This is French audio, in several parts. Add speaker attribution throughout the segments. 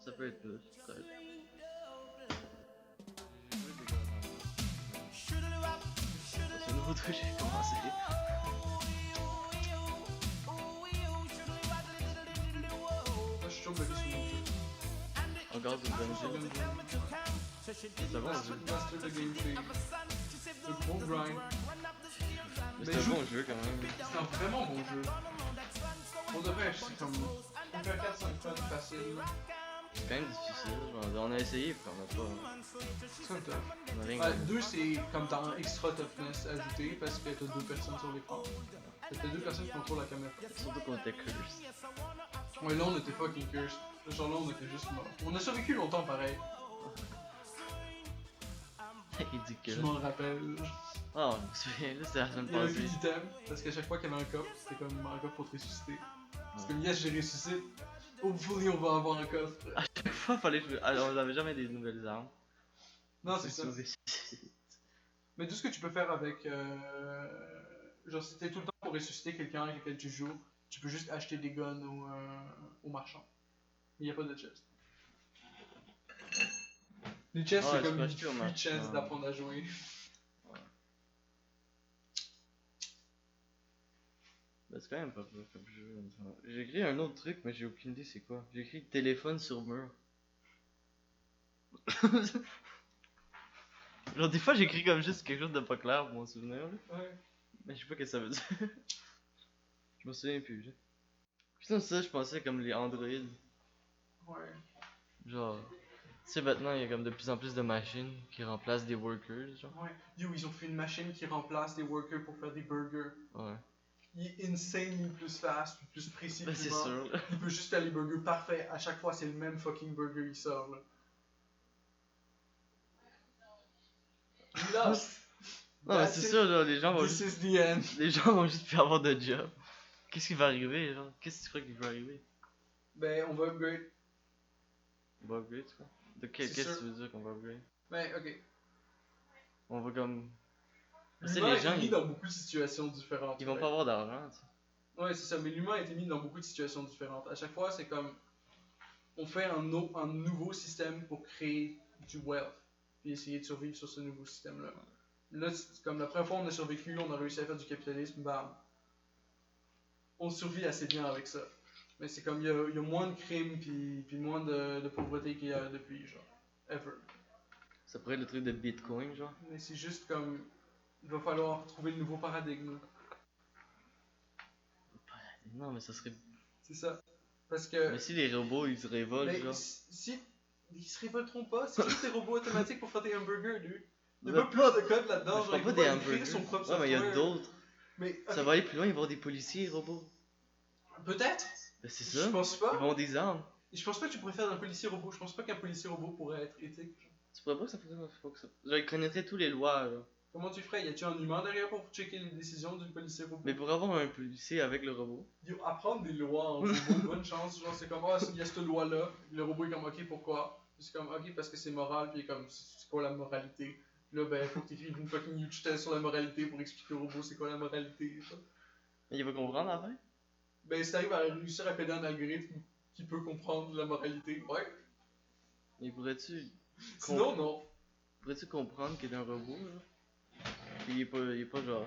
Speaker 1: Ça peut être plus, peut-être. C'est un nouveau truc, j'ai commencé.
Speaker 2: Moi, je suis toujours bloqué sur mon jeu.
Speaker 1: Encore du dungeon. C'est bon jeu.
Speaker 2: Master de gameplay. Le gros grind.
Speaker 1: Mais c'est un bon jeu quand même.
Speaker 2: C'est un vraiment bon jeu. Pour de vrai, c'est comme. On peut faire 4-5 runs facile.
Speaker 1: C'est quand même difficile. On a essayé, puis on a pas.
Speaker 2: C'est comme tough.
Speaker 1: On a rien
Speaker 2: Ouais,
Speaker 1: gagné.
Speaker 2: 2 c'est comme t'as un extra toughness ajouté parce que t'as 2 personnes sur l'écran. T'as 2 personnes qui contrôlent la caméra.
Speaker 1: Surtout qu'on était cursed.
Speaker 2: Ouais, là on était fucking cursed. Genre là on était juste morts. On a survécu longtemps pareil.
Speaker 1: Ridicule.
Speaker 2: Je m'en rappelle.
Speaker 1: Ah, je me souviens, là, c'était la semaine
Speaker 2: Il y avait
Speaker 1: passée.
Speaker 2: plus d'items parce qu'à chaque fois qu'il y avait un coffre, c'était comme un coffre pour te ressusciter. C'est comme yes, j'ai ressuscité. Hopefully on va avoir un coffre.
Speaker 1: À chaque fois, fallait que alors, on avait jamais des nouvelles armes.
Speaker 2: Non, c'est ça.
Speaker 1: Sauver.
Speaker 2: Mais tout ce que tu peux faire avec. Genre, si t'es tout le temps pour ressusciter quelqu'un avec lequel tu joues, tu peux juste acheter des guns au marchand. Il n'y a pas de chest. Les chests,
Speaker 1: Ouais,
Speaker 2: c'est
Speaker 1: tu
Speaker 2: comme
Speaker 1: peux
Speaker 2: une
Speaker 1: acheter au
Speaker 2: free
Speaker 1: marchand.
Speaker 2: chance d'apprendre à jouer.
Speaker 1: Ben, c'est quand même pas pire comme jeu. J'ai écrit un autre truc, mais j'ai aucune idée c'est quoi. J'ai écrit téléphone sur mur. Genre, des fois, j'écris comme juste quelque chose de pas clair pour mon souvenir. Là.
Speaker 2: Ouais.
Speaker 1: Mais je sais pas ce que ça veut dire. Je me souviens plus. Là. Putain, ça, je pensais comme les Android.
Speaker 2: Ouais.
Speaker 1: Genre, tu sais, maintenant, il y a comme de plus en plus de machines qui remplacent des workers. Genre.
Speaker 2: Ouais. Yo, ils ont fait une machine qui remplace des workers pour faire des burgers.
Speaker 1: Ouais.
Speaker 2: Il est insanely plus fast, plus précis.
Speaker 1: Ben,
Speaker 2: plus
Speaker 1: c'est
Speaker 2: bon.
Speaker 1: sûr. Là.
Speaker 2: Il peut juste faire les burgers parfaits. À chaque fois, c'est le même fucking burger qui sort là. We lost.
Speaker 1: Non, mais
Speaker 2: That's
Speaker 1: c'est
Speaker 2: it.
Speaker 1: sûr, genre, les gens vont
Speaker 2: This
Speaker 1: juste.
Speaker 2: is the end.
Speaker 1: Les gens vont juste plus avoir de job. Qu'est-ce qui va arriver, genre? Qu'est-ce que tu crois qui va arriver?
Speaker 2: Ben, on va upgrade.
Speaker 1: On va upgrade, tu vois?
Speaker 2: C'est
Speaker 1: Qu'est-ce que
Speaker 2: sûr.
Speaker 1: tu veux dire qu'on va upgrade?
Speaker 2: Ben, ok.
Speaker 1: On va comme. C'est
Speaker 2: L'humain a
Speaker 1: les
Speaker 2: été
Speaker 1: gens,
Speaker 2: mis dans beaucoup de situations différentes.
Speaker 1: ils vont
Speaker 2: ouais.
Speaker 1: pas avoir d'argent, tu sais.
Speaker 2: Ouais, c'est ça, mais l'humain a été mis dans beaucoup de situations différentes. À chaque fois, c'est comme. On fait un nouveau système pour créer du wealth. Puis essayer de survivre sur ce nouveau système-là. Là, c'est comme la première fois on a survécu, on a réussi à faire du capitalisme, bam. On survit assez bien avec ça. Mais c'est comme, il y a moins de crimes, puis moins de pauvreté qu'il y a depuis, genre. Ever.
Speaker 1: Ça pourrait être le truc de Bitcoin, genre.
Speaker 2: Mais c'est juste comme. Il va falloir trouver le nouveau paradigme.
Speaker 1: Non, mais ça serait.
Speaker 2: C'est ça. Parce que.
Speaker 1: Mais si les robots ils se révoltent,
Speaker 2: Mais
Speaker 1: genre.
Speaker 2: si. Ils se révolteront pas, c'est juste des robots automatiques pour faire des hamburgers, dude. Il y
Speaker 1: Mais
Speaker 2: a pas plus de code là-dedans,
Speaker 1: Je
Speaker 2: genre,
Speaker 1: parle
Speaker 2: il
Speaker 1: pas
Speaker 2: peut
Speaker 1: des
Speaker 2: pas écrire
Speaker 1: hamburgers.
Speaker 2: son propre
Speaker 1: Ouais, mais il y a
Speaker 2: software.
Speaker 1: d'autres.
Speaker 2: Mais.
Speaker 1: Ça va aller plus loin, ils vont avoir des policiers robots.
Speaker 2: Peut-être.
Speaker 1: Ben, c'est
Speaker 2: Je
Speaker 1: ça.
Speaker 2: pense
Speaker 1: Ils
Speaker 2: pas.
Speaker 1: vont avoir des armes.
Speaker 2: Je pense pas que tu pourrais faire d'un policier robot. Je pense pas qu'un policier robot pourrait être éthique. Genre.
Speaker 1: Tu pourrais pas que ça fonctionne, faut que ça. Genre, ils connaîtraient tous les lois, là.
Speaker 2: Comment tu ferais? Y a-tu un humain derrière pour checker les décisions du policier robot?
Speaker 1: Mais pour avoir un policier avec le robot.
Speaker 2: Yo, apprendre des lois en robot, bonne chance. Genre, c'est comme, ah, il y a cette loi-là. Le robot est comme, ok, pourquoi? Puis c'est comme, ok, parce que c'est moral. Puis il est comme, c'est quoi la moralité? Puis là, ben, faut que t'écrives une fucking huge test sur la moralité pour expliquer au robot c'est quoi la moralité. Genre.
Speaker 1: Mais il va comprendre la fin.
Speaker 2: Ben, si t'arrives à réussir à coder un algorithme qui peut comprendre la moralité, ouais.
Speaker 1: Mais pourrais-tu.
Speaker 2: Sinon, non.
Speaker 1: Pourrais-tu comprendre qu'il est un robot, là? Puis il est pas genre.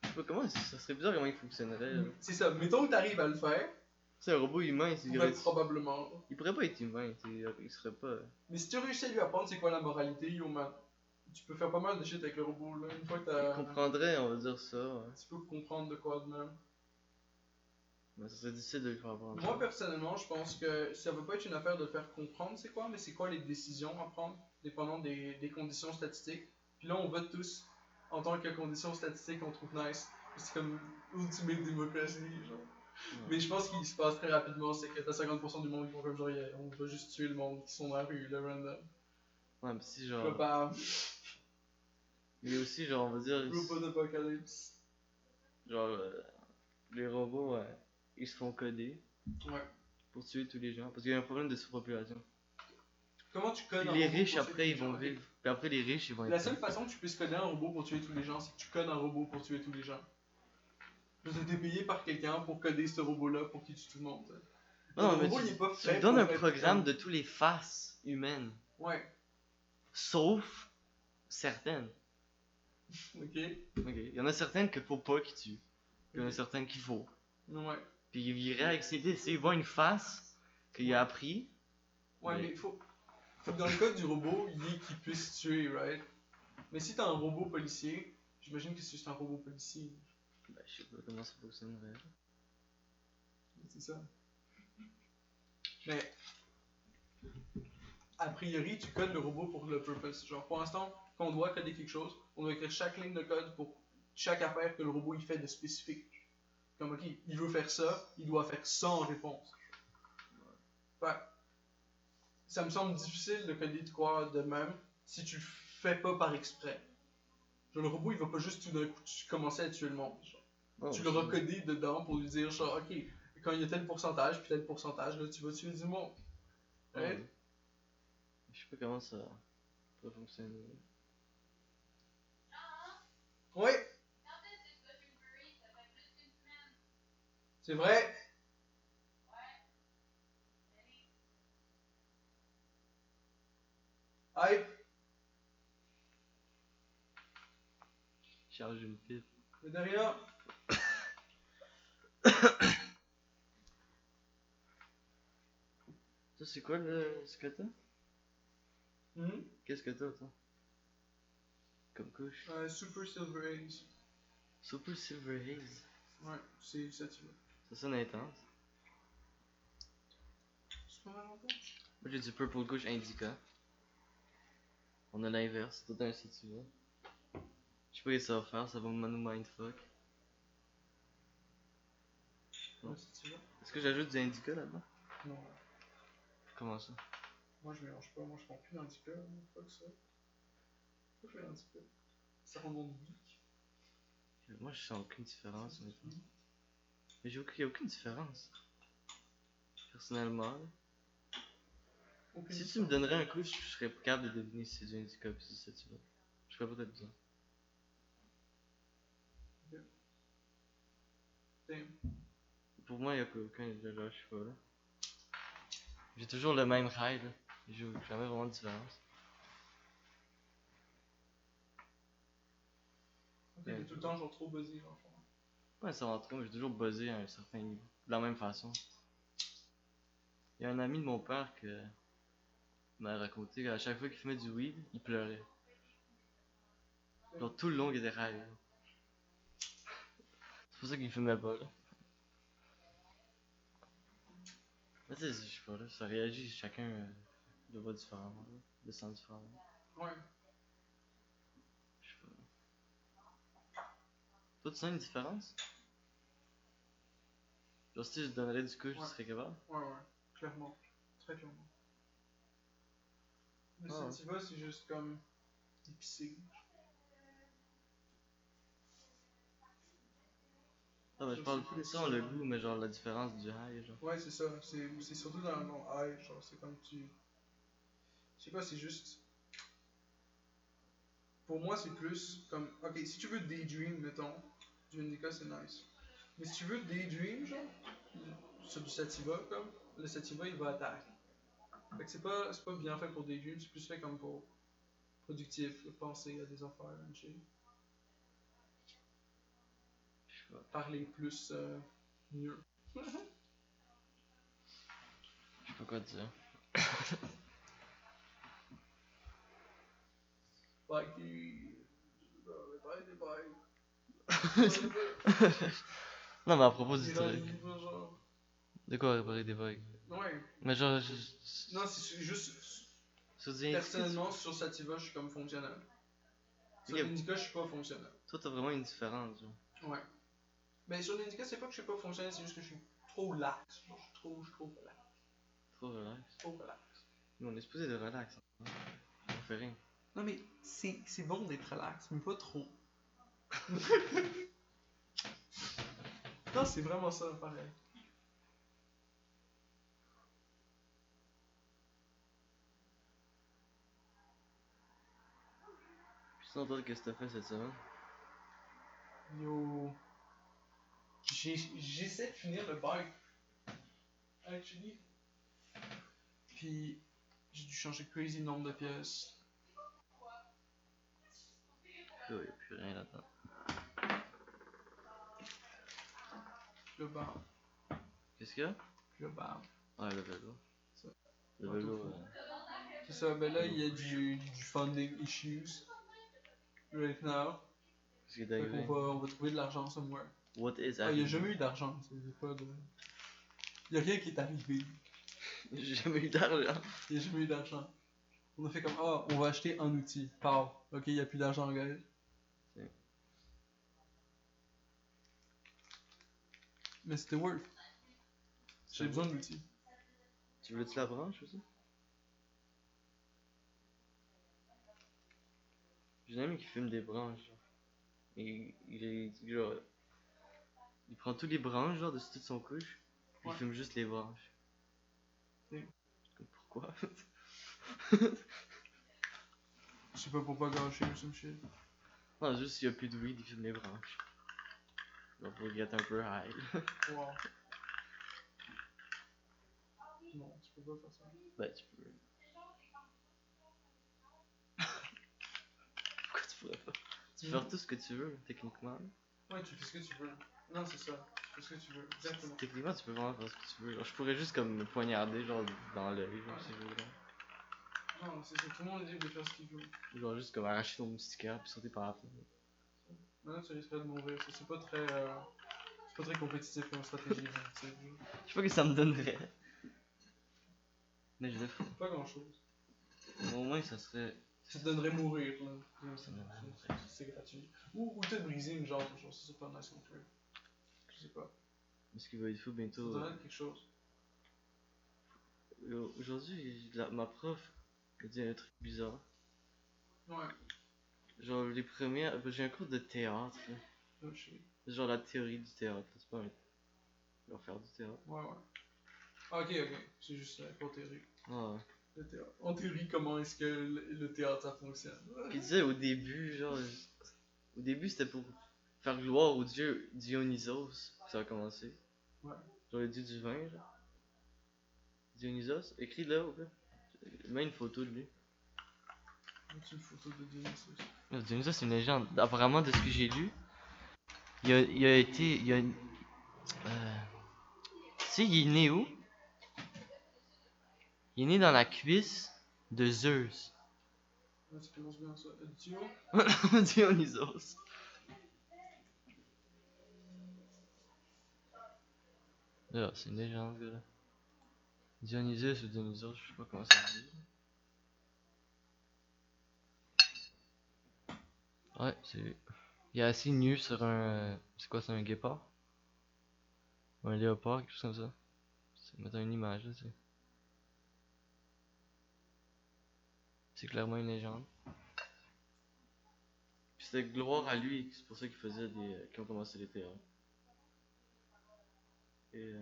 Speaker 1: Je sais pas comment, ça serait bizarre comment il fonctionnerait, là.
Speaker 2: C'est ça. Mettons que t'arrives à le faire,
Speaker 1: C'est un robot humain,
Speaker 2: probablement.
Speaker 1: il pourrait pas être humain, il serait pas.
Speaker 2: Mais si tu réussis à lui apprendre c'est quoi la moralité, yo man, tu peux faire pas mal de shit avec le robot là. Une fois que
Speaker 1: Il
Speaker 2: t'as.
Speaker 1: comprendrait, on va dire ça, ouais.
Speaker 2: Tu peux comprendre de quoi de même.
Speaker 1: Mais ça serait difficile de lui faire apprendre.
Speaker 2: Moi personnellement, je pense que ça va pas être une affaire de le faire comprendre c'est quoi, mais c'est quoi les décisions à prendre, dépendant des conditions statistiques. Puis là, on vote tous en tant que conditions statistiques qu'on trouve nice. C'est comme ultimate démocratie, genre.
Speaker 1: Ouais.
Speaker 2: Mais je pense qu'il se passe très rapidement, c'est que t'as 50% du monde qui font comme genre, yeah, on va juste tuer le monde qui sont dans la rue, le random.
Speaker 1: Ouais, mais si
Speaker 2: Je
Speaker 1: genre.
Speaker 2: peux pas.
Speaker 1: Il y a aussi, genre, on va dire.
Speaker 2: Robot d'Apocalypse.
Speaker 1: Genre, les robots, ils se font coder
Speaker 2: Ouais.
Speaker 1: pour tuer tous les gens. Parce qu'il y a un problème de surpopulation.
Speaker 2: Comment tu codes
Speaker 1: Puis
Speaker 2: un
Speaker 1: les
Speaker 2: robot
Speaker 1: riches,
Speaker 2: pour tuer
Speaker 1: après,
Speaker 2: tous
Speaker 1: ils
Speaker 2: les gens?
Speaker 1: vont vivre. Puis après, les riches, ils vont être.
Speaker 2: La seule façon que tu puisses coder un robot pour tuer tous les gens, c'est que tu codes un robot pour tuer tous les gens. Tu es payé par quelqu'un pour coder ce robot-là pour qu'il tue tout le monde.
Speaker 1: Non,
Speaker 2: le
Speaker 1: mais
Speaker 2: robot, il est pas
Speaker 1: tu
Speaker 2: fait
Speaker 1: lui donnes
Speaker 2: pour
Speaker 1: un
Speaker 2: être
Speaker 1: programme
Speaker 2: comme-
Speaker 1: de tous les faces humaines.
Speaker 2: Ouais,
Speaker 1: Sauf certaines.
Speaker 2: ok.
Speaker 1: Ok. Il y en a certaines qu'il faut pas qu'il tue. Il y en a
Speaker 2: Ok.
Speaker 1: certaines qu'il faut.
Speaker 2: Ouais.
Speaker 1: Puis il réagit, s'il voit une face qu'il a appris.
Speaker 2: Ouais,
Speaker 1: Mais-
Speaker 2: mais faut que dans le cas du robot, il est qu'il puisse tuer, right? Mais si t'as un robot policier, j'imagine que c'est juste un robot policier.
Speaker 1: Ben, je sais pas comment ça fonctionnerait.
Speaker 2: C'est ça. Mais, a priori, tu codes le robot pour le purpose. Genre, pour l'instant, quand on doit coder quelque chose, on doit écrire chaque ligne de code pour chaque affaire que le robot il fait de spécifique. Comme, ok, il veut faire ça, il doit faire ça en réponse. Fait, ça me semble difficile de coder de quoi de même si tu le fais pas par exprès. Genre, le robot, il va pas juste tout d'un coup commencer à tuer le monde. Genre.
Speaker 1: Oh,
Speaker 2: Tu l'auras codé dedans pour lui dire, genre, ok, quand il y a tel pourcentage, puis tel pourcentage, là, tu vas tuer du monde. Right?
Speaker 1: Ouais. Je sais pas comment ça peut fonctionner.
Speaker 2: Oui, c'est vrai. Aïe,
Speaker 1: Charge une pipe.
Speaker 2: mais de rien.
Speaker 1: Ça, c'est quoi ce que t'as?
Speaker 2: Mhm.
Speaker 1: Qu'est-ce que t'as, toi? Comme couche?
Speaker 2: Super Silver Haze.
Speaker 1: Super Silver Haze.
Speaker 2: Ouais, c'est ça, tu vois.
Speaker 1: Ça sonne intense.
Speaker 2: C'est pas mal longtemps.
Speaker 1: Moi, j'ai du Purple Couche Indica. On a l'inverse, tout un sativa. Je sais pas ce que ça va faire, ça va me mindfuck. Non.
Speaker 2: Ouais, c'est tu vois.
Speaker 1: Est-ce que j'ajoute du Indica là-dedans?
Speaker 2: Non,
Speaker 1: Comment ça?
Speaker 2: moi je mélange pas, moi je prends plus d'indica, fuck ça. Pourquoi je fais l'indica? Ça rend mon geek.
Speaker 1: Moi, je sens aucune différence, honnêtement. Mais y a aucune différence. Personnellement, là. Si tu me donnerais un coup, je serais pas capable de deviner si c'est du Indica pis si c'est sativa. Je ferais peut-être besoin.
Speaker 2: Damn.
Speaker 1: Pour moi, il y a aucun de là, je sais pas là. J'ai toujours le même high là. J'ai jamais vraiment de différence.
Speaker 2: Ok, mais tout le temps, genre trop buzzé, genre.
Speaker 1: Ouais, ça va en tout cas, j'ai toujours buzzé à un certain niveau. De la même façon. Il y a un ami de mon père qui m'a raconté qu'à chaque fois qu'il fumait du weed, il pleurait. Genre tout le long, il était high. Là. C'est pour ça qu'il fumait pas là. Mais tu sais, je sais pas là, ça réagit chacun de voix différemment, là, de sens différemment.
Speaker 2: Ouais.
Speaker 1: Je sais pas. Toi, tu sens une différence? Genre si je te donnerais du couche, tu serais capable?
Speaker 2: Ouais, clairement. Très clairement. Le
Speaker 1: Ah,
Speaker 2: sativa, c'est juste comme épicé.
Speaker 1: Ah bah je parle plus de ça, le goût, mais genre la différence du high, genre.
Speaker 2: Ouais, c'est ça. C'est surtout dans le high, genre, c'est comme tu. Je sais pas, c'est juste. Pour moi, c'est plus comme. Ok, si tu veux daydream, mettons, du indica, c'est nice. Mais si tu veux daydream, genre, sur du sativa, comme, le sativa, il va attaquer. Fait que c'est pas bien fait pour daydream, c'est plus fait comme pour productif, penser à des affaires, and shit.
Speaker 1: Je sais pas.
Speaker 2: Parler plus mieux.
Speaker 1: Je sais pas quoi dire.
Speaker 2: Bike, réparer des bikes.
Speaker 1: Non mais à propos du
Speaker 2: Il a
Speaker 1: truc.
Speaker 2: des livres, genre.
Speaker 1: De quoi réparer des bugs?
Speaker 2: Ouais.
Speaker 1: Mais genre,
Speaker 2: Non, c'est juste.
Speaker 1: sur du indica,
Speaker 2: Personnellement, sur Sativa, je suis comme fonctionnel. Sur
Speaker 1: Ok.
Speaker 2: l'Indica, je suis pas fonctionnel.
Speaker 1: toi t'as vraiment une différence, genre.
Speaker 2: Ouais. Mais sur l'Indica, c'est pas que je suis pas fonctionnel, c'est juste que je suis trop lax. Genre, je suis trop relax.
Speaker 1: Trop relax.
Speaker 2: Trop relax.
Speaker 1: Nous on est supposé de relax. Hein. On fait rien.
Speaker 2: Non, mais c'est bon d'être relax, mais pas trop. Non, c'est vraiment ça, pareil.
Speaker 1: Puis sinon toi, qu'est-ce que t'as fait cette semaine?
Speaker 2: Yo. J'essaie de finir le bike. actually. Puis j'ai dû changer crazy nombre de pièces.
Speaker 1: Là, y'a plus rien là-dedans.
Speaker 2: Le bam.
Speaker 1: Qu'est-ce qu'il y a?
Speaker 2: Le bam.
Speaker 1: Ah, le vélo.
Speaker 2: Ça.
Speaker 1: Le vélo,
Speaker 2: C'est ça, ben là, il y a du funding issues. Right now.
Speaker 1: Qu'est-ce qui est
Speaker 2: Fait
Speaker 1: arrivé?
Speaker 2: on va trouver de l'argent somewhere.
Speaker 1: What is
Speaker 2: Ah, il n'y a
Speaker 1: arrivé?
Speaker 2: jamais eu d'argent. C'est pas de. Il n'y a rien qui est arrivé.
Speaker 1: J'ai jamais eu d'argent.
Speaker 2: Il n'y a jamais eu d'argent. On a fait comme, ah, on va acheter un outil. Pow. Ok, il n'y a plus d'argent, guys.
Speaker 1: C'est-
Speaker 2: Mais c'était worth. J'ai besoin de l'outil.
Speaker 1: Tu voulais-tu la branche aussi? J'ai un ami qui fume des branches. Genre. Genre, il prend tous les branches genre dessus toute son couche. Puis
Speaker 2: Ouais.
Speaker 1: il fume juste les branches.
Speaker 2: Oui.
Speaker 1: Pourquoi?
Speaker 2: Je sais pas pourquoi gâcher ou some shit.
Speaker 1: Non, juste s'il y a plus de weed, il fume les branches. Genre pour get un peu high.
Speaker 2: Wow. Non, tu peux pas faire ça.
Speaker 1: Ben, tu peux. Pourquoi tu pourrais pas? Tu peux faire tout ce que tu veux, techniquement.
Speaker 2: Ouais, tu fais ce que tu veux. Non, c'est ça. Tu fais ce que tu veux. Exactement.
Speaker 1: Techniquement, tu peux vraiment faire ce que tu veux. Genre, je pourrais juste comme me poignarder, genre, dans l'œil, genre, si je veux.
Speaker 2: Non, c'est ça. Tout le monde est libre de faire ce qu'il veut.
Speaker 1: Genre, juste comme arracher ton moustiquaire puis sauter par la fenêtre.
Speaker 2: Maintenant, tu risquerais de mourir. Ça, c'est pas très. C'est pas très compétitif comme stratégie. Hein, tu sais.
Speaker 1: Je sais pas que ça me donnerait. Mais je le ferais.
Speaker 2: Pas grand chose.
Speaker 1: Au moins, ça serait.
Speaker 2: Ça te donnerait mourir, là.
Speaker 1: Ça me donnerait mourir.
Speaker 2: C'est gratuit. Ou te briser une jambe, genre, ça c'est pas nice non plus. Je sais pas.
Speaker 1: Parce qu'il va être fou
Speaker 2: Ça
Speaker 1: bientôt.
Speaker 2: donnerait quelque chose.
Speaker 1: Aujourd'hui, ma prof a dit un truc bizarre.
Speaker 2: Ouais.
Speaker 1: Genre, les premières. J'ai un cours de théâtre. Là.
Speaker 2: Oh, shit.
Speaker 1: Genre la théorie du théâtre. C'est pas un. Genre faire du théâtre.
Speaker 2: Ouais, ouais. Ah, ok. C'est juste en théorie.
Speaker 1: Ah ouais.
Speaker 2: Le théâtre. En théorie, comment est-ce que le théâtre ça fonctionne?
Speaker 1: Puis tu sais, au début, genre. Au début, c'était pour faire gloire au dieu Dionysos. Que ça a commencé.
Speaker 2: Ouais.
Speaker 1: Genre le dieu du vin, genre. Dionysos. Écris-le, au pire. Mets une photo de lui.
Speaker 2: C'est une photo de Dionysos.
Speaker 1: Dionysos, c'est une légende. Apparemment, de ce que j'ai lu, il a été. Tu sais, il est né où? Il est né dans la cuisse de Zeus.
Speaker 2: Ouais, tu prononces bien ça. Dio?
Speaker 1: Dionysos. Là, c'est une légende, là. Dionysos ou Dionysos, je sais pas comment ça se dit. Ouais, c'est. Il est assis nu sur un. C'est quoi, c'est un guépard? Ou un léopard, quelque chose comme ça. C'est mettre une image, là, c'est. C'est clairement une légende. Puis c'était gloire à lui, c'est pour ça qu'il faisait des. Qui ont commencé les théâtres. Et.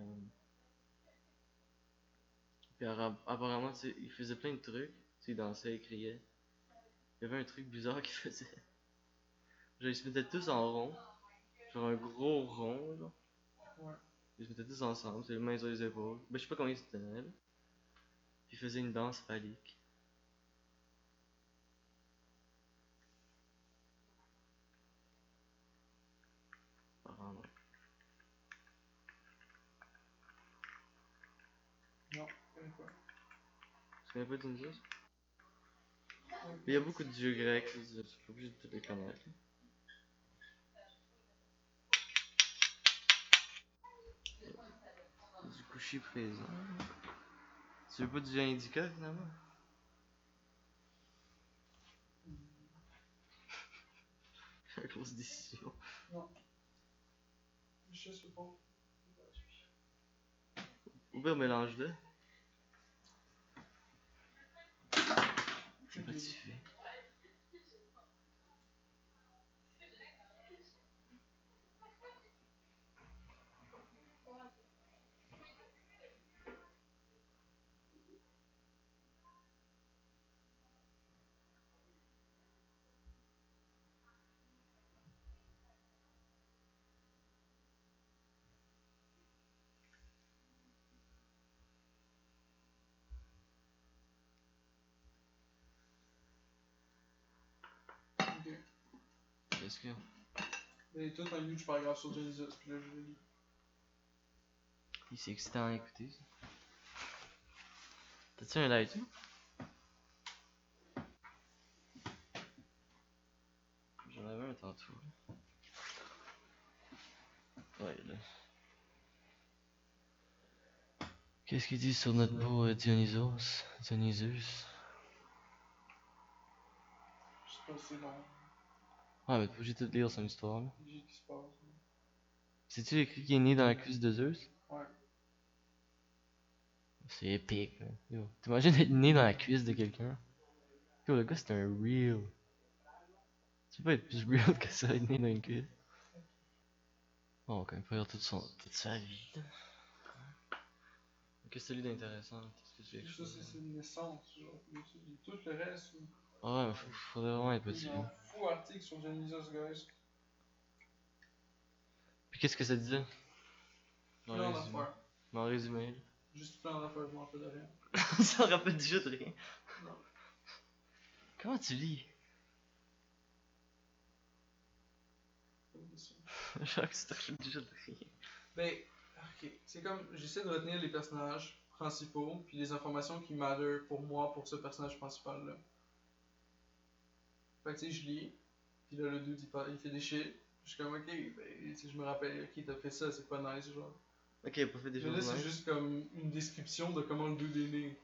Speaker 1: Puis apparemment, tu sais, il faisait plein de trucs. Tu sais, il dansait, il criait. Il y avait un truc bizarre qu'il faisait. Genre, ils se mettaient tous en rond. Genre un gros rond, genre.
Speaker 2: Ouais.
Speaker 1: Ils se mettaient tous ensemble, c'est les mains sur les épaules. Ben, je sais pas combien ils se tenaient, là. Puis ils faisaient une danse phallique. Apparemment.
Speaker 2: Non, je connais pas.
Speaker 1: Tu connais pas Dionysos? Il y a beaucoup de dieux grecs, je suis pas obligé de tous les connaître. Du coucher présent. Tu veux pas du indica finalement? C'est grosse décision.
Speaker 2: Non. Je sais pas.
Speaker 1: Ou bien mélange-le. C'est pas tu fais. qu'est-ce que.
Speaker 2: Et tout un huge paragraphe sur Genesis, puis là je le lis.
Speaker 1: C'est excitant à écouter. T'as-tu un light? J'en avais un tantôt. Ouais, là. Qu'est-ce qu'il dit sur notre beau Dionysos?
Speaker 2: Je sais pas si c'est long.
Speaker 1: Ouais, mais t'es pas obligé de tout lire son histoire, là.
Speaker 2: J'ai qui se passe.
Speaker 1: C'est-tu écrit qu'il est né dans la cuisse de Zeus?
Speaker 2: Ouais.
Speaker 1: C'est épique, là. Yo, t'imagines être né dans la cuisse de quelqu'un? Yo, le gars, c'est un real. Tu peux pas être plus real que ça, être né dans une cuisse. Bon, on va quand même pas lire toute sa vie, là. Qu'est-ce que tu lis d'intéressant?
Speaker 2: Ça, c'est une naissance, genre. Tout le reste.
Speaker 1: Ah ouais, mais faudrait vraiment être
Speaker 2: Il y
Speaker 1: petit.
Speaker 2: a un fou article sur Genesis, guys.
Speaker 1: Puis qu'est-ce que ça disait? Dans
Speaker 2: Plein
Speaker 1: le résumé.
Speaker 2: d'affaires.
Speaker 1: Dans le résumé, là.
Speaker 2: Juste plein d'affaires, je m'en rappelle de rien.
Speaker 1: Ça me rappelle déjà de rien.
Speaker 2: Non.
Speaker 1: Comment tu lis? Jacques, ça te rappelle déjà de rien.
Speaker 2: Ben, ok. C'est comme, j'essaie de retenir les personnages principaux, puis les informations qui matter pour moi, pour ce personnage principal-là. Fait que tu sais, je lis, puis là, le dude, il fait des shit. Je suis comme, ok, ben, je me rappelle, ok, t'as fait ça, c'est pas nice, genre.
Speaker 1: Ok, il a pas fait des
Speaker 2: Mais
Speaker 1: choses
Speaker 2: là, c'est
Speaker 1: nice.
Speaker 2: juste comme une description de comment le dude est né.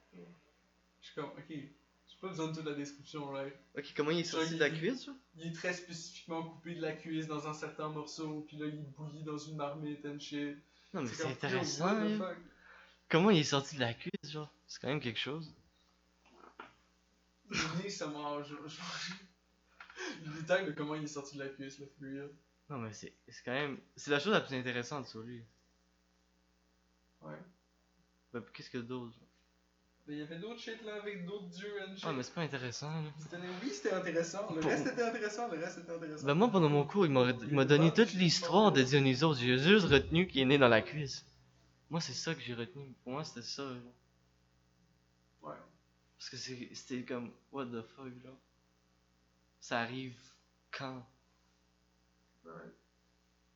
Speaker 2: Je suis comme, ok, j'ai pas besoin de toute la description, right?
Speaker 1: Ok, comment il est sorti de la cuisse, ça?
Speaker 2: Il est très spécifiquement coupé de la cuisse dans un certain morceau, puis là, il bouillit dans une marmite and shit.
Speaker 1: Non, mais c'est
Speaker 2: comme,
Speaker 1: intéressant,
Speaker 2: what the
Speaker 1: hein.
Speaker 2: fuck?
Speaker 1: Comment il est sorti de la cuisse, genre? C'est quand même quelque chose.
Speaker 2: Il est né, ça mange. Le détail de comment il est sorti de la cuisse, là, for real.
Speaker 1: Non, mais c'est quand même. C'est la chose la plus intéressante sur lui.
Speaker 2: Ouais.
Speaker 1: Ben, qu'est-ce que d'autre?
Speaker 2: Mais il y avait d'autres shit là, avec d'autres dieux and shit.
Speaker 1: Ah, mais c'est pas intéressant, là.
Speaker 2: Oui, c'était intéressant. Le reste était intéressant, le reste était intéressant.
Speaker 1: Ben, moi, pendant mon cours, il m'a donné toute l'histoire de Dionysos. J'ai juste retenu qu'il est né dans la cuisse. Moi, c'est ça que j'ai retenu. Pour moi, c'était ça, genre.
Speaker 2: Ouais.
Speaker 1: Parce que c'était comme, what the fuck, genre. Ça arrive quand?
Speaker 2: Ouais.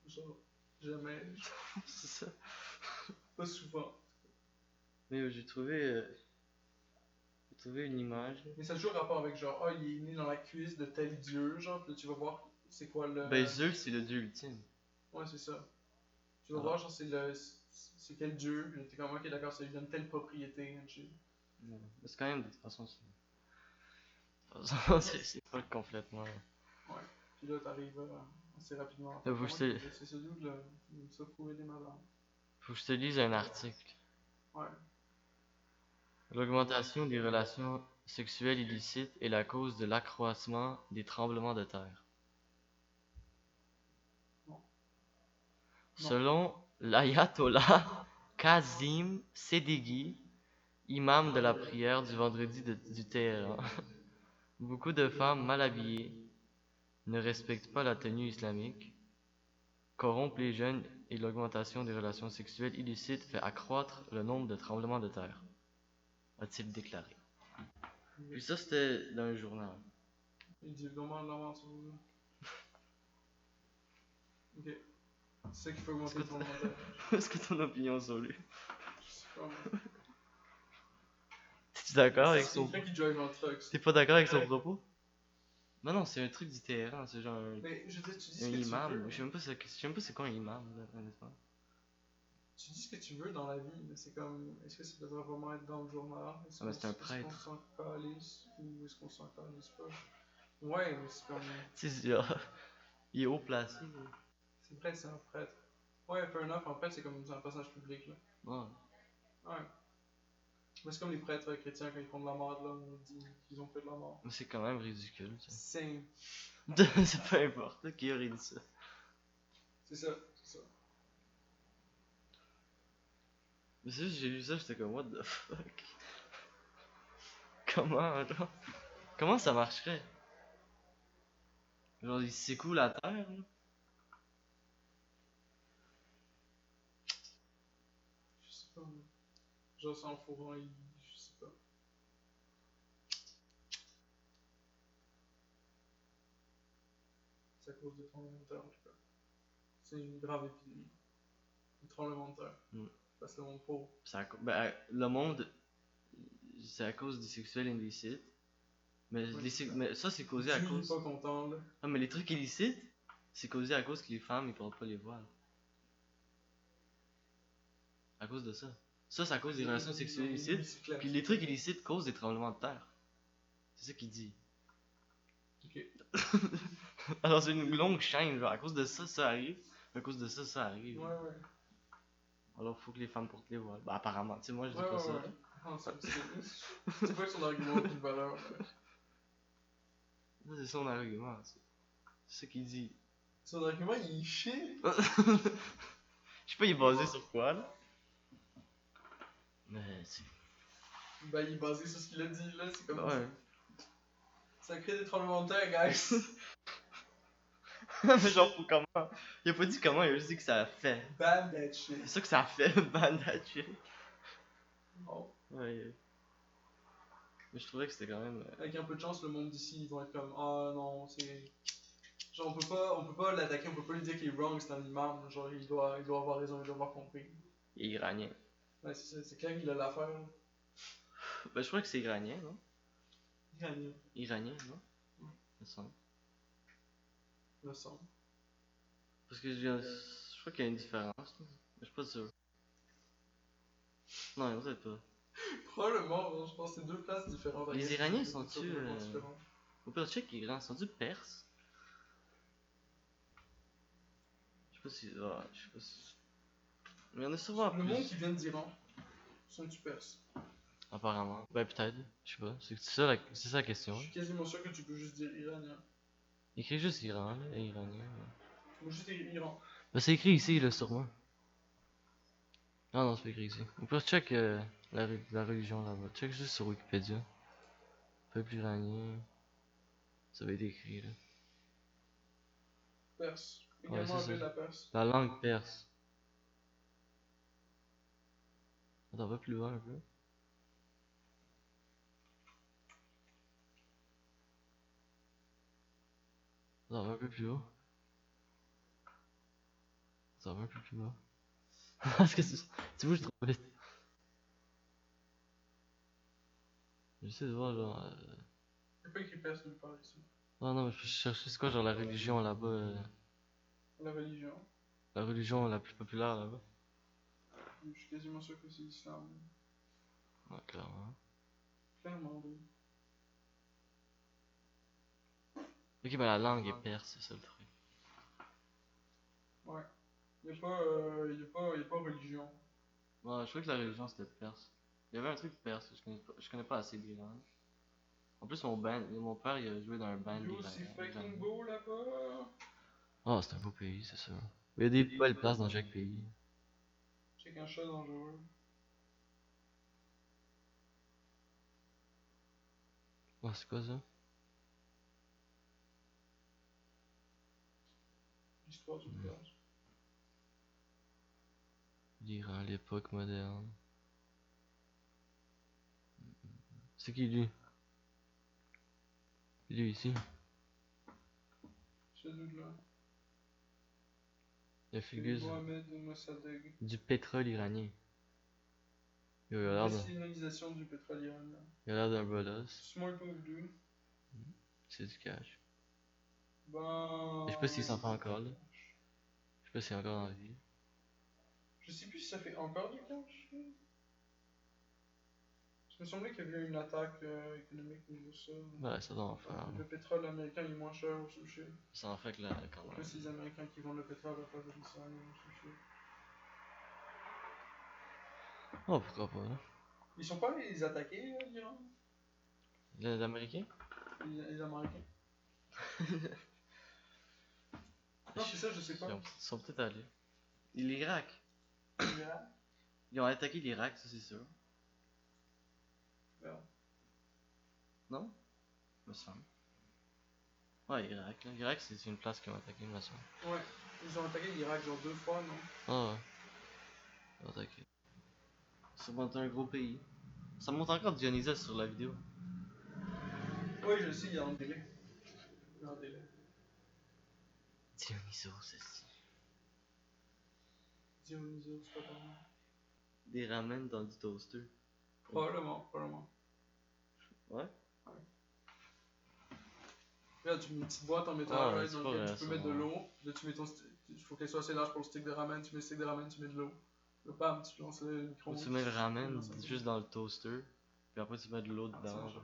Speaker 2: Genre, jamais.
Speaker 1: C'est ça.
Speaker 2: Pas souvent.
Speaker 1: Mais j'ai trouvé une image.
Speaker 2: Mais ça a toujours rapport avec genre, ah, il est né dans la cuisse de tel dieu, genre, puis là, tu vas voir c'est quoi le.
Speaker 1: Ben, Zeus, c'est le dieu ultime.
Speaker 2: Ouais, c'est ça. Tu vas voir, genre, c'est quel dieu, puis là, t'es comme, ok, d'accord, ça lui donne telle propriété, and shit.
Speaker 1: Ouais. Mais c'est quand même, de toute façon, c'est pas complètement.
Speaker 2: Ouais. Puis là, t'arrives assez rapidement.
Speaker 1: Là, faut que je te-
Speaker 2: C'est ce dude là, il aime ça fouiller des madames.
Speaker 1: Faut que je te lise un article.
Speaker 2: Ouais.
Speaker 1: L'augmentation des relations sexuelles illicites est la cause de l'accroissement des tremblements de terre.
Speaker 2: Non.
Speaker 1: Selon l'ayatollah Kazim Sedeghi, imam de la prière du vendredi du Téhéran, beaucoup de femmes mal habillées ne respectent pas la tenue islamique, corrompent les jeunes et l'augmentation des relations sexuelles illicites fait accroître le nombre de tremblements de terre, a-t-il déclaré. Puis ça, c'était dans un journal.
Speaker 2: Il dit vraiment l'aventure. Ok. C'est ça qu'il faut augmenter le tremblement de terre.
Speaker 1: Est-ce que ton opinion sur lui?
Speaker 2: Je sais pas, moi.
Speaker 1: T'es d'accord avec
Speaker 2: C'est
Speaker 1: son...
Speaker 2: quelqu'un qui drive en truck.
Speaker 1: T'es pas d'accord avec son propos? Non, non, c'est un truc du Téhéran, c'est genre
Speaker 2: Mais je veux dire, tu dis
Speaker 1: un
Speaker 2: ce que tu
Speaker 1: imam.
Speaker 2: veux.
Speaker 1: Je sais même pas c'est quoi un imam, là, honnêtement.
Speaker 2: Tu dis ce que tu veux dans la vie, mais c'est comme, est-ce que ça devrait vraiment être dans le journal?
Speaker 1: Ah, mais c'est un prêtre.
Speaker 2: Est-ce qu'on s'en calisse ou est-ce qu'on s'en calisse pas? Ouais, mais c'est comme.
Speaker 1: Tu sais, genre, il est haut placé. là.
Speaker 2: C'est vrai, c'est un prêtre. Ouais, fair enough, en fait, c'est comme un personnage public, là.
Speaker 1: Ouais.
Speaker 2: Ouais. Mais c'est comme les prêtres chrétiens quand ils font de la merde, là, on dit qu'ils ont fait de la merde.
Speaker 1: Mais c'est quand même ridicule, ça.
Speaker 2: Same.
Speaker 1: C'est peu importe, qui aurait dit ça.
Speaker 2: C'est ça, c'est ça.
Speaker 1: Mais c'est juste, j'ai lu ça, j'étais comme, what the fuck? Comment, genre? Comment ça marcherait? Genre, il secoue la terre, là?
Speaker 2: Je sais pas, moi. Genre, sans fourrant, je sais pas. Ça cause des tremblements de terre, en tout cas. C'est une grave épidémie. Les tremblements de terre. Parce que le monde pauvre.
Speaker 1: Ben, le monde, c'est à cause des sexuels illicites. Mais, mais ça, c'est causé à cause.
Speaker 2: Je suis pas content, là.
Speaker 1: Ah, mais les trucs illicites, c'est causé à cause que les femmes, ils portent pas les voiles. À cause de ça. Ça, c'est à cause des relations sexuelles illicites. Puis les trucs illicites causent des tremblements de terre. C'est ça qu'il dit.
Speaker 2: Ok.
Speaker 1: Alors, c'est une longue chaîne, genre, à cause de ça, ça arrive. À cause de ça, ça arrive.
Speaker 2: Ouais.
Speaker 1: Alors, faut que les femmes portent les voiles. Bah, apparemment, tu sais, moi, je dis
Speaker 2: pas
Speaker 1: ça.
Speaker 2: Non, c'est pas que son argument a une valeur.
Speaker 1: Ça, c'est son argument. C'est ça qu'il dit.
Speaker 2: Son argument, il est chier.
Speaker 1: Je sais pas, il est basé sur quoi, là. Mais, c'est.
Speaker 2: Ben, il est basé sur ce qu'il a dit, là. C'est comme.
Speaker 1: Ouais.
Speaker 2: Ça crée des tremblements de terre, guys.
Speaker 1: Mais genre, faut comment? Il a pas dit comment, il a juste dit que ça a fait.
Speaker 2: Ban that shit.
Speaker 1: C'est ça que ça a fait, ban that shit.
Speaker 2: Bon.
Speaker 1: Ouais. Mais je trouvais que c'était quand même.
Speaker 2: Avec un peu de chance, le monde d'ici, ils vont être comme ah non, c'est. Genre, on peut pas l'attaquer, on peut pas lui dire qu'il est wrong, c'est un imam. Genre, il doit avoir raison, il doit avoir compris.
Speaker 1: Il est iranien.
Speaker 2: Ouais, c'est clair qu'il a l'affaire.
Speaker 1: Ben, je crois que c'est iranien, non?
Speaker 2: Iranien.
Speaker 1: Iranien, non? Me semble.
Speaker 2: Me semble.
Speaker 1: Parce que je crois qu'il y a une différence, là. Mais je suis pas sûr. Non, il y en a peut-être pas.
Speaker 2: Probablement, je pense que c'est deux places différentes.
Speaker 1: Les Iraniens sont-tu. Au pire, check Iran, sont-tu perses? Je sais pas si. Ah, je sais pas si. Mais il y en a sûrement
Speaker 2: Le
Speaker 1: plus.
Speaker 2: monde qui vient d'Iran sont-tu perses?
Speaker 1: Apparemment. Ben, peut-être. Je sais pas. C'est ça la question.
Speaker 2: Je suis quasiment sûr que tu peux juste dire iranien.
Speaker 1: Écrit juste Iran, là, et iranien. Ouais.
Speaker 2: Ou juste Iran.
Speaker 1: Ben, c'est écrit ici, là, sûrement. Ah non, c'est pas écrit ici. On peut check la religion là-bas. Check juste sur Wikipédia. Peuple iranien. Ça va être écrit, là.
Speaker 2: Perse.
Speaker 1: Ouais,
Speaker 2: Également
Speaker 1: c'est
Speaker 2: appelé
Speaker 1: ça.
Speaker 2: la Perse.
Speaker 1: La langue perse. Attends, va plus loin un peu. Attends, va un peu plus haut. Attends, va un peu plus bas. Parce que tu bouges trop vite. J'essaie de voir genre.
Speaker 2: C'est pas écrit perse nulle part ici.
Speaker 1: Non, mais je cherchais c'est quoi genre la religion là-bas.
Speaker 2: La religion.
Speaker 1: La religion la plus populaire là-bas.
Speaker 2: Je suis quasiment sûr que c'est l'islam.
Speaker 1: Ouais, clairement.
Speaker 2: Clairement, oui.
Speaker 1: Ok, ben la langue est perse, c'est ça le truc.
Speaker 2: Ouais. Y'a pas religion.
Speaker 1: Ouais, je crois que la religion c'était perse. Il y avait un truc perse, je connais pas assez d'Iran. En plus, mon père il a joué dans un band
Speaker 2: Yo,
Speaker 1: d'Iran.
Speaker 2: c'est fucking beau là-bas.
Speaker 1: Oh, c'est un beau pays, c'est ça. Il y a des belles places dans chaque pays.
Speaker 2: Check un chat dangereux.
Speaker 1: Oh, c'est quoi ça?
Speaker 2: L'histoire du village.
Speaker 1: L'Iran, l'époque moderne. C'est qui lui? Lui ici.
Speaker 2: Celui-là.
Speaker 1: La figure
Speaker 2: Mohamed Mossadegh.
Speaker 1: du pétrole iranien. Il a l'air
Speaker 2: Nationalisation du pétrole iranien.
Speaker 1: Il a l'air d'un bolos.
Speaker 2: Smart move, dude.
Speaker 1: C'est du cash.
Speaker 2: Ben.
Speaker 1: Je sais pas s'il s'en fait encore là. Je sais pas s'il est encore dans la vie.
Speaker 2: Je sais plus si ça fait encore du cash. Il me semblait qu'il y avait eu une attaque économique niveau ça.
Speaker 1: Ouais, ça doit en faire.
Speaker 2: Le pétrole américain il est moins cher au sushi.
Speaker 1: Ça en fait que là, quand
Speaker 2: En
Speaker 1: même.
Speaker 2: plus, les Américains qui vendent le pétrole à pas de ça au sushi.
Speaker 1: Oh, pourquoi pas, là.
Speaker 2: Ils sont pas allés les attaquer, l'Iran?
Speaker 1: Les Américains?
Speaker 2: Les Américains. Non, c'est ça, je sais pas.
Speaker 1: Ils sont peut-être allés. L'Irak.
Speaker 2: L'Irak?
Speaker 1: Ils ont attaqué l'Irak, ça c'est sûr.
Speaker 2: Ouais.
Speaker 1: Non? Me semble. Ouais, l'Irak. L'Irak, c'est une place qu'ils ont attaqué, me semble.
Speaker 2: Ouais, ils ont attaqué l'Irak genre 2 fois, non?
Speaker 1: Ah ouais. Ils ont attaqué. Ça monte un gros pays. Ça monte encore Dionysus sur la vidéo.
Speaker 2: Oui, je sais, il y a un délai. Il y a un délai.
Speaker 1: Dionysos, c'est
Speaker 2: Dionysos, c'est pas pareil.
Speaker 1: des ramen dans du toaster.
Speaker 2: Probablement.
Speaker 1: Ouais?
Speaker 2: Regarde, tu mets une petite boîte en métal,
Speaker 1: Ah,
Speaker 2: right,
Speaker 1: c'est
Speaker 2: dans
Speaker 1: pas
Speaker 2: laquelle
Speaker 1: vrai,
Speaker 2: tu peux
Speaker 1: ça,
Speaker 2: mettre de
Speaker 1: ouais.
Speaker 2: l'eau. Là, tu mets ton stick. Il faut qu'elle soit assez large pour le stick de ramen. Tu mets le stick de ramen, tu mets de l'eau. Là, bam, tu lances le
Speaker 1: Ou
Speaker 2: micro-ondes.
Speaker 1: tu mets le ramen
Speaker 2: Non, ça
Speaker 1: juste dans le toaster, puis après tu mets de l'eau
Speaker 2: ça
Speaker 1: dedans.
Speaker 2: marche
Speaker 1: genre.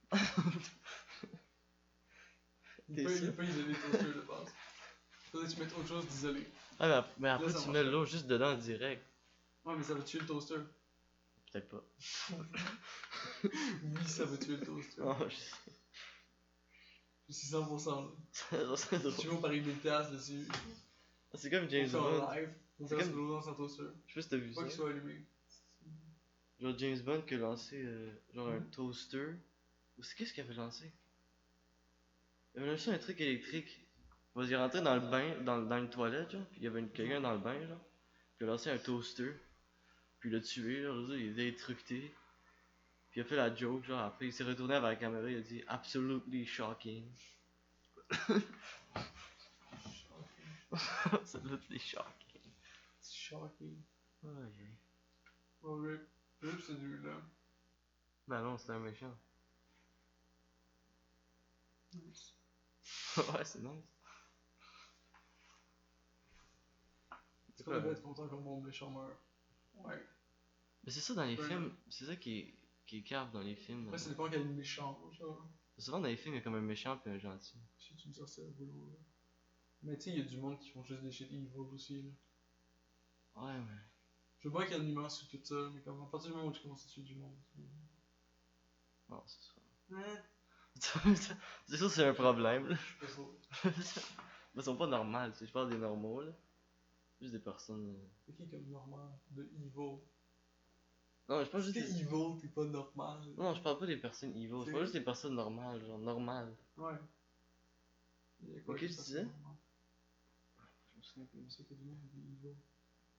Speaker 2: pas.
Speaker 1: T'es
Speaker 2: Il
Speaker 1: sûr?
Speaker 2: peut isoler le toaster de base. Faudrait que tu mettes autre chose d'isolé.
Speaker 1: Ah, mais après
Speaker 2: ça
Speaker 1: tu
Speaker 2: marche
Speaker 1: mets
Speaker 2: pas.
Speaker 1: l'eau juste dedans direct.
Speaker 2: Ouais, mais ça va tuer le toaster.
Speaker 1: Peut-être pas.
Speaker 2: Oui, ça va tuer le toaster.
Speaker 1: Non, je sais.
Speaker 2: Je suis 100% là.
Speaker 1: Ça serait drôle.
Speaker 2: Tu veux, on parie des tasses dessus.
Speaker 1: C'est comme
Speaker 2: On
Speaker 1: James
Speaker 2: fait en
Speaker 1: Bond.
Speaker 2: live. On
Speaker 1: C'est
Speaker 2: verse
Speaker 1: comme-
Speaker 2: l'eau dans son toaster.
Speaker 1: Je sais pas si t'as vu
Speaker 2: Pas
Speaker 1: ça.
Speaker 2: qu'il soit allumé.
Speaker 1: Genre James Bond qui a lancé genre un
Speaker 2: Mhm.
Speaker 1: toaster. Ou c'est qu'est-ce qu'il avait lancé? Il avait lancé un truc électrique. Il est rentré dans le bain, dans une toilette, genre, puis il y avait quelqu'un dans le bain, genre. Puis il a lancé un toaster. Puis il l'a tué, genre, il était électrocuté. Puis il a fait la joke, genre, après il s'est retourné vers la caméra, il a dit absolutely shocking. Absolutely shocking.
Speaker 2: C'est shocking.
Speaker 1: Ouais.
Speaker 2: Oh, Rip. Rip, c'est nul, là.
Speaker 1: Ben non, c'était un méchant.
Speaker 2: Nice.
Speaker 1: Ouais, c'est nice.
Speaker 2: Est-ce qu'on devrait être content quand mon méchant meurt? Ouais.
Speaker 1: Mais c'est ça dans les
Speaker 2: Ouais.
Speaker 1: films, c'est ça qui est cave dans les films.
Speaker 2: Après, ça dépend quel méchant, genre.
Speaker 1: Souvent dans les films, il y a comme un méchant puis un gentil.
Speaker 2: Si tu me sortais à boulot, là. Mais tu sais, il y a du monde qui font juste des shit evil aussi, là.
Speaker 1: Ouais, mais.
Speaker 2: Je veux pas qu'il y ait une nuance sur tout ça, mais comme à partir du moment où tu commences à tuer du monde.
Speaker 1: Non, c'est ça.
Speaker 2: Hein?
Speaker 1: C'est sûr, c'est un problème, là.
Speaker 2: Je fais ça.
Speaker 1: Mais ils sont pas normales, tu sais, je parle des normaux, là. Juste des personnes.
Speaker 2: C'est qui comme normal? De evil.
Speaker 1: Non, je parle
Speaker 2: Si
Speaker 1: juste
Speaker 2: t'es
Speaker 1: des.
Speaker 2: evil, t'es pas normal.
Speaker 1: Non, je parle pas des personnes evil, je parle juste des personnes normales, genre normales.
Speaker 2: Ouais. Il y a quoi
Speaker 1: Mais qu'est-ce
Speaker 2: qui
Speaker 1: que tu
Speaker 2: se
Speaker 1: disais?
Speaker 2: passe normal?
Speaker 1: Je me souviens plus.
Speaker 2: C'est que du monde qui est evil.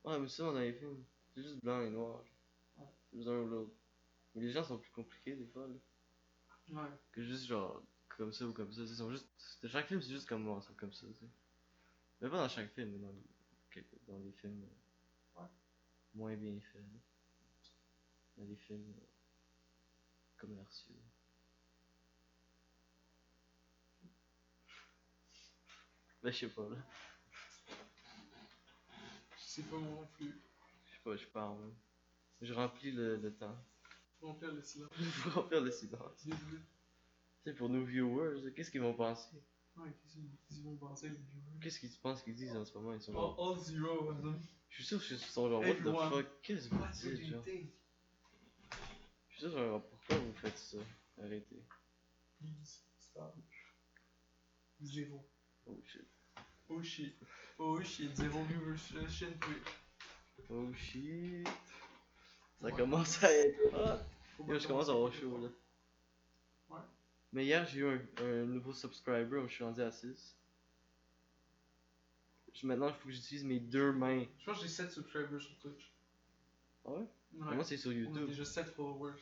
Speaker 1: Ouais, mais souvent dans les films, c'est juste blanc et noir.
Speaker 2: Ouais.
Speaker 1: C'est juste un ou l'autre. Mais les gens sont plus compliqués des fois, là.
Speaker 2: Ouais.
Speaker 1: Que juste genre comme ça ou comme ça. Ils sont juste. Chaque film, c'est juste comme moi, c'est comme ça, tu sais. Mais pas dans chaque film, mais dans les films
Speaker 2: Ouais.
Speaker 1: moins bien faits. Là. Dans les films commerciaux. Ben, je sais pas, là.
Speaker 2: Je sais pas moi non plus.
Speaker 1: Je sais pas, je parle, là. Je remplis le temps.
Speaker 2: Remplir le silence.
Speaker 1: Je vais remplir le silence.
Speaker 2: Désolé.
Speaker 1: Tu sais, pour nos viewers, là, qu'est-ce qu'ils vont penser?
Speaker 2: Ouais, qu'est-ce qu'ils vont penser, les viewers?
Speaker 1: Qu'est-ce qu'ils pensent qu'ils disent en ce moment? Ils sont
Speaker 2: All,
Speaker 1: genre.
Speaker 2: all zero of them.
Speaker 1: Je suis sûr qu'ils sont genre, what the
Speaker 2: Everyone.
Speaker 1: fuck? Qu'est-ce que vous
Speaker 2: What do
Speaker 1: dites,
Speaker 2: you
Speaker 1: genre?
Speaker 2: think?
Speaker 1: Je suis sûr, genre, pourquoi vous faites ça? Arrêtez.
Speaker 2: Please, stop. Zéro.
Speaker 1: Oh shit.
Speaker 2: Oh shit. Oh shit, zéro viewers sur la chaîne Twitch.
Speaker 1: Oh shit. Ça
Speaker 2: Ouais.
Speaker 1: commence à être hot.
Speaker 2: Faut
Speaker 1: Yo,
Speaker 2: pas
Speaker 1: je commence à avoir
Speaker 2: commencer
Speaker 1: chaud là.
Speaker 2: Ouais.
Speaker 1: Mais hier, j'ai eu un nouveau subscriber, je suis rendu à 6. Maintenant, il faut que j'utilise mes deux mains.
Speaker 2: Je pense que j'ai 7 subscribers sur Twitch.
Speaker 1: Ah ouais?
Speaker 2: Ouais.
Speaker 1: Moi, c'est sur
Speaker 2: On a
Speaker 1: YouTube.
Speaker 2: déjà 7 followers.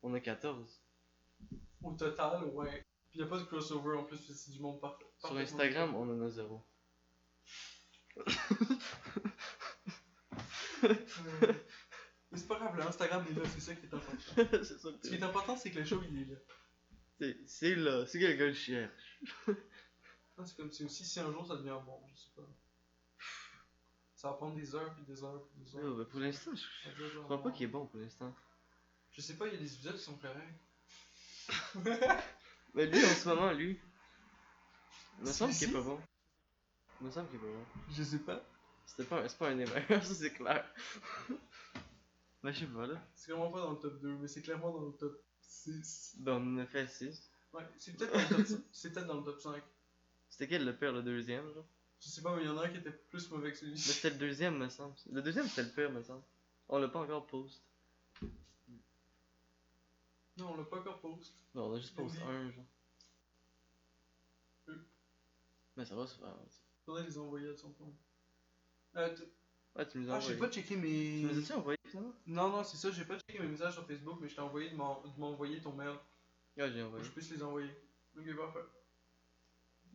Speaker 1: On a 14.
Speaker 2: Au total, ouais. Puis y a pas de crossover en plus, c'est du monde parfait.
Speaker 1: Sur Instagram, on en a 0.
Speaker 2: Mais c'est pas grave, l'Instagram est là, c'est ça qui est important.
Speaker 1: C'est ça
Speaker 2: Ce
Speaker 1: que
Speaker 2: qui est important, c'est que le show il est là.
Speaker 1: c'est là, c'est quelqu'un le cherche.
Speaker 2: Ah, c'est comme si aussi si un jour ça devient bon, je sais pas. Ça va prendre des heures puis des heures puis des heures.
Speaker 1: Yo, ben, pour l'instant,
Speaker 2: Ça
Speaker 1: je
Speaker 2: doit genre
Speaker 1: crois pas
Speaker 2: bon.
Speaker 1: qu'il est bon pour l'instant.
Speaker 2: Je sais pas, il y a des épisodes qui sont corrects.
Speaker 1: Mais lui, en ce moment, lui. Il me semble qu'il est
Speaker 2: Celui-ci?
Speaker 1: pas bon. Il me semble qu'il est pas bon.
Speaker 2: Je sais pas.
Speaker 1: C'est pas un des meilleurs, ça c'est clair. Mais je sais pas là.
Speaker 2: C'est vraiment pas dans le top 2, mais c'est clairement dans le top 6.
Speaker 1: Ben, on en a fait 6.
Speaker 2: Ouais, c'est peut-être dans le top 5. C'est peut-être dans le top 5.
Speaker 1: C'était quel le pire, le deuxième, genre?
Speaker 2: Je sais pas, mais il y en a un qui était plus mauvais que
Speaker 1: Mais
Speaker 2: celui-ci.
Speaker 1: c'était le deuxième, me semble. Le deuxième, c'était le pire, me semble. On l'a pas encore post.
Speaker 2: Non, on l'a pas encore post.
Speaker 1: Non, on a juste post
Speaker 2: Oui.
Speaker 1: un, genre.
Speaker 2: Oui.
Speaker 1: Mais ça va se faire. Tu sais.
Speaker 2: Faudrait les envoyer à son point.
Speaker 1: Ouais, tu nous as
Speaker 2: Ah, j'ai
Speaker 1: envoyé.
Speaker 2: pas checké
Speaker 1: Tu
Speaker 2: mes.
Speaker 1: nous as-tu envoyé finalement?
Speaker 2: Non, non, c'est ça, j'ai pas checké mes messages sur Facebook, mais je t'ai envoyé de m'envoyer ton mail
Speaker 1: Ouais, j'ai
Speaker 2: pour que
Speaker 1: envoyé.
Speaker 2: je puisse les envoyer. Ok, parfait.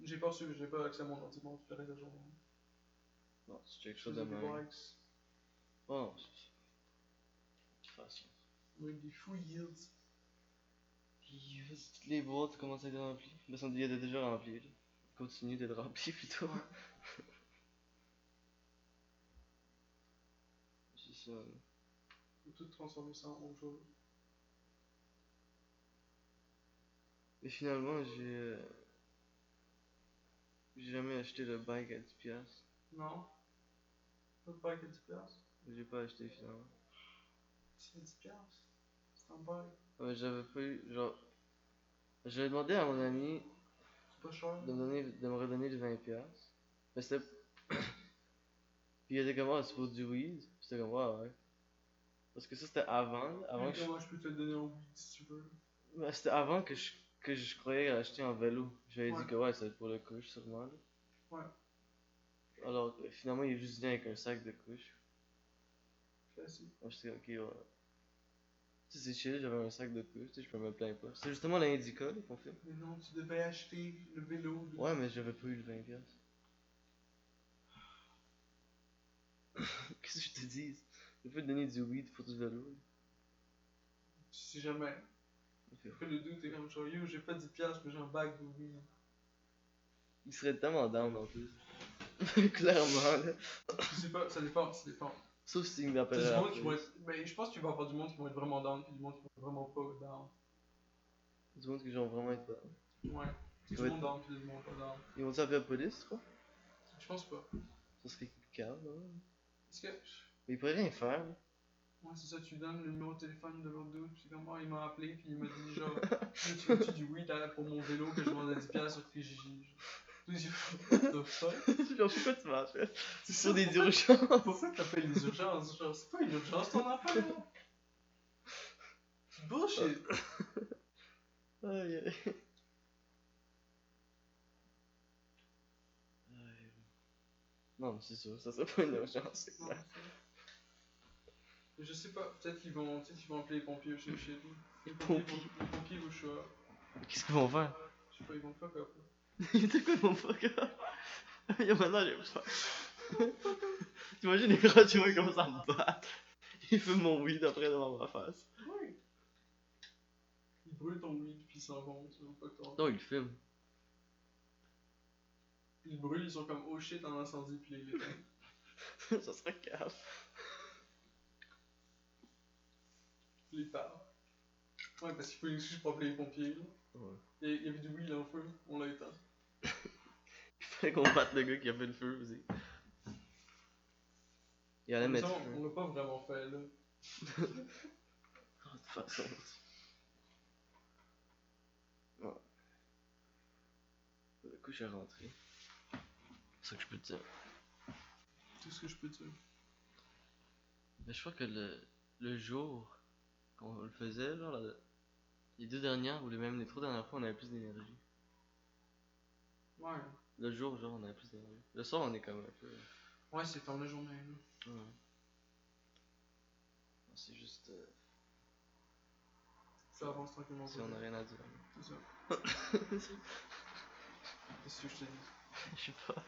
Speaker 2: J'ai pas reçu, j'ai pas accès à mon ordi pendant toute la journée.
Speaker 1: Non, tu check
Speaker 2: Je
Speaker 1: ça
Speaker 2: faisais des
Speaker 1: demain.
Speaker 2: likes.
Speaker 1: Oh, c'est ça. De toute façon.
Speaker 2: Avec des fous yields.
Speaker 1: Puis, toutes les boîtes commencent à être remplies. Mais sont déjà remplies. Là. Continue d'être remplies plutôt.
Speaker 2: Ouais.
Speaker 1: C'est ça. Là.
Speaker 2: Faut tout transformer ça en autre chose.
Speaker 1: Et finalement, j'ai jamais acheté le bike à 10$.
Speaker 2: Non. Pas de bike à 10$.
Speaker 1: J'ai pas acheté finalement.
Speaker 2: C'est 10$. C'est un bike.
Speaker 1: Ouais, j'avais pas eu. Genre. J'avais demandé à mon ami
Speaker 2: C'est pas cher.
Speaker 1: de me redonner le 20$. Mais c'était. Puis il était comme, ah, c'est pour du weed. Puis c'était comme, ouais. Parce que ça c'était avant. Avant que
Speaker 2: Comment je peux te le donner en weed si tu veux.
Speaker 1: C'était avant que je croyais acheter un vélo. J'avais
Speaker 2: Ouais.
Speaker 1: dit que ouais, ça va être pour le couche sûrement. Là.
Speaker 2: Ouais.
Speaker 1: Alors finalement, il est juste venu avec un sac de couche.
Speaker 2: Classique.
Speaker 1: Moi j'étais ok, ouais. Tu sais, c'est chill, j'avais un sac de couche, tu sais, je me plains pas. C'est justement l'Indica là, qu'on fait.
Speaker 2: Mais non, tu devais acheter le vélo.
Speaker 1: Ouais, mais j'avais pas eu le 20$. Qu'est-ce que je te dis? Je peux te donner du weed pour du vélo.
Speaker 2: Tu sais jamais. Après le doute, t'es comme genre, yo, j'ai pas 10$, mais j'ai un bac de weed.
Speaker 1: Il serait tellement down en plus. Clairement là.
Speaker 2: Je sais pas, ça dépend.
Speaker 1: Sauf si il
Speaker 2: T'as
Speaker 1: m'appelle
Speaker 2: du
Speaker 1: à la
Speaker 2: monde qui vont
Speaker 1: police.
Speaker 2: être. Mais je pense que tu vas avoir du monde qui vont être vraiment down, puis du monde qui vont être vraiment pas down.
Speaker 1: Du monde qui genre vraiment être down.
Speaker 2: Ouais.
Speaker 1: Qui
Speaker 2: Du
Speaker 1: va
Speaker 2: monde
Speaker 1: être-
Speaker 2: down, puis du monde pas down.
Speaker 1: Ils vont t'appeler à la police, tu crois?
Speaker 2: Je pense pas.
Speaker 1: Ça serait calme, hein?
Speaker 2: Est-ce que.
Speaker 1: Mais ils pourraient rien faire. Là.
Speaker 2: Ouais, c'est ça, tu donnes le numéro de téléphone de l'autre dude, puis c'est comme, oh, il m'a appelé, puis il m'a dit, genre, tu veux-tu du weed pour mon vélo que je vends à 10$ sur Kijiji, genre. Tout dit, what the fuck?
Speaker 1: Genre, pourquoi tu m'appelles?
Speaker 2: C'est
Speaker 1: Sur des
Speaker 2: pourquoi-
Speaker 1: urgences.
Speaker 2: Pourquoi t'appelles les urgences? Genre, c'est pas une urgence ton affaire, là. Bullshit.
Speaker 1: Aïe, aïe. Non, mais c'est sûr, ça serait pas une urgence, c'est
Speaker 2: Non,
Speaker 1: clair.
Speaker 2: mais je sais pas, peut-être qu'ils vont appeler les pompiers chez lui.
Speaker 1: Les
Speaker 2: Les
Speaker 1: pompiers?
Speaker 2: pompiers vont choix.
Speaker 1: Qu'est-ce qu'ils vont faire?
Speaker 2: Je sais pas, ils vont fuck up. Là.
Speaker 1: C'est quoi mon fuck up? Yo, maintenant j'ai peur. T'imagines les gars, tu vois comment ça me bat? Il fume mon weed après devant ma face.
Speaker 2: Ouais. Ils brûlent ton weed, puis ils s'en vont, tu veux pas que t'en.
Speaker 1: Non, il fume.
Speaker 2: Ils brûlent, ils sont comme oh shit en incendie, puis ils l'éteignent.
Speaker 1: Ça serait calme.
Speaker 2: Les parlent. Ouais, parce qu'il faut une excuse pour appeler les pompiers. Là.
Speaker 1: Ouais.
Speaker 2: Il y avait du weed en feu, on l'a éteint.
Speaker 1: Il fallait qu'on batte le gars qui a fait le feu aussi. Il allait
Speaker 2: Mais
Speaker 1: mettre
Speaker 2: ça,
Speaker 1: feu.
Speaker 2: on l'a pas vraiment fait là.
Speaker 1: De toute façon. Ouais. Le coup, je suis rentré. C'est ça que je peux te dire.
Speaker 2: Tout ce que je peux dire.
Speaker 1: Mais je crois que le jour qu'on le faisait, genre, les 2 dernières ou même les 3 dernières fois, on avait plus d'énergie.
Speaker 2: Ouais.
Speaker 1: Le jour, genre, on avait plus d'énergie. Le soir, on est comme un peu.
Speaker 2: Ouais, c'est fin de la journée là.
Speaker 1: Ouais. C'est juste.
Speaker 2: Ça avance tranquillement.
Speaker 1: Si on a rien à dire.
Speaker 2: C'est ça. Qu'est-ce que je te dis?
Speaker 1: Je sais pas.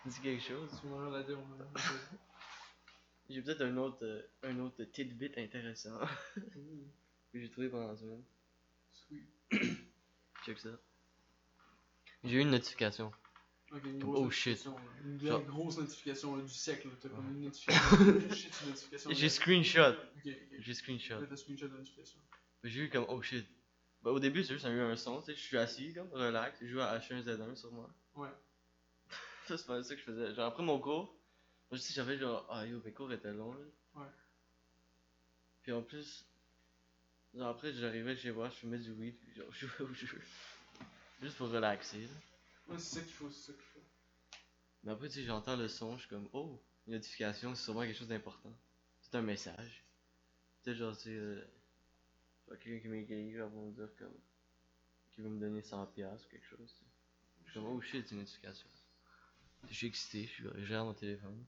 Speaker 1: Dis quelque chose.
Speaker 2: Si on a rien à dire, on a rien à dire.
Speaker 1: J'ai peut-être un autre tidbit intéressant que j'ai trouvé pendant la semaine.
Speaker 2: Sweet.
Speaker 1: Check ça. J'ai eu une notification.
Speaker 2: Ok, une
Speaker 1: Comme,
Speaker 2: grosse
Speaker 1: oh shit.
Speaker 2: notification, là. Une
Speaker 1: Genre-
Speaker 2: bien grosse notification là, du siècle. Là. T'as comme une notification. Shit, une notification.
Speaker 1: J'ai screenshot.
Speaker 2: Ok.
Speaker 1: J'ai screenshot.
Speaker 2: Fais ta screenshot de la notification.
Speaker 1: J'ai eu comme oh shit. Bah, au début, c'est juste eu un son, tu sais, je suis assis comme relax, je joue à H1Z1 sur moi.
Speaker 2: Ouais.
Speaker 1: Ça, c'est pas ça que je faisais. Genre après mon cours, moi je sais, j'avais genre ah yo, mes cours étaient longs là.
Speaker 2: Ouais.
Speaker 1: Puis en plus, genre après j'arrivais chez moi, je fumais du weed, puis genre je jouais au jeu. Juste pour relaxer là.
Speaker 2: Ouais, c'est ça qu'il faut, c'est ça qu'il faut.
Speaker 1: Mais après tu sais, j'entends le son, je suis comme oh, une notification, c'est sûrement quelque chose d'important. C'est un message. Tu sais, genre c'est genre quelqu'un qui m'écrit, genre pour me dire comme qui veut me donner 100$ ou quelque chose. Tu sais. Je suis comme oh shit, c'est une notification. Je suis excité, je regarde mon téléphone.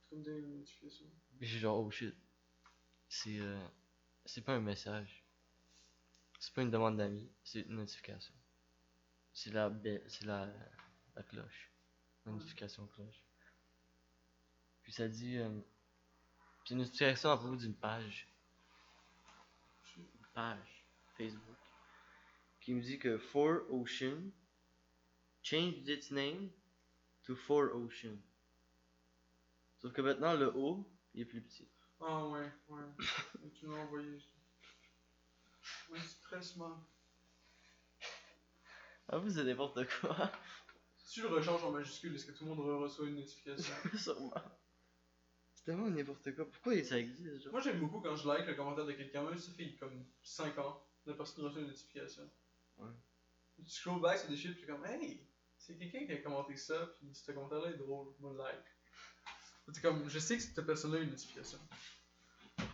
Speaker 2: C'est comme donner une notification.
Speaker 1: Puis j'ai genre oh shit. C'est pas un message. C'est pas une demande d'amis, c'est une notification. C'est la cloche. La notification cloche. Puis ça dit. C'est une notification à propos d'une page. Une page Facebook. Qui me dit que 4Ocean changed its name to 4Ocean. Sauf que maintenant le O, il est plus petit.
Speaker 2: Ah ouais. Et tu m'as envoyé. Oui, c'est très smart.
Speaker 1: En plus, c'est n'importe quoi.
Speaker 2: Si je le rechange en majuscule, est-ce que tout le monde reçoit une notification?
Speaker 1: Sûrement. C'est tellement n'importe quoi. Pourquoi ça existe, genre?
Speaker 2: Moi j'aime beaucoup quand je like le commentaire de quelqu'un, même si ça fait comme 5 ans, la personne reçoit une notification.
Speaker 1: Ouais.
Speaker 2: Tu scroll back sur des shit, puis comme, hey, c'est quelqu'un qui a commenté ça, puis ce commentaire-là est drôle, moi le like. C'est comme, je sais que cette personne-là a une notification.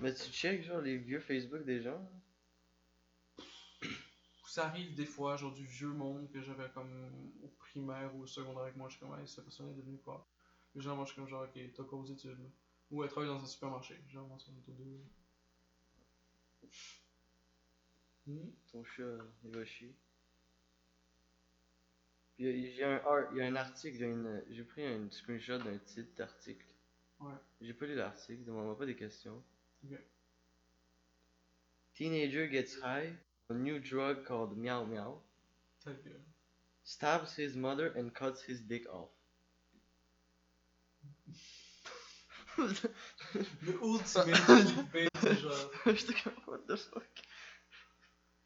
Speaker 1: Mais tu check, genre, les vieux Facebook des gens?
Speaker 2: Ça arrive des fois, genre du vieux monde que j'avais comme au primaire ou au secondaire avec moi, je suis comme, hey, cette personne est devenue quoi? Les gens, moi je suis comme, genre, ok, t'as quoi aux études, là? Ou elle travaille dans un supermarché, genre, moi, on est aux deux.
Speaker 1: Ton chat, il va chier. Puis il y a un article, j'ai pris un screenshot d'un titre d'article.
Speaker 2: Ouais.
Speaker 1: J'ai pas lu l'article, demande-moi pas des questions.
Speaker 2: Ok.
Speaker 1: Teenager gets high on new drug called Meow Meow.
Speaker 2: Ta gueule.
Speaker 1: Stabs his mother and cuts his dick off.
Speaker 2: Le ultimate clickbait, genre.
Speaker 1: J'étais comme, what the fuck?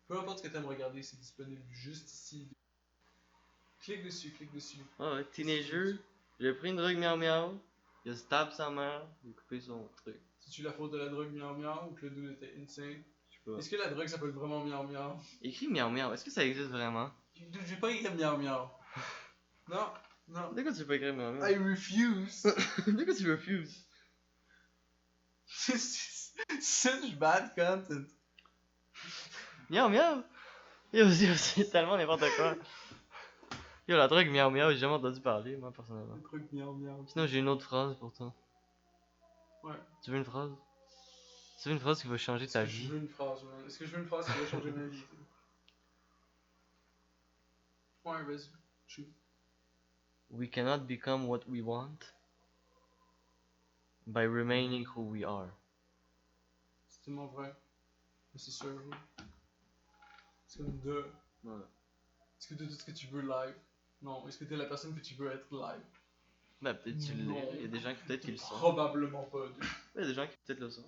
Speaker 2: Peu importe ce que t'aimes regarder, c'est disponible juste ici. Clique dessus.
Speaker 1: Ah ouais, teenager, j'ai pris une drogue Meow Meow, il a stab sa mère, il a coupé son truc.
Speaker 2: C'est-tu la faute de la drogue Miao Miao ou que le dude était insane?
Speaker 1: Je sais pas.
Speaker 2: Est-ce que la drogue s'appelle vraiment Miao Miao?
Speaker 1: Écris Meow Meow, est-ce que ça existe vraiment?
Speaker 2: Je vais pas écrire Miao Miao. Non.
Speaker 1: De quoi tu veux pas écrire Meow Meow?
Speaker 2: I refuse.
Speaker 1: De quoi tu refuses?
Speaker 2: Such bad content.
Speaker 1: Miaou miaou! Yo, c'est tellement n'importe quoi. Yo, la drogue miaou miaou, j'ai jamais entendu parler, moi, personnellement.
Speaker 2: Le truc Miao Miao.
Speaker 1: Sinon, j'ai une autre phrase pour toi.
Speaker 2: Ouais.
Speaker 1: Tu veux une phrase? Tu veux une phrase qui va changer ta vie?
Speaker 2: Je veux une phrase, man. Est-ce que je veux une phrase qui va changer ma vie? Ouais, vas-y. Shoot.
Speaker 1: We cannot become what we want by remaining who we are.
Speaker 2: C'est tellement vrai. Mais c'est sûr. C'est comme de.
Speaker 1: Voilà.
Speaker 2: Est-ce que t'es tout ce que tu veux live? Non. Est-ce que t'es la personne que tu veux être live?
Speaker 1: Ben, peut-être tu l'es. Il y a des gens qui peut-être qui le sont.
Speaker 2: Probablement pas.
Speaker 1: Il y a des gens qui peut-être le sont.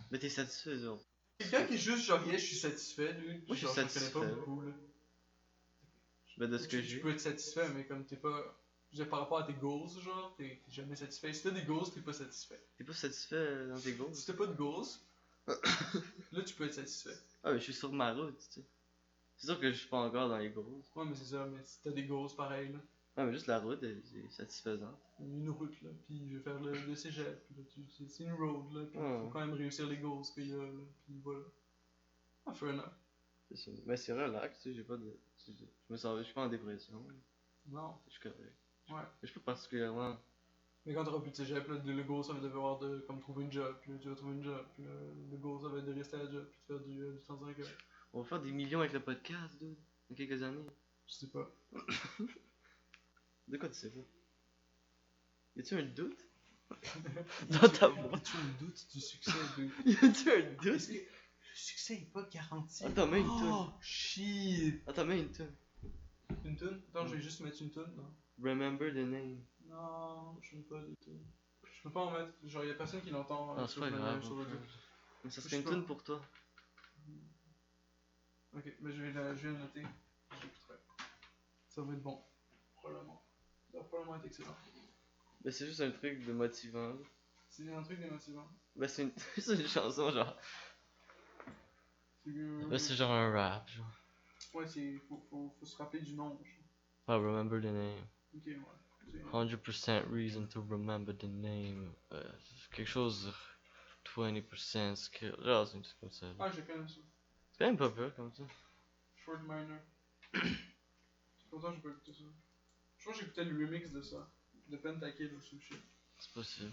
Speaker 1: Mais t'es satisfait, eux autres.
Speaker 2: Quelqu'un qui est juste genre, yeah, je suis satisfait, lui.
Speaker 1: Moi, je suis
Speaker 2: genre,
Speaker 1: satisfait.
Speaker 2: connais pas beaucoup, là.
Speaker 1: Ben, de ce que
Speaker 2: Tu
Speaker 1: j'ai.
Speaker 2: peux être satisfait, mais comme t'es pas. Je veux dire, par rapport à tes goals, genre, t'es jamais satisfait. Si t'as des goals, t'es pas satisfait.
Speaker 1: T'es pas satisfait dans tes goals?
Speaker 2: Si t'as pas de goals, là tu peux être satisfait.
Speaker 1: Ah, mais je suis sur ma route, tu sais. C'est sûr que je suis pas encore dans les goals.
Speaker 2: Ouais, mais c'est ça, mais si t'as des goals pareil, là.
Speaker 1: Ah, mais juste la route, c'est satisfaisante.
Speaker 2: Une route, là, puis je vais faire le cégep, puis là, c'est une road, là, puis faut quand même réussir les goals qu'il y a, là, puis voilà. Ah, fair enough.
Speaker 1: C'est ça. Mais c'est relax, tu sais, j'ai pas de. Je suis pas en dépression.
Speaker 2: Non.
Speaker 1: Je suis correct.
Speaker 2: Ouais.
Speaker 1: Mais je suis pas particulièrement.
Speaker 2: Mais quand t'auras plus de cégep, là, le goal ça va devoir de comme trouver une job, puis là, tu vas trouver une job, puis là, le goal ça va être de rester à la job, puis de faire du 35 heures.
Speaker 1: On va faire des millions avec le podcast, dude, dans quelques années.
Speaker 2: Je sais pas.
Speaker 1: De quoi tu sais pas? Y a-tu un doute? Dans ta voix.
Speaker 2: Y a-tu un doute du succès, dude?
Speaker 1: Y a-tu un doute?
Speaker 2: Est-ce que le succès est pas garanti?
Speaker 1: Attends, mets une toune.
Speaker 2: Oh, shit!
Speaker 1: Attends, mets une toune.
Speaker 2: Une toune? Attends, je vais juste mettre une toune, non?
Speaker 1: Remember the name.
Speaker 2: Non, je mets pas de toune. Je peux pas en mettre, genre y'a personne qui l'entend
Speaker 1: Ah, c'est pas grave.
Speaker 2: sur l'audio.
Speaker 1: Mais ça
Speaker 2: Je
Speaker 1: serait une
Speaker 2: sais
Speaker 1: toune
Speaker 2: pas.
Speaker 1: pour toi.
Speaker 2: Ok, mais je vais le noter. J'écouterai. Ça va être bon. Probablement. Ça va probablement être excellent.
Speaker 1: Ben, c'est juste un truc de motivant.
Speaker 2: C'est un truc démotivant.
Speaker 1: Ben, c'est une chanson, genre.
Speaker 2: C'est que...
Speaker 1: Ben, c'est genre un rap, genre.
Speaker 2: Ouais, faut se rappeler du nom. Genre.
Speaker 1: Ah, remember the name.
Speaker 2: Ok, ouais.
Speaker 1: 100% reason to remember the name. Quelque chose. 20% skill. Genre, c'est un truc comme ça.
Speaker 2: Ah, je connais ça.
Speaker 1: C'est quand même pas peur comme ça.
Speaker 2: Short Miner. C'est content que j'ai pas écouté ça. Je crois que j'écoutais le remix de ça. De Pentakill ou Sushi.
Speaker 1: C'est possible.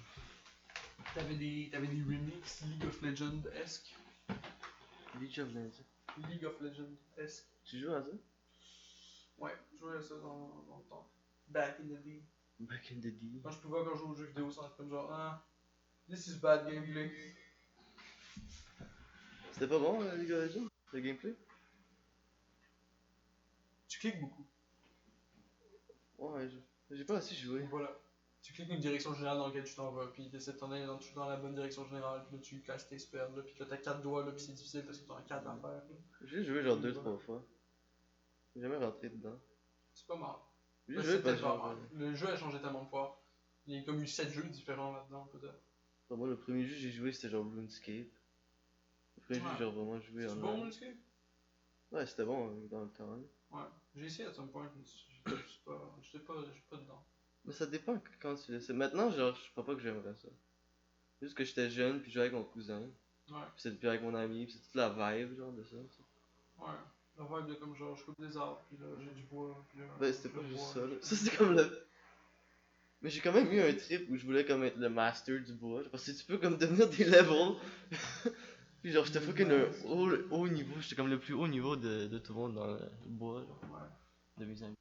Speaker 2: T'avais des remixes League of Legends-esque.
Speaker 1: League of Legends.
Speaker 2: League of Legends-esque.
Speaker 1: Tu joues à ça?
Speaker 2: Ouais, je jouais à ça dans le temps. Back in the day.
Speaker 1: Back in the day.
Speaker 2: Quand je pouvais encore jouer aux jeux vidéo sans être comme genre, ah, this is bad gameplay.
Speaker 1: C'était pas bon, League of Legends, le gameplay?
Speaker 2: Tu cliques beaucoup.
Speaker 1: Ouais, j'ai pas assez joué.
Speaker 2: Voilà. Tu cliques une direction générale dans laquelle tu t'en vas, puis tu essaies de t'en aller dans la bonne direction générale, puis là tu casses tes spells, là, puis là t'as 4 doigts, là, puis c'est difficile parce que t'en as 4 à faire. Là.
Speaker 1: J'ai joué genre 2-3 fois. J'ai jamais rentré dedans.
Speaker 2: C'est pas mal.
Speaker 1: J'ai joué
Speaker 2: C'était
Speaker 1: parce que
Speaker 2: pas
Speaker 1: genre.
Speaker 2: mal. Le jeu a changé tellement de fois. Il y a comme eu 7 jeux différents là-dedans, peut-être.
Speaker 1: Moi, le premier jeu que j'ai joué c'était genre RuneScape. Le premier jeu que j'ai vraiment joué
Speaker 2: C'est
Speaker 1: en.
Speaker 2: bon, RuneScape?
Speaker 1: Ouais, c'était bon dans le temps. Hein.
Speaker 2: Ouais. J'ai essayé à some point, mais j'étais pas dedans.
Speaker 1: Mais ça dépend quand tu fais. Maintenant, genre, je crois pas que j'aimerais ça. Juste que j'étais jeune, puis je jouais avec mon cousin.
Speaker 2: Ouais.
Speaker 1: Puis avec mon ami, puis c'est toute la vibe, genre, de ça.
Speaker 2: Ouais. La vibe de comme genre, je coupe des arbres, puis là, j'ai du bois, puis là.
Speaker 1: Ben, c'était pas juste ça, là. Ça, c'était comme le. Mais j'ai quand même eu un trip où je voulais comme être le master du bois. Parce que tu peux comme devenir des levels. Puis genre, j'étais fucking un haut niveau. J'étais comme le plus haut niveau de tout le monde dans le bois, genre,
Speaker 2: Ouais.
Speaker 1: de mes amis.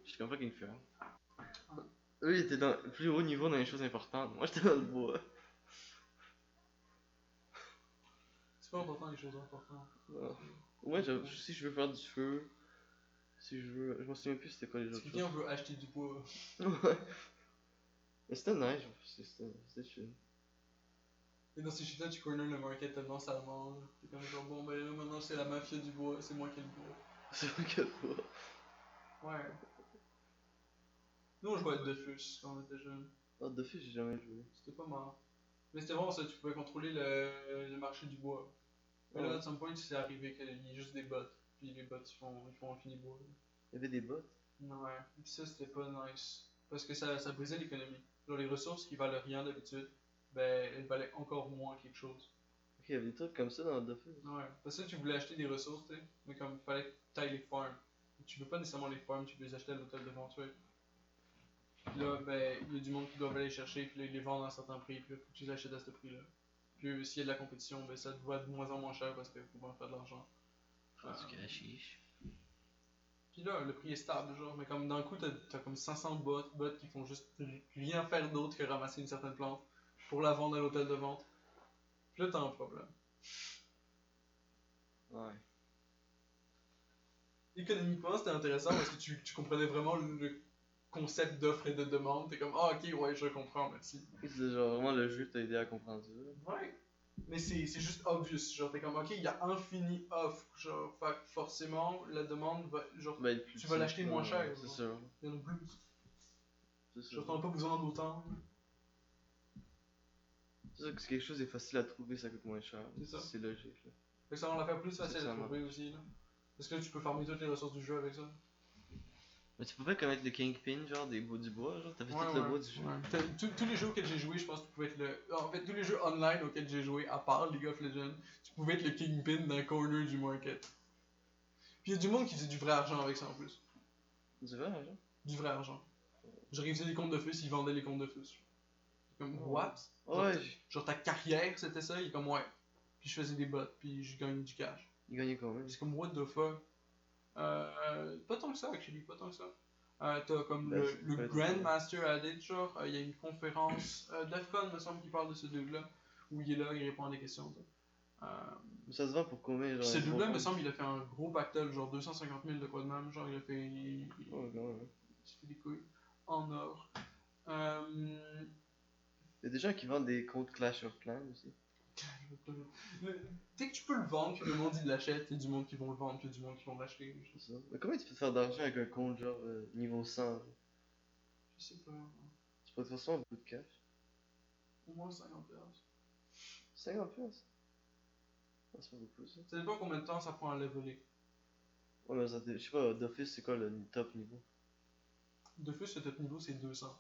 Speaker 1: J'étais comme fucking fier. Eux, ils étaient dans le plus haut niveau dans les choses importantes. Moi, j'étais dans le bois.
Speaker 2: C'est pas important les choses importantes.
Speaker 1: Ouais, si je veux faire du feu, si je veux. Je m'en souviens plus c'était quoi les autres
Speaker 2: Si quelqu'un
Speaker 1: choses.
Speaker 2: veut acheter du bois.
Speaker 1: Ouais. Mais c'était nice, c'était chill.
Speaker 2: Et dans ces shit-là, tu corner le market tellement ça mange. T'es comme genre, bon, ben là, maintenant c'est la mafia du bois, c'est moi qui ai le bois.
Speaker 1: C'est vrai que toi.
Speaker 2: Ouais. Nous, on jouait à Dofus quand on était jeunes.
Speaker 1: Ah, Dofus, j'ai jamais joué.
Speaker 2: C'était pas mal. Mais c'était vraiment ça, tu pouvais contrôler le marché du bois. Mais là, à some point, c'est arrivé qu'il y ait juste des bots. Puis les bots, ils font infini bois.
Speaker 1: Il y avait des bots.
Speaker 2: Ouais. Puis ça, c'était pas nice. Parce que ça brisait l'économie. Genre, les ressources qui valent rien d'habitude, ben, elles valaient encore moins quelque chose.
Speaker 1: Ok, il y avait des trucs comme ça dans Dofus.
Speaker 2: Ouais. Parce que tu voulais acheter des ressources, tu sais. Mais comme, il fallait que tu ailles les farms. Tu veux pas nécessairement les farms, tu peux les acheter à l'hôtel de vente, tu sais. Puis là, ben, il y a du monde qui doit aller les chercher, puis là, ils les vendent à un certain prix, puis là, faut que tu les achètes à ce prix-là. Puis s'il y a de la compétition, ben, ça doit être de moins en moins cher parce qu'il faut bien faire de l'argent.
Speaker 1: Du cachiche.
Speaker 2: Puis là, le prix est stable, genre, mais comme d'un coup, t'as comme 500 bots qui font juste rien faire d'autre que ramasser une certaine plante pour la vendre à l'hôtel de vente. Puis là, t'as un problème.
Speaker 1: Ouais.
Speaker 2: Économiquement, c'était intéressant parce que tu comprenais vraiment le concept d'offre et de demande. T'es comme, ah ok, ouais, je comprends, merci.
Speaker 1: C'est genre vraiment le jeu t'a aidé à comprendre ça.
Speaker 2: Ouais. Mais c'est juste obvious. Genre, t'es comme, ok, il y a infini offre. Genre, fait que forcément, la demande va. Genre,
Speaker 1: Ben, plus
Speaker 2: tu vas l'acheter moins cher.
Speaker 1: C'est
Speaker 2: genre.
Speaker 1: sûr.
Speaker 2: Il y en a plus.
Speaker 1: C'est sûr.
Speaker 2: Genre, t'en as pas besoin d'autant.
Speaker 1: C'est sûr que si quelque chose est facile à trouver, ça coûte moins cher.
Speaker 2: C'est ça.
Speaker 1: C'est logique. Là.
Speaker 2: Fait que ça rend l'affaire plus facile
Speaker 1: ça
Speaker 2: à trouver aussi. Là. Parce que là, tu peux farmer toutes les ressources du jeu avec ça.
Speaker 1: Mais tu pouvais connaître le Kingpin, genre des bouts du bois, genre t'avais tout le bois du jeu.
Speaker 2: Ouais. Tous les jeux auxquels j'ai joué, je pense que tu pouvais être le. En fait, tous les jeux online auxquels j'ai joué, à part League of Legends, tu pouvais être le Kingpin d'un corner du market. Puis il y a du monde qui faisait du vrai argent avec ça en plus.
Speaker 1: Du vrai argent?
Speaker 2: Du vrai argent. Je révisais les comptes de fus, ils vendaient les comptes de fus. Comme, what?
Speaker 1: Ouais.
Speaker 2: Genre ta carrière, c'était ça? Il est comme, ouais. Puis je faisais des bots, puis je gagnais du cash.
Speaker 1: Il gagnait combien?
Speaker 2: C'est comme, what the fuck? Pas tant que ça, actually, pas tant que ça. T'as comme le Grandmaster Addict, genre, il y a une conférence, DEFCON me semble qu'il parle de ce dude-là, où il est là, il répond à des questions.
Speaker 1: Mais ça se vend pour combien, genre?
Speaker 2: Ce dude-là, me semble, il a fait un gros pactole, genre 250 000 de quoi de même, genre il a fait. Il fait des couilles en or.
Speaker 1: Il y a des gens qui vendent des comptes Clash of Clans aussi.
Speaker 2: Dès que tu peux le vendre, puis le monde il l'achète, il y a du monde qui vont le vendre, puis il y a du monde qui vont l'acheter.
Speaker 1: C'est ça. Mais comment tu peux te faire d'argent avec un compte genre niveau 100? Genre?
Speaker 2: Je sais pas.
Speaker 1: Tu peux te faire ça en beaucoup de cash.
Speaker 2: Au moins 50$.
Speaker 1: 50$? Ah, c'est pas beaucoup ça.
Speaker 2: Ça dépend combien de temps ça prend à leveler.
Speaker 1: Ouais, mais ça, je sais pas, d'office c'est quoi le top niveau?
Speaker 2: De plus, le top niveau c'est 200.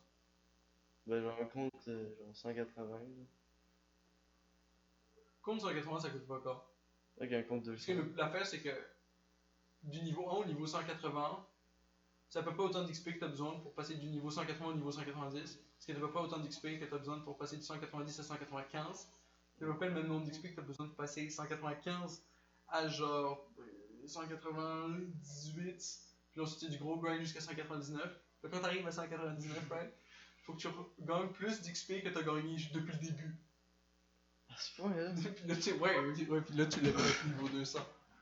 Speaker 1: Ben, genre un compte genre 180. Là.
Speaker 2: Compte 180, ça coûte pas encore.
Speaker 1: Avec un compte 200.
Speaker 2: Parce que l'affaire, c'est que du niveau 1 au niveau 180, ça peut pas autant d'XP que tu as besoin pour passer du niveau 180 au niveau 190. Parce que tu pas autant d'XP que tu as besoin pour passer du 190 à 195. Tu pas le même nombre d'XP que tu as besoin de passer 195 à genre 198. Puis Puis ensuite, il y a du gros grind jusqu'à 199. Fait que quand t'arrives à 199, right, faut que tu gagnes plus d'XP que t'as gagné depuis le début.
Speaker 1: À ce point-là.
Speaker 2: Puis là, puis là, tu level up niveau 200.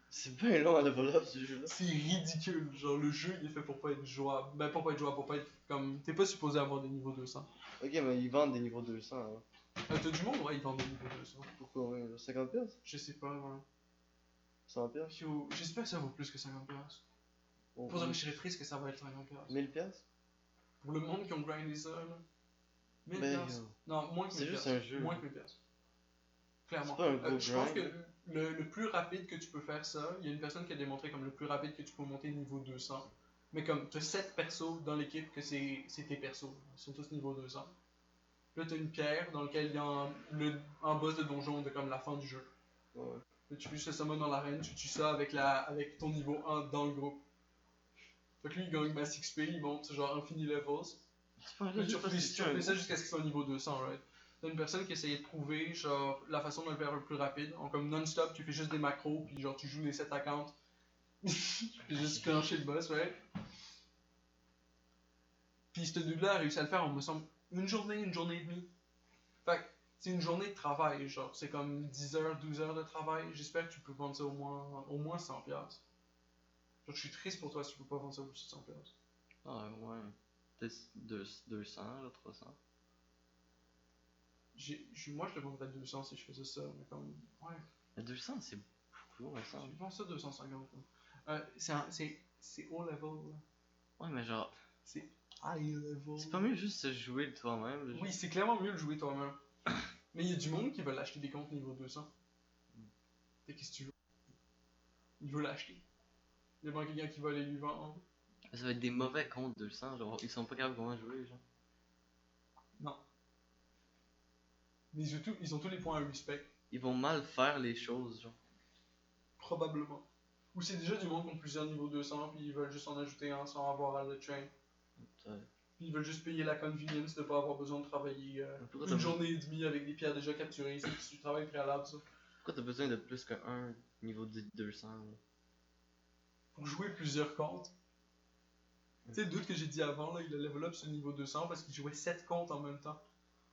Speaker 1: C'est bien long à level up ce jeu-là.
Speaker 2: C'est ridicule. Genre, le jeu, il est fait pour pas être jouable. Ben, pour pas être jouable, pour pas être comme. T'es pas supposé avoir des niveaux 200.
Speaker 1: Ok, mais ils vendent des niveaux 200. Hein.
Speaker 2: T'as du monde, ouais, ils vendent des niveaux 200.
Speaker 1: Pourquoi, ouais, 50 pièces?
Speaker 2: Je sais pas, ouais.
Speaker 1: 100 pièces?
Speaker 2: J'espère que ça vaut plus que 50$.
Speaker 1: Oh,
Speaker 2: Pour de vrai, je serais triste que ça va être 50$.
Speaker 1: 1000 pièces?
Speaker 2: Pour le monde qui ont grindé ça, là. 1000$.
Speaker 1: Ben,
Speaker 2: Non, moins que 1000$.
Speaker 1: c'est juste un jeu.
Speaker 2: Moins que 1000$. Clairement.
Speaker 1: C'est pas un gros
Speaker 2: Je pense
Speaker 1: grind.
Speaker 2: que le plus rapide que tu peux faire ça, il y a une personne qui a démontré comme le plus rapide que tu peux monter niveau 200. Mais comme tu as 7 persos dans l'équipe que c'est tes persos. Ils sont tous niveau 200. Là, tu as une pierre dans laquelle il y a un boss de donjon de comme la fin du jeu.
Speaker 1: Ouais.
Speaker 2: Là, tu fais juste le summon dans l'arène, tu tues ça avec ton niveau 1 dans le groupe. Fait que lui, il gagne mass XP, il monte genre infini levels.
Speaker 1: C'est pas un
Speaker 2: Mais tu
Speaker 1: jeu,
Speaker 2: refais ça jusqu'à ce qu'il soit niveau 200, right? T'as une personne qui essayait de trouver genre la façon de le faire le plus rapide. En comme non-stop, tu fais juste des macros, puis genre tu joues les 7 accounts. Puis juste clencher le boss, right? Puis ce dude-là a réussi à le faire en, me semble, une journée et demie. Fait que c'est une journée de travail, genre c'est comme 10 heures, 12 heures de travail. J'espère que tu peux vendre ça au moins 100$. Genre je suis triste pour toi si tu peux pas vendre ça au-dessus de 100$.
Speaker 1: Ah, ouais. Peut-être 200, là, 300.
Speaker 2: Moi, je le vendrais 200 si je faisais ça, mais comme. Ouais.
Speaker 1: Mais 200, c'est beaucoup, ouais, ça.
Speaker 2: Je vends ça 250. C'est haut level, là.
Speaker 1: Ouais, mais genre.
Speaker 2: C'est high level.
Speaker 1: C'est pas mieux juste se jouer de toi-même.
Speaker 2: Oui, c'est clairement mieux de jouer toi-même. Mais il y a du monde qui veut l'acheter des comptes niveau 200. T'es qu'est-ce que tu veux? Il veut l'acheter. Il y a pas quelqu'un qui va aller lui vendre.
Speaker 1: Ça va être des mauvais comptes 200, genre, ils sont pas capables de comment jouer, genre.
Speaker 2: Non. Mais ils ont tous les points à respect.
Speaker 1: Ils vont mal faire les choses, genre.
Speaker 2: Probablement. Ou c'est déjà du monde qui ont plusieurs niveaux 200, puis ils veulent juste en ajouter un sans avoir à le train. Puis ils veulent juste payer la convenience de pas avoir besoin de travailler une journée et demie avec des pierres déjà capturées. C'est du travail préalable, ça.
Speaker 1: Pourquoi t'as besoin de plus qu'un niveau 200 là?
Speaker 2: Pour jouer plusieurs comptes. Tu sais, le doute que j'ai dit avant, là, il a level up sur niveau 200 parce qu'il jouait 7 comptes en même temps.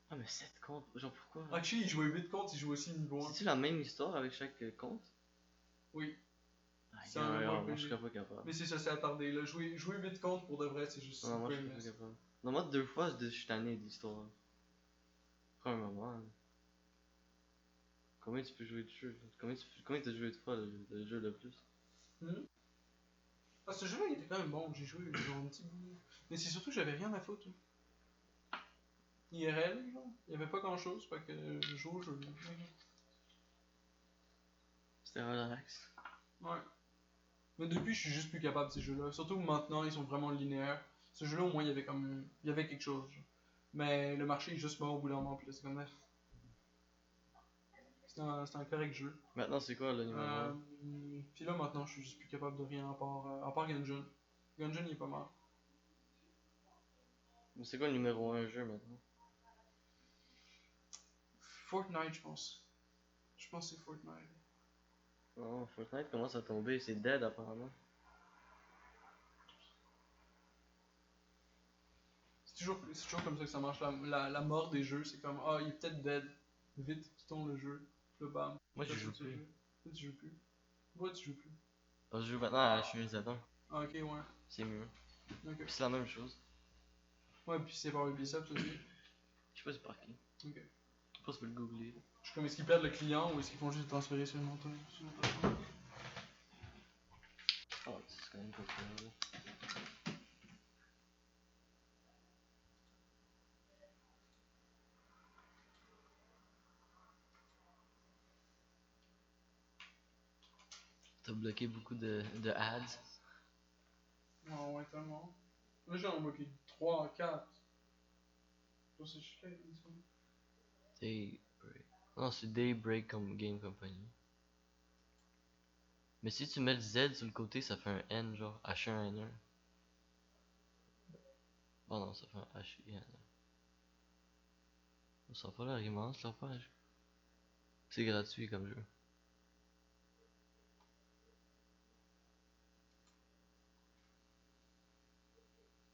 Speaker 1: Ah, mais 7 comptes, genre pourquoi?
Speaker 2: Actually, il jouait 8 comptes, il jouait aussi niveau 1.
Speaker 1: C'est-tu la même histoire avec chaque compte?
Speaker 2: Oui.
Speaker 1: C'est moi je serais pas capable.
Speaker 2: Mais c'est ça, c'est attardé. Là. Jouer 8 comptes pour de vrai, c'est juste.
Speaker 1: Non, moi je serais pas capable. Non, moi 2 fois, je suis tanné d'histoire. Après un moment. Là. Combien tu peux jouer de jeu? Combien t'as joué de fois le jeu le plus?
Speaker 2: Ah, ce jeu-là, il était quand même bon. J'ai joué genre un petit bout. Mais c'est surtout que j'avais rien à foutre. IRL, genre. Il y avait pas grand-chose, fait que je joue au jeu.
Speaker 1: C'était relax.
Speaker 2: Ouais. Mais depuis, je suis juste plus capable de ces jeux-là. Surtout maintenant, ils sont vraiment linéaires. Ce jeu-là, au moins, il y avait comme. Il y avait quelque chose. Genre. Mais le marché est juste mort au bout d'un moment, puis là, c'est comme. C'est un correct jeu.
Speaker 1: Maintenant, c'est quoi le numéro 1?
Speaker 2: Puis là, maintenant, je suis juste plus capable de rien à part Gungeon. Gungeon, il est pas mal.
Speaker 1: Mais c'est quoi le numéro 1 jeu maintenant?
Speaker 2: Fortnite, je pense. Je pense que c'est Fortnite.
Speaker 1: Non, Fortnite commence à tomber, c'est dead apparemment.
Speaker 2: C'est toujours comme ça que ça marche. La mort des jeux, c'est comme ah, il est peut-être dead. Vite, quittons le jeu. Le bam.
Speaker 1: Moi, je joue plus.
Speaker 2: Toi, tu joues plus. Pourquoi tu joues plus?
Speaker 1: Parce que je joue maintenant à Shinzaton.
Speaker 2: Ah, ok, ouais.
Speaker 1: C'est mieux.
Speaker 2: Ok.
Speaker 1: Puis c'est la même chose.
Speaker 2: Ouais, puis c'est par Ubisoft aussi.
Speaker 1: Je sais pas c'est par qui.
Speaker 2: Ok.
Speaker 1: Je sais pas si tu peux le googler.
Speaker 2: Je sais comme est-ce qu'ils perdent le client ou est-ce qu'ils font juste le transférer sur le montant?
Speaker 1: Oh, c'est quand même pas clair. T'as bloqué beaucoup de ads.
Speaker 2: Ah ouais, tellement. Là, j'en ai bloqué 3, 4. Ça, c'est chiant, ça.
Speaker 1: Daybreak. Non, c'est Daybreak comme Game Company. Mais si tu mets le Z sur le côté, ça fait un N, genre H1N1. Oh non, ça fait un H-I-N. Ça va pas l'air immense leur page. C'est gratuit comme jeu.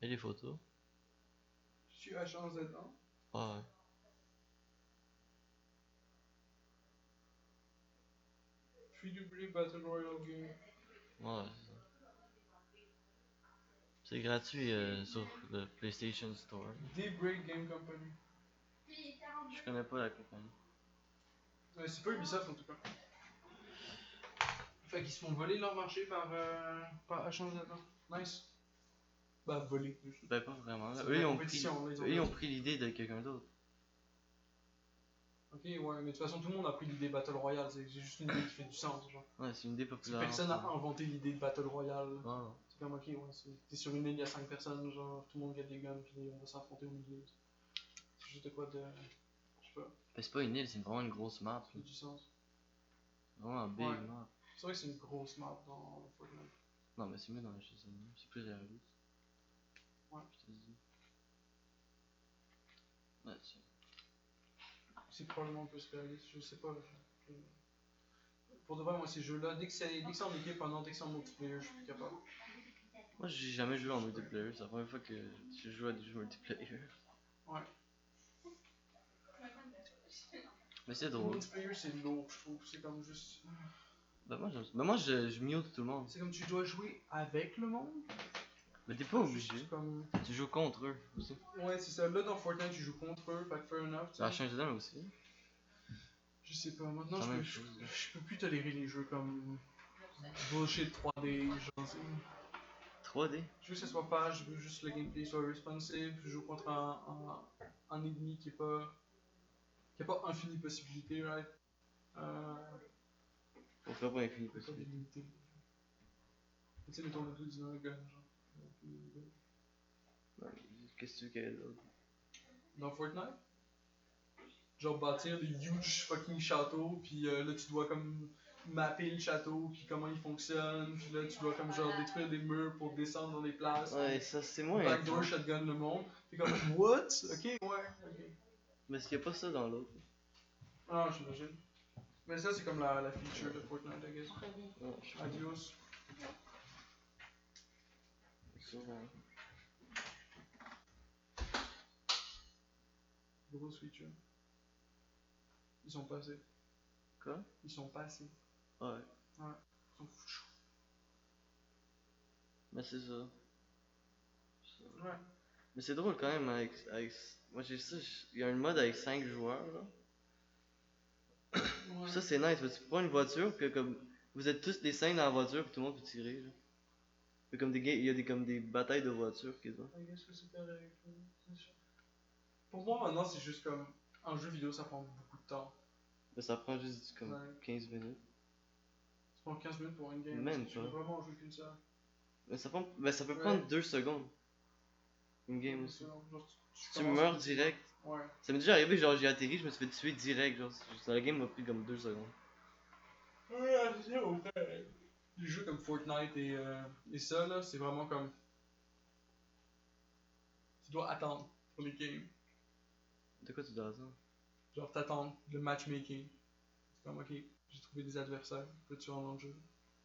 Speaker 1: Et les photos?
Speaker 2: Je suis H1Z1.
Speaker 1: Ah ouais.
Speaker 2: Free-to-play Battle Royale game.
Speaker 1: Ouais, c'est ça. C'est gratuit sur le PlayStation Store.
Speaker 2: Daybreak Game Company.
Speaker 1: Je connais pas la compagnie.
Speaker 2: C'est pas Ubisoft en tout cas. Fait qu'ils se font voler leur marché par H1Z1. Nice. Bah, voler.
Speaker 1: Ben pas vraiment.
Speaker 2: C'est
Speaker 1: Eux,
Speaker 2: de la
Speaker 1: ils ont
Speaker 2: compétition, là,
Speaker 1: ils ont pris l'idée de quelqu'un d'autre.
Speaker 2: Ok, ouais, mais de toute façon, tout le monde a pris l'idée Battle Royale. C'est juste une idée qui fait du sens, genre.
Speaker 1: Ouais, c'est une idée
Speaker 2: Si
Speaker 1: populaire.
Speaker 2: personne n'a inventé l'idée de Battle Royale.
Speaker 1: Ouais.
Speaker 2: C'est comme, ok, ouais, t'es sur une île, il y a 5 personnes, genre, tout le monde a des guns, puis on va s'affronter au milieu. C'est juste de quoi de. Je sais pas,
Speaker 1: Ben, c'est pas une île, c'est vraiment une grosse map.
Speaker 2: ça fait du sens.
Speaker 1: Vraiment un big
Speaker 2: Ouais.
Speaker 1: map.
Speaker 2: C'est vrai que c'est une grosse map dans Fortnite.
Speaker 1: Non, mais c'est mieux dans HSM. C'est plus réaliste.
Speaker 2: Ouais.
Speaker 1: Je te dis. Ouais, tiens.
Speaker 2: C'est probablement un peu réaliste, je sais pas. Pour de vrai, moi, ces jeux-là, dès que c'est en équipe, dès que c'est en multiplayer, je suis plus capable.
Speaker 1: Moi, j'ai jamais joué en multiplayer. C'est la première fois que je joue à des jeux multiplayer.
Speaker 2: Ouais.
Speaker 1: Mais c'est
Speaker 2: Le
Speaker 1: drôle.
Speaker 2: multiplayer, c'est lourd, je trouve. C'est comme juste.
Speaker 1: Ben, moi, j'aime ça. Ben, moi, je mute tout le monde.
Speaker 2: C'est comme tu dois jouer avec le monde.
Speaker 1: Mais t'es pas obligé.
Speaker 2: Juste comme.
Speaker 1: Tu joues contre eux aussi.
Speaker 2: Ouais, c'est ça. Là, dans Fortnite, tu joues contre eux, fait que fair enough.
Speaker 1: Ça a changé d'un aussi.
Speaker 2: Je sais pas, maintenant
Speaker 1: C'est la même
Speaker 2: je
Speaker 1: chose.
Speaker 2: peux plus tolérer les jeux comme bullshit 3D, genre c'est.
Speaker 1: 3D.
Speaker 2: Je veux que ce soit pas, je veux juste le gameplay soit responsive, je joue contre un ennemi qui a pas infinie possibilité, right?
Speaker 1: Pourquoi pas infini
Speaker 2: Pas
Speaker 1: possible?
Speaker 2: d'illimité. Tu sais, mettons le tout dans le gun, genre.
Speaker 1: Ouais, qu'est-ce que tu veux qu'il y ait d'autre?
Speaker 2: Dans Fortnite? Genre bâtir des huge fucking châteaux, puis là tu dois comme mapper le château, puis comment il fonctionne, puis là tu dois comme genre détruire des murs pour descendre dans des places.
Speaker 1: Ouais, ça c'est moins.
Speaker 2: Backdoor shotgun le monde. T'es comme what? Ok, ouais, ok.
Speaker 1: Mais est-ce qu'il n'y a pas ça dans l'autre?
Speaker 2: Ah, j'imagine. Mais ça c'est comme la feature de Fortnite, I guess.
Speaker 1: Ouais, je sais pas.
Speaker 2: Adios.
Speaker 1: Sûrement.
Speaker 2: Grosse feature. Ils sont passés.
Speaker 1: Quoi?
Speaker 2: Ils sont passés.
Speaker 1: Ouais.
Speaker 2: Ouais. Ils sont fouchous.
Speaker 1: Mais c'est ça.
Speaker 2: Ouais.
Speaker 1: Mais c'est drôle quand même avec... Moi j'ai ça, il y a un mode avec 5 joueurs là.
Speaker 2: Ouais.
Speaker 1: Ça c'est nice, parce que tu prends une voiture, puis comme vous êtes tous des 5 dans la voiture, puis tout le monde peut tirer. Là. Puis comme il y a comme des batailles de voitures quasiment.
Speaker 2: I guess que c'est correct. Pour moi maintenant c'est juste comme un jeu vidéo ça prend beaucoup de temps.
Speaker 1: Mais ça prend juste comme
Speaker 2: Ouais.
Speaker 1: 15 minutes.
Speaker 2: Ça prend 15 minutes pour une game.
Speaker 1: Même
Speaker 2: Tu peux
Speaker 1: pas.
Speaker 2: vraiment jouer qu'une seule.
Speaker 1: Mais ça peut
Speaker 2: Ouais.
Speaker 1: prendre 2 secondes. Une game aussi.
Speaker 2: Genre,
Speaker 1: Tu
Speaker 2: commences
Speaker 1: meurs
Speaker 2: comme-
Speaker 1: direct.
Speaker 2: Ouais.
Speaker 1: Ça m'est déjà arrivé, genre j'ai atterri, je me suis fait tuer direct. Genre, la game m'a pris comme 2 secondes.
Speaker 2: Ouais, c'est ça, ouais. Les jeux comme Fortnite et ça, là, c'est vraiment comme. Tu dois attendre pour les games.
Speaker 1: De quoi tu dois attendre?
Speaker 2: Genre, t'attends le matchmaking. C'est comme, ok, j'ai trouvé des adversaires. Puis tu rentres dans le jeu.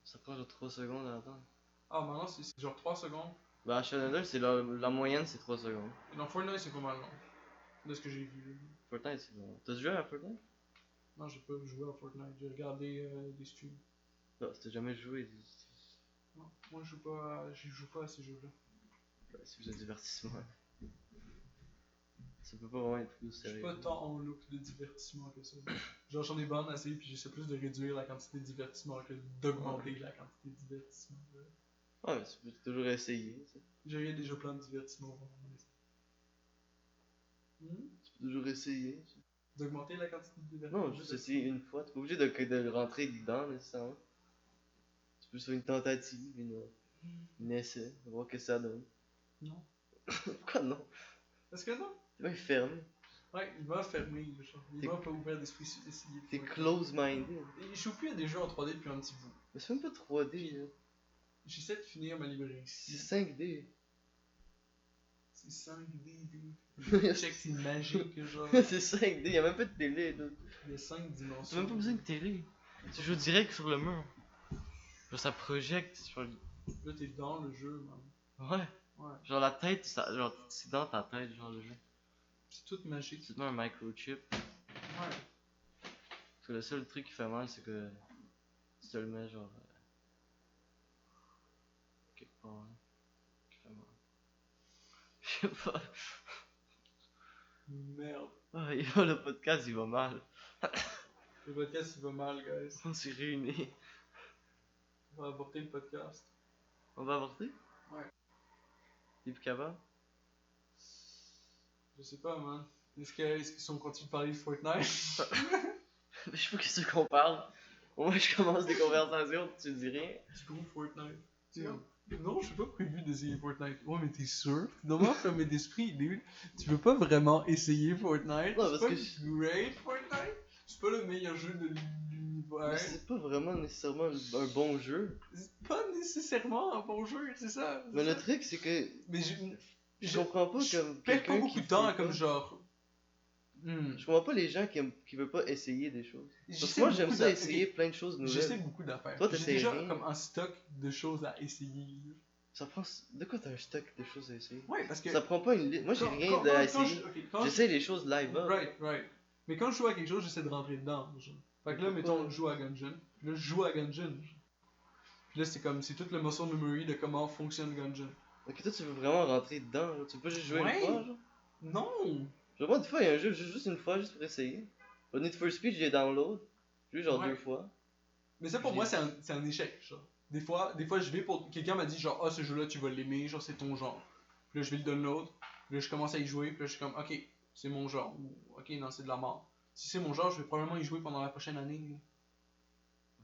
Speaker 1: Ça prend genre 3 secondes à attendre.
Speaker 2: Ah, maintenant, c'est genre 3 secondes.
Speaker 1: Bah, à Shadow c'est la moyenne, c'est 3 secondes.
Speaker 2: Et dans Fortnite, c'est pas mal long. De ce que j'ai vu.
Speaker 1: Fortnite, c'est bon. T'as joué à Fortnite?
Speaker 2: Non, j'ai pas joué à Fortnite. J'ai regardé des streams.
Speaker 1: Non, t'as jamais joué.
Speaker 2: Non, moi, je joue pas à ces jeux-là.
Speaker 1: C'est plus un divertissement. Ça peut pas vraiment être plus
Speaker 2: Je suis
Speaker 1: sérieux.
Speaker 2: pas tant en look de divertissement que ça. Genre, j'en ai bonne assez, puis j'essaie plus de réduire la quantité de divertissement que d'augmenter la quantité de divertissement.
Speaker 1: Ouais, mais tu peux toujours essayer. Tu sais.
Speaker 2: J'ai déjà plein de divertissements.
Speaker 1: Tu peux toujours essayer. Tu sais.
Speaker 2: D'augmenter la quantité de divertissement.
Speaker 1: Non, juste essayer une fois. T'es pas obligé de rentrer dedans nécessairement. Tu peux faire une tentative, une essai, voir ce que ça donne.
Speaker 2: Non.
Speaker 1: Pourquoi non?
Speaker 2: Est-ce que non?
Speaker 1: T'es pas fermé.
Speaker 2: Ouais, il m'a fermé, genre. Il
Speaker 1: T'es-
Speaker 2: m'a pas ouvert d'esprit essayer.
Speaker 1: T'es close-minded.
Speaker 2: Et je joue plus à des jeux en 3D depuis un petit bout.
Speaker 1: Mais c'est même pas 3D là.
Speaker 2: J'essaie de finir ma librairie.
Speaker 1: C'est 5D.
Speaker 2: C'est 5D, dude. Check, c'est magique, genre.
Speaker 1: C'est 5D, y'a même pas de télé là.
Speaker 2: Il y a 5 dimensions.
Speaker 1: T'as même pas besoin de télé. Tu joues direct sur le mur. Genre ça projette sur le.
Speaker 2: Là, t'es dans le jeu, man.
Speaker 1: Ouais.
Speaker 2: Ouais.
Speaker 1: Genre la tête, genre c'est dans ta tête, genre le jeu.
Speaker 2: C'est tout magique.
Speaker 1: Tu te mets un microchip.
Speaker 2: Ouais.
Speaker 1: Parce que le seul truc qui fait mal, c'est que tu te le mets genre quelque part, hein, qui fait mal. Je sais pas.
Speaker 2: Merde.
Speaker 1: Ah, le podcast il va mal.
Speaker 2: Le podcast il va mal, guys.
Speaker 1: On s'est réunis.
Speaker 2: On va avorter le podcast.
Speaker 1: On va avorter?
Speaker 2: Ouais.
Speaker 1: T'es plus capable?
Speaker 2: Je sais pas, man. Est-ce qu'on continue de parler de Fortnite?
Speaker 1: Je sais pas qu'est-ce qu'on parle. Moi je commence des conversations, tu dis rien.
Speaker 2: Du gros Fortnite. Non, je suis pas prévu d'essayer Fortnite. Ouais, mais t'es sûr? T'es vraiment fermé d'esprit, dude. Tu veux pas vraiment essayer Fortnite?
Speaker 1: Non,
Speaker 2: C'est
Speaker 1: parce
Speaker 2: pas
Speaker 1: que
Speaker 2: great Fortnite? C'est pas le meilleur jeu de l'univers.
Speaker 1: Mais c'est pas vraiment nécessairement un bon jeu.
Speaker 2: C'est pas nécessairement un bon jeu, c'est ça.
Speaker 1: Mais le truc c'est que
Speaker 2: Mais
Speaker 1: je comprends pas
Speaker 2: je
Speaker 1: comme
Speaker 2: perds pas
Speaker 1: quelqu'un
Speaker 2: beaucoup
Speaker 1: qui
Speaker 2: de temps
Speaker 1: fait
Speaker 2: à comme
Speaker 1: pas.
Speaker 2: genre.
Speaker 1: Je comprends pas les gens qui veulent pas essayer des choses. Parce que
Speaker 2: J'essaie
Speaker 1: moi j'aime
Speaker 2: beaucoup
Speaker 1: ça
Speaker 2: d'a-
Speaker 1: essayer
Speaker 2: ok,
Speaker 1: plein de choses
Speaker 2: J'essaie
Speaker 1: nouvelles.
Speaker 2: beaucoup d'affaires.
Speaker 1: Toi,
Speaker 2: J'ai
Speaker 1: t'essayes
Speaker 2: déjà
Speaker 1: rien.
Speaker 2: comme un stock de choses à essayer.
Speaker 1: Ça prend. De quoi t'as un stock de choses à essayer?
Speaker 2: Ouais, parce que.
Speaker 1: Ça prend pas une liste. Moi j'ai
Speaker 2: quand-
Speaker 1: rien
Speaker 2: quand-
Speaker 1: à
Speaker 2: quand
Speaker 1: essayer.
Speaker 2: quand
Speaker 1: J'essaie les choses live up.
Speaker 2: Right. Mais quand je joue à quelque chose, j'essaie de rentrer dedans. Genre. Fait que là,
Speaker 1: Pourquoi?
Speaker 2: mettons, je joue à Gungeon. Puis là, je joue à Gungeon. Puis là, c'est comme, c'est tout le muscle memory de comment fonctionne Gungeon.
Speaker 1: Ok, toi tu veux vraiment rentrer dedans. Là. Tu veux pas juste jouer
Speaker 2: Ouais.
Speaker 1: une fois, genre?
Speaker 2: Non!
Speaker 1: Genre, moi, des fois, il y a un jeu, je joue juste une fois, juste pour essayer. Au Need for Speed, j'ai download. J'ai joué genre
Speaker 2: Ouais.
Speaker 1: 2 fois.
Speaker 2: Mais ça, pour moi, c'est un échec. Genre. Des fois, je vais pour. Quelqu'un m'a dit, genre, ah, ce jeu-là, tu vas l'aimer, genre, c'est ton genre. Puis là, je vais le download. Puis là, je commence à y jouer. Puis là, je suis comme, ok, c'est mon genre. Ou, ok, non, c'est de la mort. Si c'est mon genre, je vais probablement y jouer pendant la prochaine année. Là.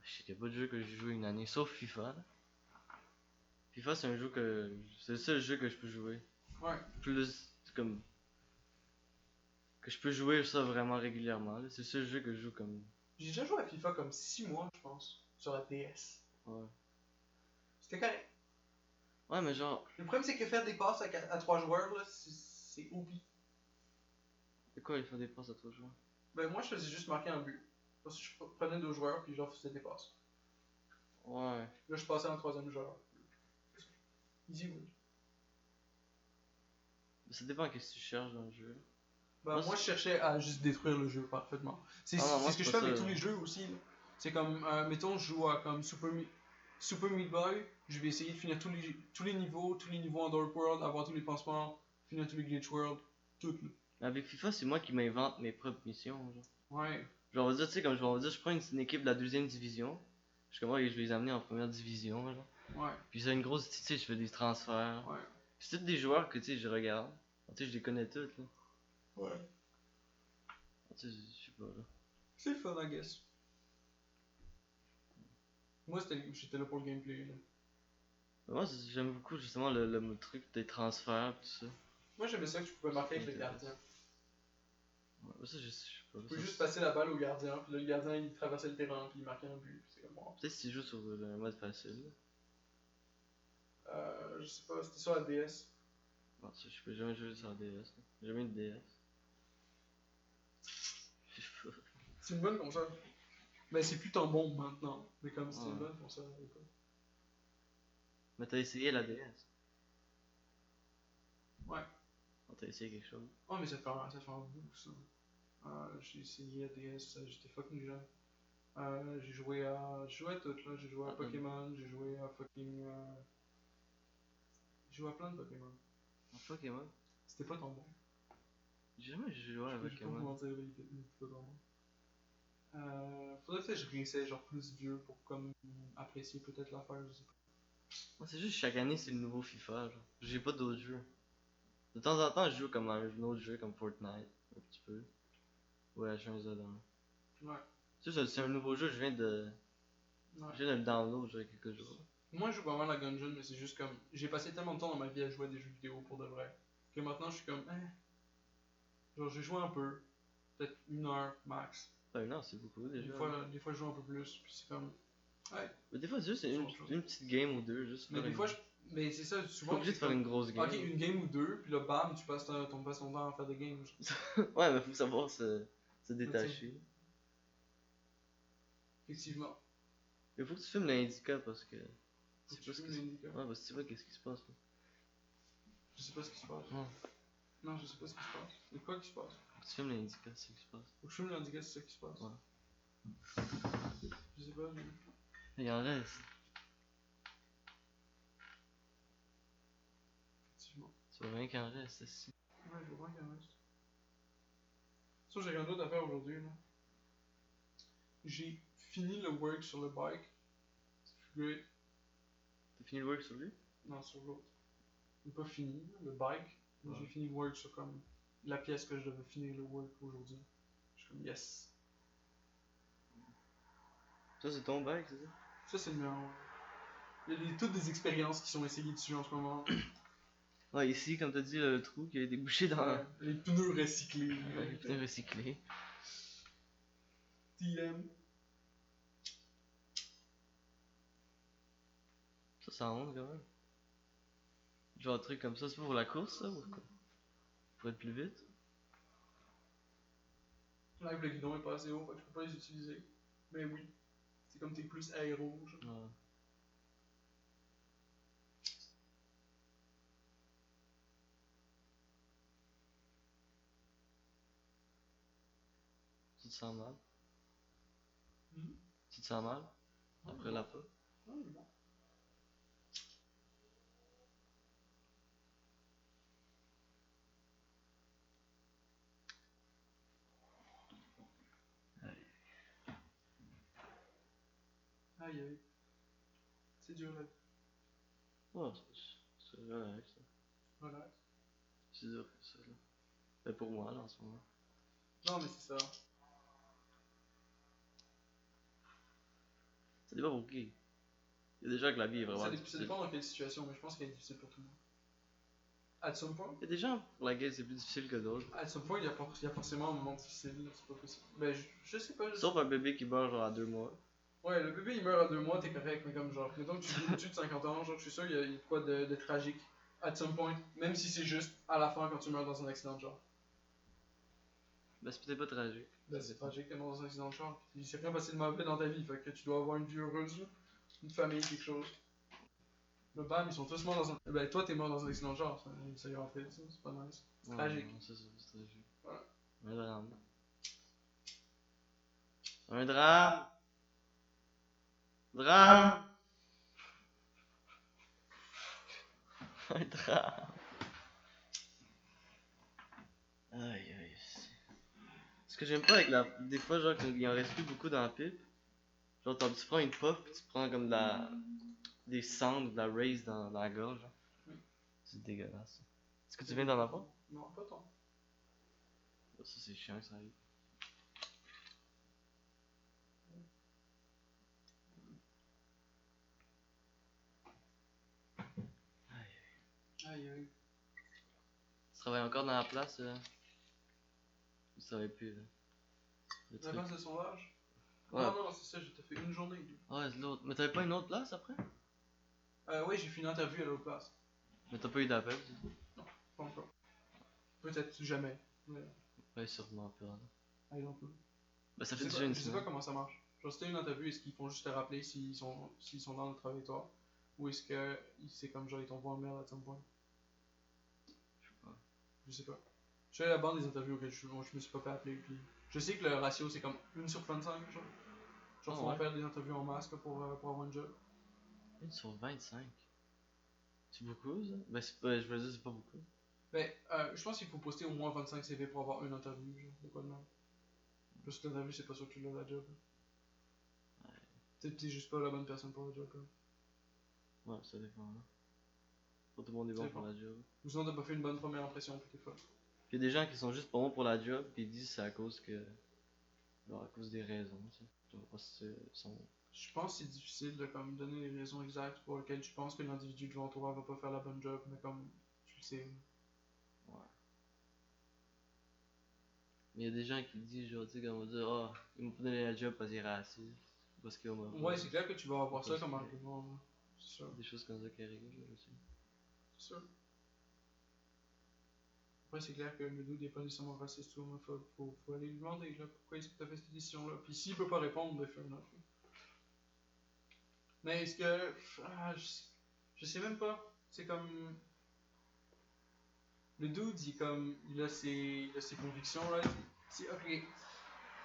Speaker 1: Je sais qu'il y a pas de jeu que j'ai joué une année, sauf FIFA. Là. FIFA, c'est un jeu que. C'est le seul jeu que je peux jouer.
Speaker 2: Ouais.
Speaker 1: Plus. Comme. Que je peux jouer ça vraiment régulièrement. là. C'est le seul jeu que je joue comme.
Speaker 2: J'ai déjà joué à FIFA comme 6 mois, je pense, sur la DS.
Speaker 1: Ouais.
Speaker 2: C'était correct.
Speaker 1: Ouais, mais genre.
Speaker 2: Le problème, c'est que faire des passes à 3 joueurs, là, c'est OP.
Speaker 1: C'est quoi, il faut des passes à toi joueurs?
Speaker 2: Ben, moi, je faisais juste marquer un but. Parce que je prenais 2 joueurs, puis genre, faisais des passes.
Speaker 1: Ouais.
Speaker 2: Là, je passais en 3ème joueur. Easy win.
Speaker 1: Ça dépend de ce que tu cherches dans le jeu.
Speaker 2: Ben, moi, je cherchais à juste détruire le jeu parfaitement. C'est
Speaker 1: Ah non, moi,
Speaker 2: ce que
Speaker 1: c'est
Speaker 2: je
Speaker 1: pas
Speaker 2: fais avec
Speaker 1: ça.
Speaker 2: tous les jeux aussi. Là. C'est comme, mettons, je joue à comme Super Meat Boy. Je vais essayer de finir tous les niveaux Underworld, avoir tous les pansements, finir tous les Glitch World, tout. Là.
Speaker 1: Avec FIFA, c'est moi qui m'invente mes propres missions. Genre.
Speaker 2: Ouais.
Speaker 1: Genre, on va dire, tu sais, comme on va dire, je prends une équipe de la 2ème division. Je suis comme, ouais, je vais les amener en première division. Genre.
Speaker 2: Ouais.
Speaker 1: Puis c'est une grosse, tu sais, je fais des transferts.
Speaker 2: Ouais.
Speaker 1: C'est tous des joueurs que, tu sais, je regarde. Tu sais, je les connais tous, là.
Speaker 2: Ouais.
Speaker 1: Tu sais, je sais pas, là.
Speaker 2: C'est fun, I guess. Moi, j'étais là pour le gameplay. Là.
Speaker 1: Moi, j'aime beaucoup, justement, le truc des transferts, tout ça.
Speaker 2: Moi, j'aimais ça que tu pouvais marquer avec le gardien.
Speaker 1: Ouais, ça, je sais pas.
Speaker 2: Tu pouvais juste passer la balle au gardien, puis là, le gardien, il traversait le terrain, puis il marquait un but. C'est comme moi.
Speaker 1: Peut-être si tu joues sur le mode facile.
Speaker 2: Je sais pas, c'était sur la DS.
Speaker 1: Non, ça, je peux jamais jouer sur la DS. Là. J'ai jamais une DS. Je sais pas.
Speaker 2: C'est une bonne console. Mais c'est plus tant bon maintenant. Mais comme c'était une
Speaker 1: Ouais.
Speaker 2: bonne console à l'époque.
Speaker 1: Mais t'as essayé la DS.
Speaker 2: Ouais.
Speaker 1: Oh, t'as essayé quelque chose.
Speaker 2: Oh, mais ça fait un bout, ça. J'ai essayé la DS, j'étais fucking jeune. J'ai joué à tout, là. J'ai joué à Pokémon, j'ai joué à fucking. J'ai joué à plein de Pokémon.
Speaker 1: Un Pokémon?
Speaker 2: C'était pas tant bon.
Speaker 1: J'ai jamais joué à
Speaker 2: Je vais pas
Speaker 1: Pokémon.
Speaker 2: vous mentir, il était pas tant bon. Faudrait que je réessaye genre plus vieux pour comme apprécier peut-être l'affaire, je sais pas.
Speaker 1: Moi, c'est juste chaque année, c'est le nouveau FIFA. Genre. J'ai pas d'autres jeux. De temps en temps, je joue comme un autre jeu, comme Fortnite, un petit peu. Ou H1Z1.
Speaker 2: Ouais.
Speaker 1: Tu sais, c'est un nouveau jeu, je viens de le download, j'ai quelques jours.
Speaker 2: Moi, je joue pas mal à Gungeon, mais c'est juste comme. J'ai passé tellement de temps dans ma vie à jouer à des jeux vidéo pour de vrai. Que maintenant, je suis comme. Genre, j'ai joué un peu. Peut-être 1 heure max.
Speaker 1: Enfin, non, c'est beaucoup déjà.
Speaker 2: Des fois, je joue un peu plus. Puis c'est comme. Ouais.
Speaker 1: Mais des fois, c'est juste une petite game ou deux. Juste
Speaker 2: Mais
Speaker 1: faire
Speaker 2: des fois, mais c'est ça,
Speaker 1: T'es
Speaker 2: souvent.
Speaker 1: pas obligé de faire une grosse game.
Speaker 2: Ok, une game ou deux, puis là, bam, tu passes ton temps à faire des games.
Speaker 1: Ouais, mais faut savoir se détacher.
Speaker 2: Effectivement.
Speaker 1: Il faut que tu filmes l'Indica parce que.
Speaker 2: Faut que tu filmes l'Indica.
Speaker 1: Ouais, parce que tu vois qu'est-ce qui se passe là.
Speaker 2: Je sais pas ce qui se passe.
Speaker 1: Non.
Speaker 2: Non, je sais pas ce qui se passe. Il y a quoi qui se passe?
Speaker 1: Tu filmes l'indica, c'est ce qui se passe.
Speaker 2: Faut que je filme l'indicat, c'est ça qui se passe.
Speaker 1: Ouais.
Speaker 2: Je sais pas, mais...
Speaker 1: Il en reste.
Speaker 2: Effectivement.
Speaker 1: Tu vois bien qu'il en reste ici.
Speaker 2: Ouais, je vois bien qu'il y en reste. Ça, j'ai rien d'autre à faire aujourd'hui, là. J'ai fini le work sur le bike. C'est great.
Speaker 1: T'as fini le work sur lui?
Speaker 2: Non, sur l'autre. J'ai pas fini, le bike. Mais
Speaker 1: Ouais.
Speaker 2: j'ai fini le work sur comme la pièce que je devais finir le work aujourd'hui. Je suis comme yes.
Speaker 1: Ça, c'est ton bike, c'est ça?
Speaker 2: Ça, c'est le mien, ouais. Il y a toutes des expériences qui sont essayées dessus en ce moment.
Speaker 1: Ouais, ici, comme t'as dit, le trou qui a été bouché dans
Speaker 2: Ouais, les pneus recyclés.
Speaker 1: les pneus recyclés.
Speaker 2: TM.
Speaker 1: Ça monte quand même. Genre un truc comme ça, c'est pas pour la course, ça, ou quoi? Pour être plus vite?
Speaker 2: Là, le guidon est pas assez haut, fait que je peux pas les utiliser. Mais oui. C'est comme t'es plus aéro, genre.
Speaker 1: Ouais. Tu te sens mal?
Speaker 2: Mhm.
Speaker 1: Tu te sens mal? Après la fois?
Speaker 2: Ah, il est bon. Aïe aïe. C'est dur là.
Speaker 1: Ouais, c'est relax, ça.
Speaker 2: Relax.
Speaker 1: C'est dur que ça, là. Mais pour moi, là, en ce moment.
Speaker 2: Non, mais c'est ça.
Speaker 1: Ça dépend pour qui. Il y a des gens que la vie est vraiment
Speaker 2: Ça
Speaker 1: difficile.
Speaker 2: dépend dans quelle situation, mais je pense qu'elle est difficile pour tout le monde. At some point,
Speaker 1: Il y a des gens pour laquelle c'est plus difficile que d'autres.
Speaker 2: il y a forcément un moment difficile, c'est pas possible. Ben, je sais pas.
Speaker 1: Sauf un bébé qui meurt genre à 2 mois.
Speaker 2: Ouais, le bébé il meurt à 2 mois, t'es correct, mais comme genre, mettons que tu vis au-dessus de 50 ans, genre, je suis sûr qu'il y a de quoi de tragique. At some point, même si c'est juste à la fin quand tu meurs dans un accident de genre.
Speaker 1: Ben, c'est peut-être pas tragique.
Speaker 2: Ben, c'est tragique d'être dans un accident de char. Il s'est rien passé de mauvais dans ta vie, fait que tu dois avoir une vie heureuse, là. Une famille, quelque chose. Le bam, ils sont tous morts dans un. Ben, toi, t'es mort dans un accident de char, ça y rentrait, ça, c'est pas nice. C'est tragique.
Speaker 1: Non, c'est tragique.
Speaker 2: Voilà.
Speaker 1: Un drame. Un drame! Drame! Un drame! Aïe aïe. Ce que j'aime pas avec la. Des fois, genre, quand il en reste plus beaucoup dans la pipe, genre, tu prends une puff, pis tu prends comme de la. Des cendres, de la race dans la gorge. Genre.
Speaker 2: Oui.
Speaker 1: C'est dégueulasse. Est-ce que tu viens d'en avoir?
Speaker 2: Non, pas tant.
Speaker 1: Ça, c'est chiant, ça arrive.
Speaker 2: Aïe aïe.
Speaker 1: Tu travailles encore dans la place? Ou tu travailles plus, là? Le
Speaker 2: La
Speaker 1: truc.
Speaker 2: place de sondage?
Speaker 1: Ouais.
Speaker 2: Non, non, c'est ça, j'ai fait une journée.
Speaker 1: Ouais, c'est l'autre. Mais t'avais pas une autre place après?
Speaker 2: Oui, j'ai fait une interview à l'autre place.
Speaker 1: Mais t'as pas eu d'appel, tu sais?
Speaker 2: Pas encore. Peut-être jamais. Mais,
Speaker 1: Ouais, sûrement pas. Là.
Speaker 2: I don't know.
Speaker 1: Ben, ça
Speaker 2: Je
Speaker 1: fait
Speaker 2: sais
Speaker 1: déjà
Speaker 2: pas,
Speaker 1: une
Speaker 2: je sais pas
Speaker 1: semaine.
Speaker 2: comment ça marche. Genre, c'était une interview, est-ce qu'ils font juste te rappeler s'ils sont dans le travail avec toi? Ou est-ce que c'est comme genre ils t'envoient en mail à some point?
Speaker 1: Je sais pas.
Speaker 2: Je sais pas. Je suis à la bande des interviews auxquelles je me suis pas fait appeler. Puis je sais que le ratio c'est comme 1 sur 25. Genre,
Speaker 1: Ah
Speaker 2: faut
Speaker 1: ouais.
Speaker 2: faire des interviews en masse là, pour avoir un job.
Speaker 1: 1 sur 25. C'est beaucoup, ça? Ben, c'est pas, je veux dire, c'est pas beaucoup.
Speaker 2: Ben, je pense qu'il faut poster au moins 25 CV pour avoir une interview. Genre, de quoi de même. Parce que l'interview, c'est pas sûr que tu l'as la job. Ouais. T'es juste pas la bonne personne pour le job. Là.
Speaker 1: Ouais, ça dépend, là. Pas tout le monde est bon pour la job.
Speaker 2: Ou sinon, t'as pas fait une bonne première impression, puis t'es pas.
Speaker 1: Puis il y a des gens qui sont juste pas bons pour la job, puis ils disent que c'est à cause que. Genre, à cause des raisons, tu sais. Je sais pas si sont.
Speaker 2: Je pense que c'est difficile de comme, donner les raisons exactes pour lesquelles tu penses que l'individu devant toi va pas faire la bonne job, mais comme tu le sais.
Speaker 1: Ouais. Mais il y a des gens qui disent, genre, tu sais, comme on va dire, ah, oh, ils m'ont pas donné la job parce qu'il est raciste. Parce qu'il m'a.
Speaker 2: Ouais, c'est clair que tu vas avoir ça comme
Speaker 1: Parce
Speaker 2: argument. Là. C'est sûr.
Speaker 1: Des choses comme ça qui arrivent, là aussi.
Speaker 2: C'est sûr. Après, c'est clair que le dude n'est pas nécessairement raciste ou homophobe. Faut aller lui demander là, pourquoi est-ce que tu as fait cette décision-là. Puis s'il peut pas répondre, ben fair enough. Mais est-ce que. Ah, je sais même pas. C'est comme. Le dude, il a ses convictions, là. C'est, ok.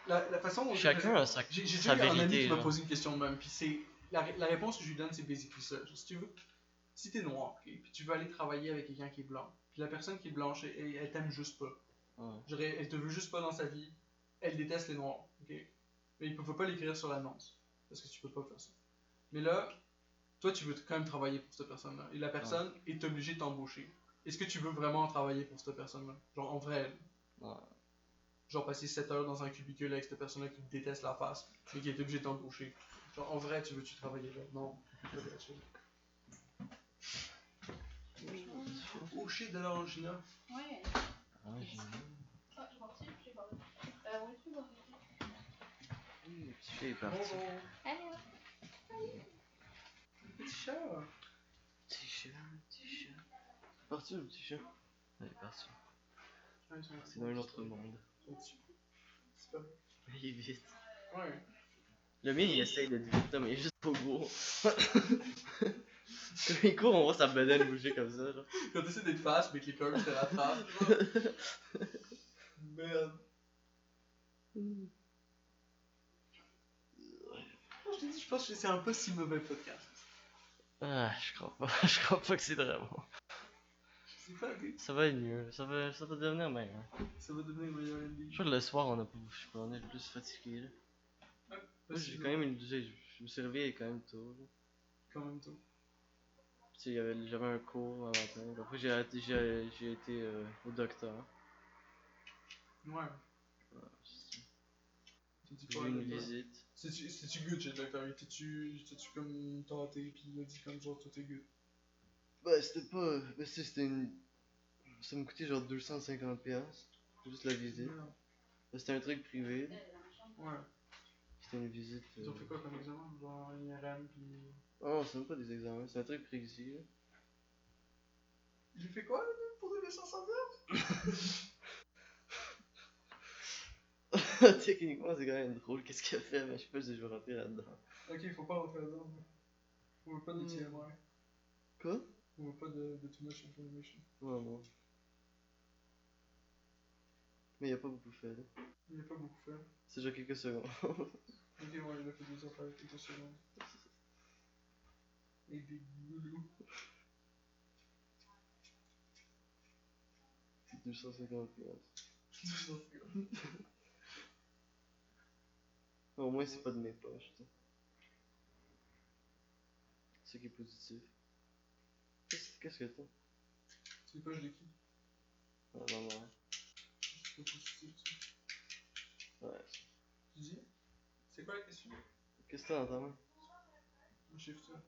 Speaker 2: La façon dont
Speaker 1: Chacun a sa
Speaker 2: j'ai déjà eu un ami
Speaker 1: vérité,
Speaker 2: qui m'a
Speaker 1: genre.
Speaker 2: posé une question de même, puis c'est. La réponse que je lui donne, c'est basically ça. Genre, si tu veux. Si t'es noir, ok, puis tu veux aller travailler avec quelqu'un qui est blanc, puis la personne qui est blanche, elle t'aime juste pas.
Speaker 1: Ouais.
Speaker 2: Genre, elle te veut juste pas dans sa vie. Elle déteste les noirs, ok? Mais il peut pas l'écrire sur l'annonce. Parce que tu peux pas faire ça. Mais là, toi, tu veux quand même travailler pour cette personne-là. Et la personne est obligée de t'embaucher. Est-ce que tu veux vraiment travailler pour cette personne-là? Genre, en vrai.
Speaker 1: Ouais.
Speaker 2: Genre, passer 7 heures dans un cubicule avec cette personne-là qui te déteste la face, mais qui est obligée de t'embaucher. Genre, en vrai, tu veux-tu travailler là? Non. Oh shit, de l'orangina.
Speaker 3: Ouais.
Speaker 1: Ah, j'ai
Speaker 3: Ah, je parti, je sais pas. On est plus bon.
Speaker 1: le petit chat est parti.
Speaker 2: Bonjour.
Speaker 3: Allez,
Speaker 2: Petit chat.
Speaker 1: Petit chat, petit chat. Parti le petit chat? Il est parti. C'est dans un autre monde.
Speaker 2: C'est pas...
Speaker 1: Il est vite.
Speaker 2: Ouais.
Speaker 1: Le mien il essaye d'être vite, mais il est juste trop gros. Quand il court, on voit sa bedaine bouger comme ça. Genre.
Speaker 2: Quand t'essaies d'être fast, mais que les curves te rattrapent. Merde. Je t'ai dit, je pense que c'est un pas si mauvais podcast.
Speaker 1: Ah, je crois pas. Je crois pas que c'est vraiment.
Speaker 2: Je sais pas, ok.
Speaker 1: Ça va être mieux. Ça va devenir meilleur.
Speaker 2: Ça va devenir meilleur ending.
Speaker 1: Je crois que le soir, on a pas. Je sais pas, on est plus fatigué. Là.
Speaker 2: Ouais,
Speaker 1: Moi, j'ai quand même une. Je me suis réveillé quand même tôt. Là.
Speaker 2: Quand même tôt.
Speaker 1: Tu sais, j'avais un cours un matin. Après, j'ai été au docteur.
Speaker 2: Ouais.
Speaker 1: Ouais, c'est ça.
Speaker 2: J'ai
Speaker 1: J'ai eu une visite.
Speaker 2: C'est-tu good chez le docteur? T'es-tu comme tâté pis il a dit comme genre tout est good?
Speaker 1: Bah, c'était pas. Bah, c'était une. Ça me coûtait genre 250$. Juste la visite.
Speaker 2: Merde.
Speaker 1: Bah, c'était un truc privé.
Speaker 2: Ouais.
Speaker 1: C'était une visite.
Speaker 2: Ils ont fait quoi comme examen? Genre un IRM pis.
Speaker 1: Oh non, c'est même pas des examens. C'est un truc précis. Là.
Speaker 2: Il a fait quoi pour 260$?
Speaker 1: Techniquement, c'est quand même drôle. Qu'est-ce qu'il a fait? Mais je sais pas si je vais rentrer là-dedans.
Speaker 2: Ok, faut pas rentrer là-dedans. On veut pas de TMI.
Speaker 1: Quoi?
Speaker 2: On veut pas de too much information.
Speaker 1: Non, non. Mais il a pas beaucoup fait là.
Speaker 2: Il a pas beaucoup fait.
Speaker 1: C'est déjà quelques secondes.
Speaker 2: Ok, ouais, il a fait des affaires quelques secondes. Et des goulous.
Speaker 1: 250$.
Speaker 2: 250$.
Speaker 1: Au moins, c'est pas de mes poches. T'sais. C'est ce qui est positif. Qu'est-ce que t'as?
Speaker 2: C'est les poches de qui?
Speaker 1: Ah, non, non.
Speaker 2: C'est pas positif, ça.
Speaker 1: Ouais.
Speaker 2: Tu dis? C'est quoi la question?
Speaker 1: Qu'est-ce que t'as dans ta main?
Speaker 2: Un chiffre ça.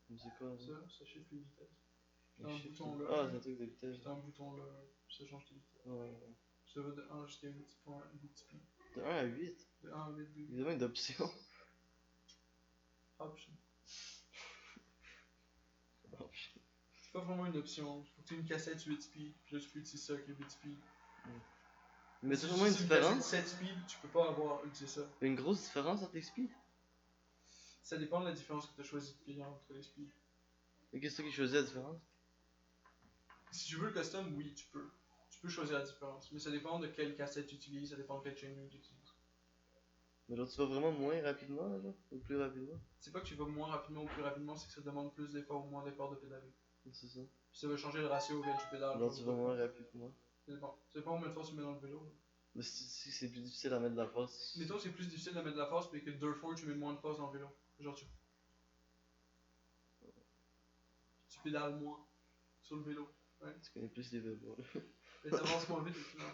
Speaker 1: C'est quoi ça?
Speaker 2: Ça chiffre les vitesses.
Speaker 1: Les
Speaker 2: T'as un
Speaker 1: chiffres,
Speaker 2: bouton là.
Speaker 1: Ah, c'est un truc de vitesse.
Speaker 2: T'as un bouton là, ça change tes vitesses.
Speaker 1: Ouais, ouais.
Speaker 2: Ça va de 1 jusqu'à 8 pour un 8 speed.
Speaker 1: De 1 à 8.
Speaker 2: De 1 à 8, 2.
Speaker 1: Il y a même d'options.
Speaker 2: Option.
Speaker 1: Oh, shit.
Speaker 2: C'est pas vraiment une option. Faut que tu aies une cassette 8 speed, puis là tu peux utiliser ça avec les 8 speed.
Speaker 1: Mais
Speaker 2: Si
Speaker 1: c'est
Speaker 2: tu
Speaker 1: vraiment une
Speaker 2: utilises une cassette
Speaker 1: différence?
Speaker 2: 7 speed, tu peux pas avoir utilisé ça.
Speaker 1: Il y a une grosse différence entre les speeds?
Speaker 2: Ça dépend de la différence que tu as choisi de payer entre les speeds.
Speaker 1: Et qu'est-ce qui choisit la différence?
Speaker 2: Si tu veux le custom, oui, tu peux. Tu peux choisir la différence. Mais ça dépend de quelle cassette tu utilises, ça dépend de quel chaining tu utilises.
Speaker 1: Mais genre, tu vas vraiment moins rapidement, là, ou plus rapidement?
Speaker 2: C'est pas que tu vas moins rapidement ou plus rapidement, c'est que ça demande plus d'efforts ou moins d'efforts de pédaler.
Speaker 1: C'est ça.
Speaker 2: Puis ça va changer le ratio auquel tu pédales.
Speaker 1: Genre, tu vas moins rapidement.
Speaker 2: Ça dépend. Ça dépend combien de force tu mets dans le vélo.
Speaker 1: Mais si c'est plus difficile à mettre de la force.
Speaker 2: Mettons que c'est plus difficile de mettre de la force, mais que Dirt 4 tu mets moins de force dans le vélo. Genre tu pédales moins sur le vélo. Ouais.
Speaker 1: Tu connais plus les vélos.
Speaker 2: Et t'avances moins vite au final.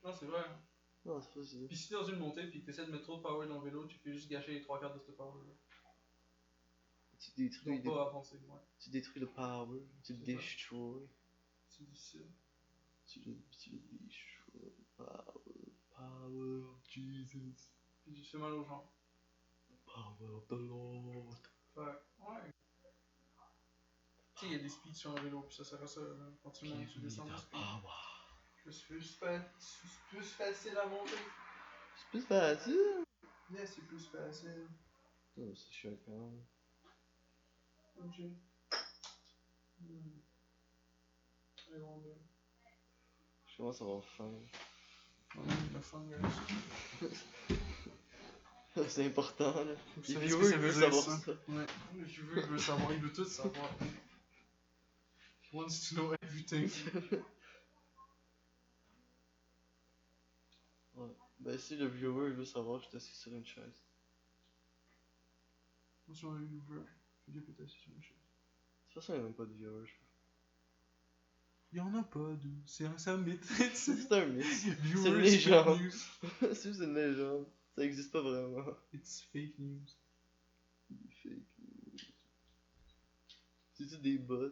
Speaker 2: Non, c'est vrai. Hein.
Speaker 1: Non, c'est pas ça.
Speaker 2: Puis si t'es dans une montée puis que t'essaies de mettre trop de power dans le vélo, tu fais juste gâcher les 3/4 de cette power là.
Speaker 1: Tu détruis,
Speaker 2: Donc pas avancer, ouais.
Speaker 1: tu détruis le power, tu le
Speaker 2: C'est ça.
Speaker 1: destroy.
Speaker 2: C'est difficile.
Speaker 1: Tu le destroy. Power of Jesus.
Speaker 2: Puis tu te fais mal aux jambes.
Speaker 1: Power of the Lord.
Speaker 2: Ouais. Tu sais, il y a des speeds sur un vélo, puis ça sert à ça, là. Quand tu montes, tu descends le speed. C'est plus facile à monter.
Speaker 1: C'est plus facile.
Speaker 2: Yeah, c'est plus facile.
Speaker 1: Oh, c'est chiant quand même.
Speaker 2: Ok. I wonder.
Speaker 1: Je commence à avoir faim.
Speaker 2: La fin,
Speaker 1: C'est important là.
Speaker 2: Vous
Speaker 1: Les
Speaker 2: savez ce que
Speaker 1: viewers
Speaker 2: ça
Speaker 1: ils
Speaker 2: veut
Speaker 1: veulent
Speaker 2: dire,
Speaker 1: savoir
Speaker 2: ça.
Speaker 1: ça.
Speaker 2: Ouais, le viewer il veut savoir, il veut tout savoir. He wants to know everything.
Speaker 1: Ouais. Ben si le viewer il veut savoir, je suis assis sur une chaise.
Speaker 2: Attention, le viewer, il est peut-être sur une chaise.
Speaker 1: De toute façon, il n'y a même pas de viewer, je
Speaker 2: Il y en a pas de. C'est un mythe.
Speaker 1: crois. C'est un mythe.
Speaker 2: Viewers,
Speaker 1: C'est une
Speaker 2: fake
Speaker 1: légende.
Speaker 2: news.
Speaker 1: C'est juste une légende. Ça existe pas vraiment.
Speaker 2: It's fake news.
Speaker 1: Des fake news. C'est-tu des bots?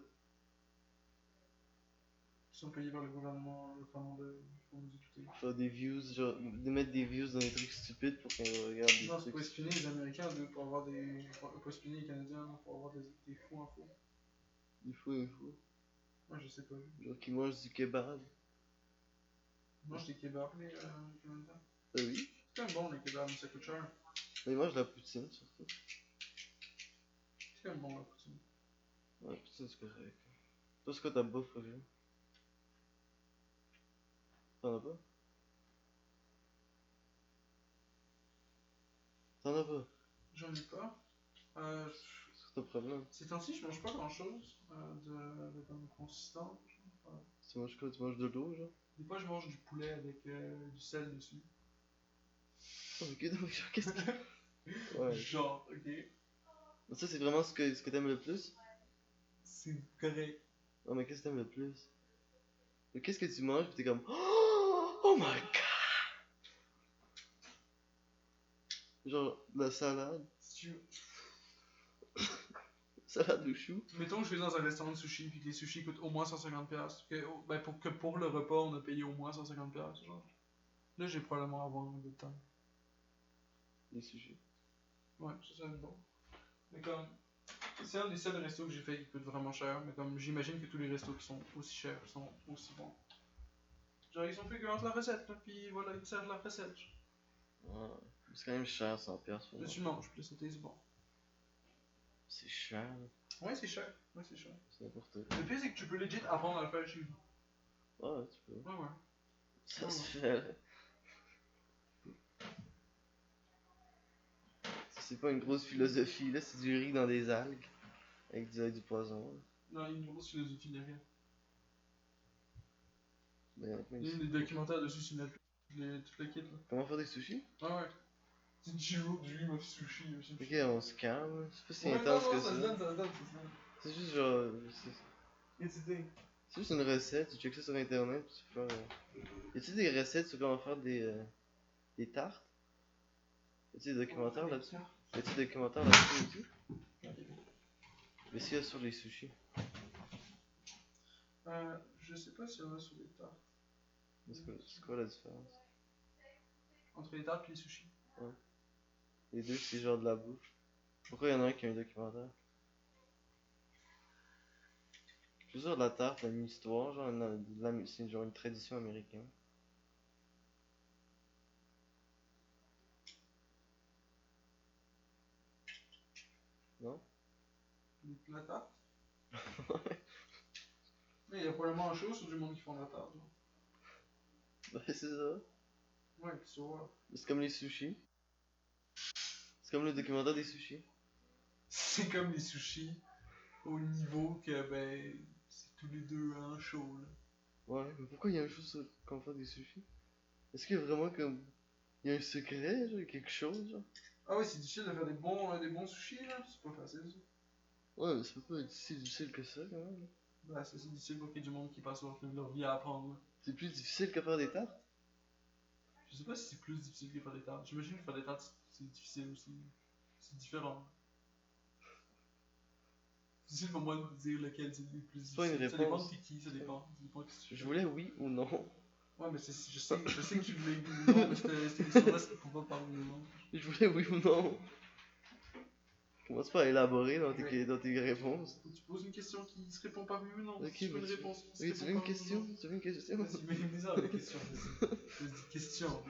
Speaker 2: Ils sont payés par le gouvernement, notamment pour nous écouter.
Speaker 1: Faire des views, genre, de mettre des views dans des trucs stupides pour qu'on regarde des
Speaker 2: Non, c'est
Speaker 1: trucs.
Speaker 2: pour espionner les Américains, pour avoir des. Pour espionner les Canadiens, pour avoir des faux infos.
Speaker 1: Des faux infos.
Speaker 2: Moi, je sais pas.
Speaker 1: Genre qui mangent du kebab.
Speaker 2: Moi, je des kebabs, les Canadiens.
Speaker 1: Ah oui?
Speaker 2: C'est quand même bon, les kebabs, mais ça coûte cher.
Speaker 1: Mais ils mangent de la poutine surtout.
Speaker 2: C'est quand même bon, la poutine.
Speaker 1: Ouais, la poutine c'est correct. Toi, c'est quoi ta bouffe préférée? T'en as pas? T'en as pas?
Speaker 2: J'en ai pas.
Speaker 1: C'est quoi ton problème?
Speaker 2: Ces temps-ci, je mange pas grand-chose de comme consistant.
Speaker 1: Tu manges quoi? Tu manges de l'eau, genre?
Speaker 2: Des fois, je mange du poulet avec du sel dessus.
Speaker 1: Oh, ok, donc, genre, qu'est-ce que. Ouais.
Speaker 2: Genre, ok.
Speaker 1: Mais ça, c'est vraiment ce que t'aimes le plus?
Speaker 2: C'est correct.
Speaker 1: Oh, mais qu'est-ce que t'aimes le plus? Mais qu'est-ce que tu manges pis t'es comme. Oh my god! Genre, de la salade?
Speaker 2: Si tu...
Speaker 1: Salade au chou?
Speaker 2: Mettons que je vais dans un restaurant de sushi puis que les sushis coûtent au moins 150$. Pour le repas, on a payé au moins 150$. Genre. Là, j'ai probablement avoir un peu de temps.
Speaker 1: Les sushis.
Speaker 2: Ouais, ça va être bon. Mais comme. C'est un des seuls restos que j'ai fait qui coûte vraiment cher. Mais comme j'imagine que tous les restos qui sont aussi chers sont aussi bons. Genre, ils ont fait que la recette, là, puis voilà, ils te servent la recette.
Speaker 1: Ouais. C'est quand même cher, 100$.
Speaker 2: Là, tu manges, puis là, ça taste bon.
Speaker 1: C'est cher, là.
Speaker 2: Ouais, c'est cher. Ouais, c'est cher.
Speaker 1: C'est n'importe quoi.
Speaker 2: Le pire, c'est que tu peux legit apprendre à le faire chez vous.
Speaker 1: Ouais, tu peux.
Speaker 2: Ouais, ouais.
Speaker 1: Ça
Speaker 2: Ouais,
Speaker 1: se fait, là. C'est pas une grosse philosophie, là, c'est du riz dans des algues. Avec du poison.
Speaker 2: Non, il y a une grosse philosophie derrière.
Speaker 1: Mais il y en a plein
Speaker 2: Il y a
Speaker 1: ici.
Speaker 2: des documentaires dessus sur Netflix, tout le kit là.
Speaker 1: Comment faire des sushis?
Speaker 2: Ouais, ouais. C'est Jiro Dream of Sushi aussi.
Speaker 1: Ok, on se calme. C'est pas si
Speaker 2: Ouais,
Speaker 1: intense
Speaker 2: non,
Speaker 1: que
Speaker 2: ça se
Speaker 1: ça.
Speaker 2: donne, ça se donne, ça se donne.
Speaker 1: C'est juste genre.
Speaker 2: It's a thing.
Speaker 1: C'est juste une recette, tu checkes ça sur internet, puis tu peux faire. Y a-tu des recettes sur comment faire des tartes? Y a-tu des documentaires là-dessus? Y a-tu des documentaires là-dessus aussi? Mais s'il y a sur les sushis.
Speaker 2: Je sais pas s'il y en a sur les tartes.
Speaker 1: C'est quoi la différence?
Speaker 2: Entre les tartes et les sushis.
Speaker 1: Les deux, c'est genre de la bouffe. Pourquoi y en a un qui a un documentaire? Je suis sûr, la tarte a une histoire, genre, c'est genre une tradition américaine. Non?
Speaker 2: La tarte? Mais il y a probablement un show sur du monde qui font de la tarte. Genre.
Speaker 1: Bah, c'est ça.
Speaker 2: Ouais, puis tu vois.
Speaker 1: C'est comme les sushis. C'est comme le documentaire des sushis.
Speaker 2: C'est comme les sushis au niveau que, ben, c'est tous les deux un show là.
Speaker 1: Ouais, mais pourquoi il y a un chose sur comment faire des sushis? Est-ce qu'il y a vraiment comme. Il y a un secret, genre, quelque chose, genre?
Speaker 2: Ah ouais, c'est difficile de faire des bons sushis là, c'est pas facile ça.
Speaker 1: Ouais, mais ça peut pas être si difficile que ça, quand même.
Speaker 2: Bah, c'est difficile pour qu'il y ait du monde qui passe leur vie à apprendre. Là.
Speaker 1: C'est plus difficile que faire des tartes?
Speaker 2: Je sais pas si c'est plus difficile que faire des tartes. J'imagine que faire des tartes c'est difficile aussi. C'est différent. C'est difficile pour moi de dire lequel c'est le plus difficile.
Speaker 1: C'est pas une
Speaker 2: Ça dépend
Speaker 1: réponse.
Speaker 2: de t'es qui, ça dépend. Ça dépend de ce que tu
Speaker 1: Je
Speaker 2: fais.
Speaker 1: voulais oui ou non.
Speaker 2: Ouais, mais je sais que tu voulais oui ou non, mais cette question-là c'est pour pas parler de non.
Speaker 1: Je voulais oui ou non. Commence pas à élaborer dans tes réponses.
Speaker 2: Tu poses une question qui se répond par oui ou non.
Speaker 1: Ok,
Speaker 2: Si tu veux
Speaker 1: mais
Speaker 2: une réponse qui se
Speaker 1: Oui, tu
Speaker 2: répond
Speaker 1: veux une
Speaker 2: par oui ou
Speaker 1: question?
Speaker 2: non.
Speaker 1: Tu veux une question?
Speaker 2: Vas-y, mais dis ça, la question. Pose des questions.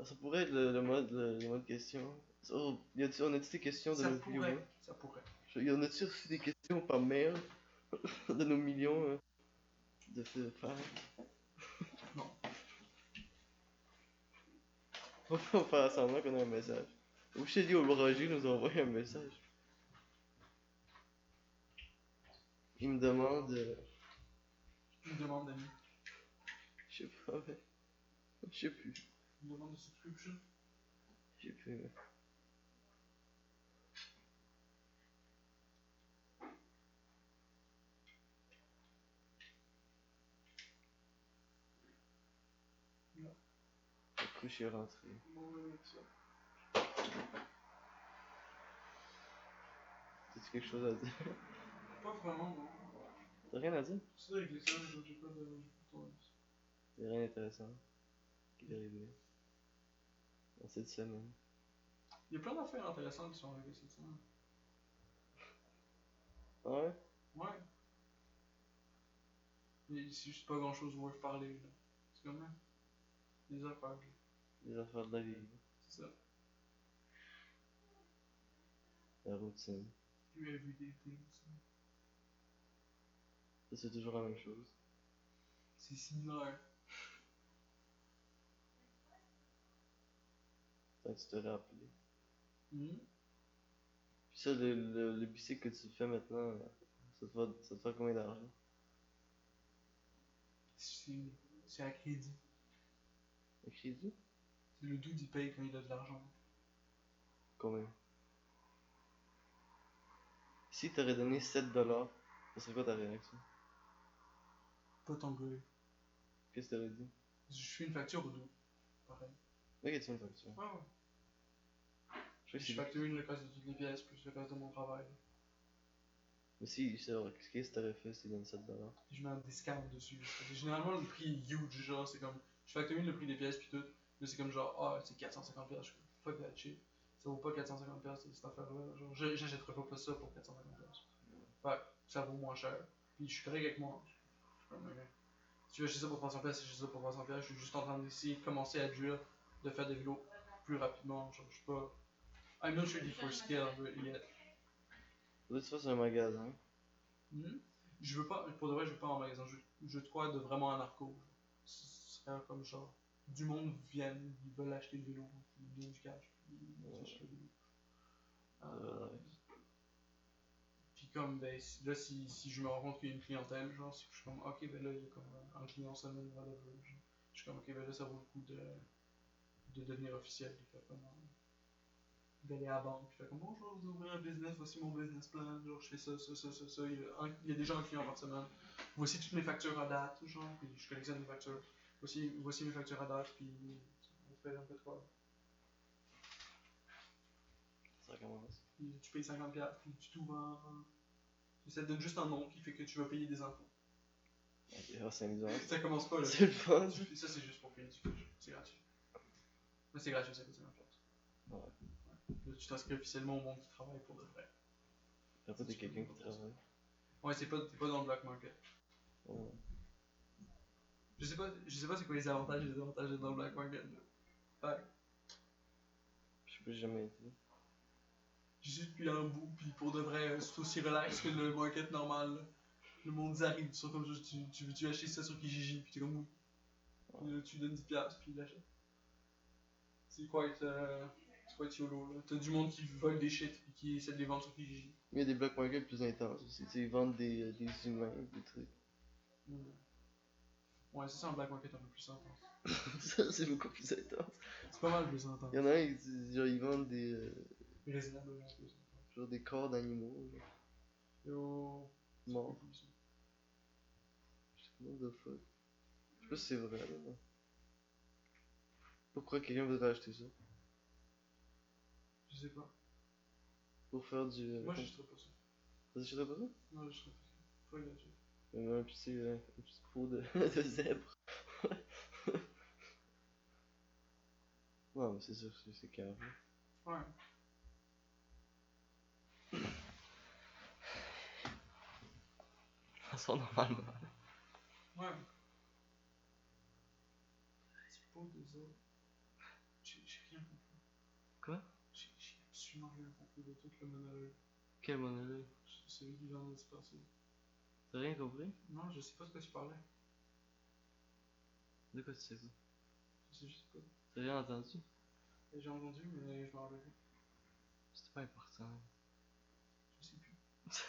Speaker 1: Ça pourrait être le mode question. Oh, on a-tu des questions de
Speaker 2: Ça
Speaker 1: nos
Speaker 2: pourrait.
Speaker 1: viewers?
Speaker 2: Ça pourrait.
Speaker 1: Y en a-tu reçu des questions par mail de nos millions? de faire.
Speaker 2: Non.
Speaker 1: On va faire semblant qu'on a un message. Ou je t'ai dit, au Roger nous a envoyé un message. Il me demande.
Speaker 2: Une demande d'amis.
Speaker 1: Je sais pas, mais. Je sais plus.
Speaker 2: Une demande de subscription.
Speaker 1: Je sais plus, mais.
Speaker 2: Non.
Speaker 1: Du coup, je suis rentré.
Speaker 2: Bon, ouais, ça.
Speaker 1: T'as-tu quelque chose à dire?
Speaker 2: Pas vraiment, non.
Speaker 1: T'as rien à dire?
Speaker 2: C'est avec les seuls, j'ai pas de.
Speaker 1: Y'a rien d'intéressant qui est arrivé dans cette semaine.
Speaker 2: Il y a plein d'affaires intéressantes qui sont arrivées cette semaine.
Speaker 1: Ah ouais?
Speaker 2: Ouais. Mais c'est juste pas grand chose worth parler, là. C'est comme même. Des affaires, là.
Speaker 1: Les affaires de la vie,
Speaker 2: C'est ça.
Speaker 1: la routine.
Speaker 2: Du everyday things.
Speaker 1: Ça, c'est toujours la même chose.
Speaker 2: C'est similaire.
Speaker 1: Tant que tu te rappelles.
Speaker 2: Mhm.
Speaker 1: Puis ça, le bicycle que tu fais maintenant, ça te fait combien d'argent?
Speaker 2: C'est à crédit.
Speaker 1: Le crédit?
Speaker 2: C'est le dude il paye quand il a de l'argent.
Speaker 1: Combien? Si t'aurais donné 7$, ça serait quoi ta réaction?
Speaker 2: Pas t'engueuler.
Speaker 1: Qu'est-ce que t'aurais dit?
Speaker 2: Je fais une facture au dude. Pareil.
Speaker 1: Ok, tu fais une facture.
Speaker 2: Ouais, ouais.
Speaker 1: Je sais que
Speaker 2: Je
Speaker 1: c'est
Speaker 2: facture le cost de toutes les pièces plus le cost de mon travail.
Speaker 1: Mais si, c'est vrai, qu'est-ce que t'aurais fait si tu donnes 7$?
Speaker 2: Puis je mets un discount dessus. Parce que généralement, le prix est huge, genre, c'est comme. Je facture le prix des pièces puis tout. Mais c'est comme genre, ah, c'est 450$. Je suis comme, fuck that shit. Ça vaut pas 450$ cette affaire-là. Genre, j'achèterais pas ça pour 450$. Ouais, ça vaut moins cher. Puis je suis correct avec moi. Je suis comme, ok. Si tu veux acheter ça pour 300$, c'est juste ça pour 300$. Je suis juste en train d'essayer de commencer à drill, de faire des vélos plus rapidement. Genre, je suis pas. I'm not ready for scale yet.
Speaker 1: Faudrait que tu fasses un magasin.
Speaker 2: Hmm. Je veux pas, pour de vrai, je veux pas en magasin. Je veux de quoi de vraiment anarcho. Ce serait comme genre, du monde vienne, ils veulent acheter le vélo, ils donnent du cash, puis ils achètent le vélo. Puis comme, ben, là, si je me rends compte qu'il y a une clientèle, genre, si je suis comme, ok, ben là, il y a comme un client semaine, whatever. Je suis comme, ok, ben là, ça vaut le coup de devenir officiel. Puis fait comme, d'aller à la banque, puis fait comme, bonjour, vous ouvrez un business, voici mon business plan, genre, je fais ça, ça, ça, ça, ça. Il y a déjà un client par semaine. Voici toutes mes factures à date, genre, puis je collectionne mes factures. Voici mes factures à date, puis on fait un peu de quoi.
Speaker 1: Ça commence.
Speaker 2: Puis tu payes 50$, puis tu t'ouvres en. Ça te donne juste un nom qui fait que tu vas payer des impôts.
Speaker 1: Ok, ah, c'est amusant.
Speaker 2: Ça commence pas là.
Speaker 1: C'est le fun.
Speaker 2: Ça, c'est juste pour payer du cash. C'est gratuit. Mais c'est gratuit, ça coûte 50$.
Speaker 1: Ouais.
Speaker 2: Là, tu t'inscris officiellement au monde qui travaille pour de vrai.
Speaker 1: Après, t'es quelqu'un qui travaille.
Speaker 2: Ouais, t'es pas dans le black market.
Speaker 1: Ouais.
Speaker 2: Je sais pas c'est quoi les avantages et les désavantages d'être dans le black market. Ouais.
Speaker 1: Je sais pas, j'ai jamais été.
Speaker 2: J'y suis depuis un bout, puis pour de vrai, c'est aussi relax que le market normal. Là. Le monde ils arrive, ils sont comme ça, tu veux-tu acheter ça sur Kijiji, puis t'es comme oui. Puis là, tu donnes 10$, puis il l'achète. C'est quoi être YOLO là. T'as du monde qui vole des shit, puis qui essaie de les vendre sur Kijiji.
Speaker 1: Mais il y a des black markets plus intenses aussi. Tu sais, ils vendent des humains, des trucs.
Speaker 2: Ouais, c'est ça un black market un peu plus intense.
Speaker 1: Ça, c'est beaucoup plus intense.
Speaker 2: C'est pas mal plus intense.
Speaker 1: Il y en a un, genre, ils vendent des.
Speaker 2: Raisonnablement plus.
Speaker 1: Genre des corps d'animaux.
Speaker 2: Yo.
Speaker 1: Morts. Je sais pas, what the fuck. Je sais pas si c'est vrai, là. Non. Pourquoi quelqu'un voudrait acheter ça?
Speaker 2: Je sais pas.
Speaker 1: Pour faire du.
Speaker 2: Moi, j'achèterais pas ça.
Speaker 1: T'achèterais pas ça?
Speaker 2: Non, j'achèterais pas ça. Faut y aller.
Speaker 1: Même un petit pot de, de zèbre. Non, mais c'est sûr, c'est carré.
Speaker 2: Ouais.
Speaker 1: De toute façon, normalement.
Speaker 2: Ouais. C'est pas des autres. J'ai rien compris.
Speaker 1: Quoi?
Speaker 2: J'ai absolument rien compris de tout le monologue.
Speaker 1: Quel monologue?
Speaker 2: C'est lui qui vient de se passer.
Speaker 1: T'as rien compris?
Speaker 2: Non, je sais pas de quoi tu parlais.
Speaker 1: De quoi tu sais ça?
Speaker 2: Je sais pas.
Speaker 1: T'as bien entendu?
Speaker 2: J'ai entendu, mais je m'en rappelle plus.
Speaker 1: C'était pas important.
Speaker 2: Je sais plus.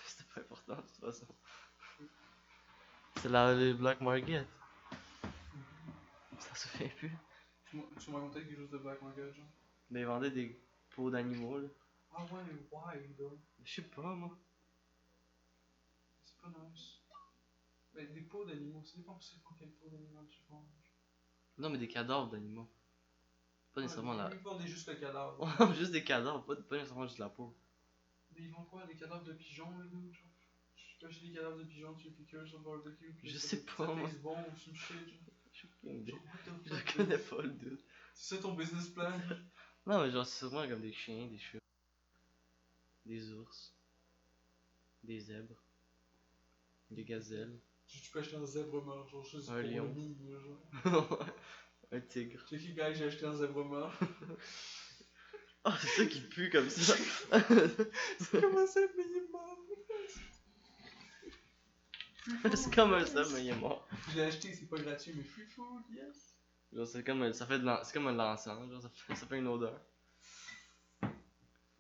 Speaker 1: C'était pas important de toute façon. C'est les Black Market. Ça se fait plus.
Speaker 2: Tu m'as montré quelque chose de Black Market, genre.
Speaker 1: Mais ils vendaient des peaux d'animaux là.
Speaker 2: Ah ouais, mais why, là?
Speaker 1: Je sais pas moi.
Speaker 2: C'est pas nice. Mais des peaux d'animaux, ça dépend quelle peau d'animal tu vends.
Speaker 1: Non mais des cadavres d'animaux. Pas nécessairement la.
Speaker 2: Ils vendaient juste le cadavre.
Speaker 1: Juste des cadavres, pas nécessairement juste la peau.
Speaker 2: Mais ils vendent quoi? Des cadavres de pigeons, là, genre? Je peux acheter des cadavres de pigeons, tu fais que sur le barbecue.
Speaker 1: Je sais pas,
Speaker 2: ça
Speaker 1: moi.
Speaker 2: taste bon ou some shit, genre.
Speaker 1: Je sais pas, mais
Speaker 2: Genre, what the
Speaker 1: je
Speaker 2: fuck,
Speaker 1: connais
Speaker 2: man?
Speaker 1: pas le dude.
Speaker 2: C'est ça ton business plan?
Speaker 1: Non mais genre c'est sûrement comme des chiens, des chats, des ours, des zèbres, des gazelles,
Speaker 2: Tu peux acheter un zèbre mort, genre juste
Speaker 1: Un
Speaker 2: pour
Speaker 1: lion.
Speaker 2: le mime, là, genre.
Speaker 1: un tigre.
Speaker 2: Check qui gars, j'ai acheté un zèbre mort.
Speaker 1: Ah c'est ça qui pue comme ça.
Speaker 2: Comment ça, mais il est mort?
Speaker 1: C'est comme un seul mais il est mort.
Speaker 2: Je l'ai acheté, c'est pas gratuit, mais free food, yes.
Speaker 1: Genre c'est comme ça fait c'est comme un l'encens, genre ça fait une odeur.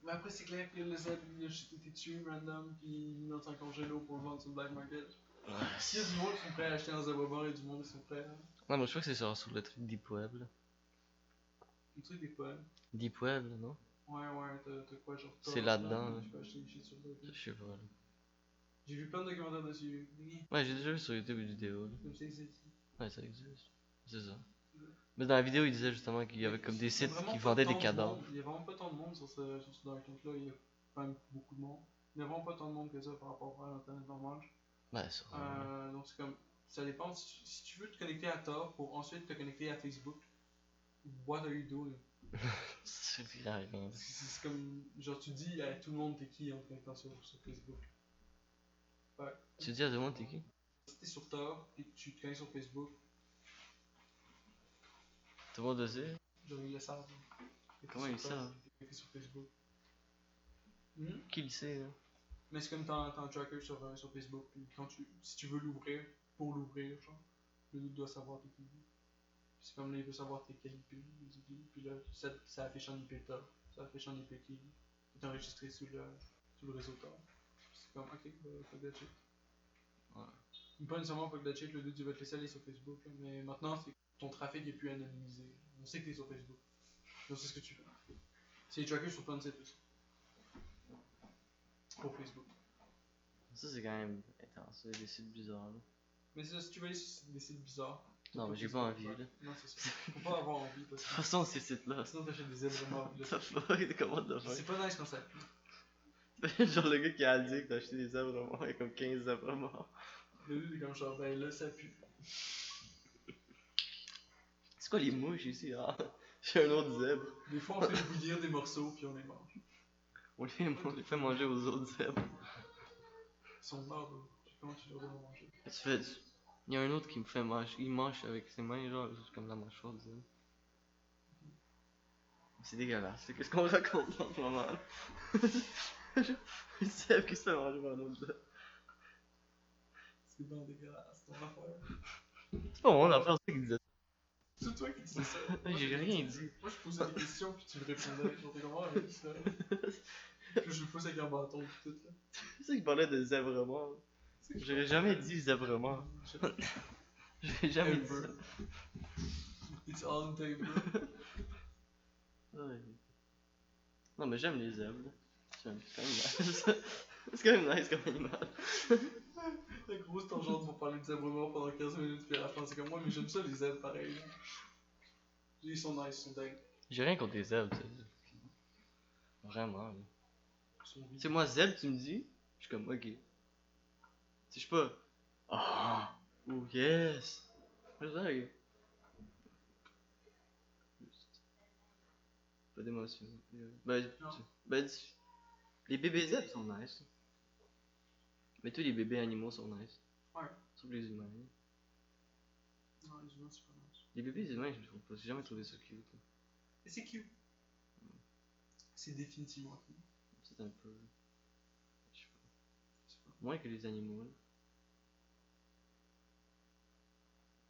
Speaker 2: Mais après, c'est clair que le zèbre, il a juste été tué random, puis il met dans un congélo pour le vendre sur le black market.
Speaker 1: Ouais.
Speaker 2: S'il y a du monde qui sont prêts à acheter un zèbre mort, il y a du monde qui sont prêts à.
Speaker 1: Non mais je crois que c'est genre sur le truc Deep Web là.
Speaker 2: Le truc des poèmes.
Speaker 1: Deep Web là, non?
Speaker 2: Ouais, t'as quoi, genre.
Speaker 1: C'est là-dedans,
Speaker 2: là,
Speaker 1: là.
Speaker 2: Tu peux acheter des shit sur le.
Speaker 1: Je sais pas là.
Speaker 2: J'ai vu plein de documentaires dessus.
Speaker 1: Ouais j'ai déjà vu sur YouTube une vidéo là.
Speaker 2: Comme ça, c'est.
Speaker 1: Ouais ça existe. C'est ça. Mais dans la vidéo il disait justement qu'il y avait comme des
Speaker 2: Il y a
Speaker 1: sites
Speaker 2: vraiment
Speaker 1: qui
Speaker 2: pas
Speaker 1: vendaient
Speaker 2: tant
Speaker 1: des
Speaker 2: de
Speaker 1: cadavres.
Speaker 2: monde. Il y a vraiment pas tant de monde sur ce dark net là. Il y a quand même beaucoup de monde. Il y a vraiment pas tant de monde que ça par rapport à l'internet normal.
Speaker 1: Ouais sûrement.
Speaker 2: Donc c'est comme. Ça dépend. Si tu veux te connecter à Tor pour ensuite te connecter à Facebook, what are you doing?
Speaker 1: Ça fait rien.
Speaker 2: C'est comme. Genre tu dis à tout le monde t'es qui en te connectant sur Facebook. Ouais.
Speaker 1: Tu dis à tout le monde t'es qui?
Speaker 2: Si t'es sur Tor et que tu te connectes sur Facebook,
Speaker 1: Tout le monde le sait?
Speaker 2: genre ils le savent.
Speaker 1: Comment ils savent?
Speaker 2: T'es sur Facebook.
Speaker 1: Qui le sait là?
Speaker 2: Mais c'est comme t'as un tracker sur Facebook, puis si tu veux l'ouvrir, pour l'ouvrir, genre, le doute doit savoir t'es qui. C'est comme là, il veut savoir t'es quel IP, puis là, ça affiche un IP Tor, ça affiche un IP qui est enregistré sur le réseau Tor. C'est comme, ok, fuck that shit.
Speaker 1: Ouais.
Speaker 2: Pas nécessairement fuck that shit, le doute il va te laisser aller sur Facebook, là, mais maintenant, ton trafic est plus anonymisé. On sait que t'es sur Facebook. On sait ce que tu fais. C'est tracké sur plein de sites aussi. Pour Facebook.
Speaker 1: Ça c'est quand même intense, c'est des sites bizarres là.
Speaker 2: Mais ça, si tu veux aller sur des sites bizarres.
Speaker 1: Non mais j'ai pas envie là.
Speaker 2: Non, c'est ça. Faut pas avoir envie
Speaker 1: De
Speaker 2: parce
Speaker 1: toute
Speaker 2: que
Speaker 1: façon ces sites là,
Speaker 2: sinon t'achètes des zèbres morts.
Speaker 1: ça fait comment de
Speaker 2: C'est
Speaker 1: faire?
Speaker 2: pas nice quand ça pue.
Speaker 1: Genre le gars qui a dit que t'as acheté des zèbres morts, il y a comme 15 zèbres morts.
Speaker 2: Le lieu, il est comme genre, ben là, ça pue.
Speaker 1: C'est quoi les mouches ici? Ah, j'ai un autre zèbre.
Speaker 2: Des fois, on fait bouillir des morceaux puis on les mange.
Speaker 1: On les fait manger aux autres zèbres.
Speaker 2: Ils sont morts, donc comment tu leur donnes à manger?
Speaker 1: Il y a un autre qui me fait manger, il mange avec ses mains, genre, juste comme la mâchoire du zèbre. C'est dégueulasse, qu'est-ce qu'on raconte en ce moment là? Un zèbre qui se fait manger par un autre zèbre.
Speaker 2: C'est bien dégueulasse, ton affaire.
Speaker 1: C'est pas mon affaire, c'est ça qu'il disait.
Speaker 2: C'est toi qui disais ça.
Speaker 1: J'ai rien dit.
Speaker 2: Moi, je posais des questions puis tu me répondais. Genre, t'es comment avec ça? Puis je me pose avec un bâton pis tout là.
Speaker 1: C'est ça qu'il parlait de zèbre mort. J'aurais jamais dit zèbre mort. J'ai jamais dit ça.
Speaker 2: It's on table.
Speaker 1: Ouais. Non mais j'aime les zèbres. C'est quand même nice. C'est quand même nice comme animal.
Speaker 2: La grosse tangente pour parler de zèbre mort pendant 15 minutes puis à la fin c'est comme moi mais j'aime ça les zèbres pareil. Ils sont nice, ils sont dingues.
Speaker 1: J'ai rien contre les zèbres, tu sais. Vraiment. Là.
Speaker 2: Ils sont
Speaker 1: Tu sais, moi, zèbre, tu me dis, je suis comme, ok. Tu sais, je suis pas. Ah! Oh, yes! C'est vrai. Pas d'émotion. Ben, les bébés zèbres sont nice. Mais tous les bébés animaux sont nice.
Speaker 2: Ouais.
Speaker 1: Sauf les humains.
Speaker 2: Non, les humains c'est pas nice.
Speaker 1: Les bébés humains, je ne trouve pas. J'ai jamais trouvé ça cute.
Speaker 2: Mais c'est cute. C'est définitivement cute.
Speaker 1: C'est un peu. Je sais pas.
Speaker 2: Je sais pas.
Speaker 1: Moins que les animaux. Là.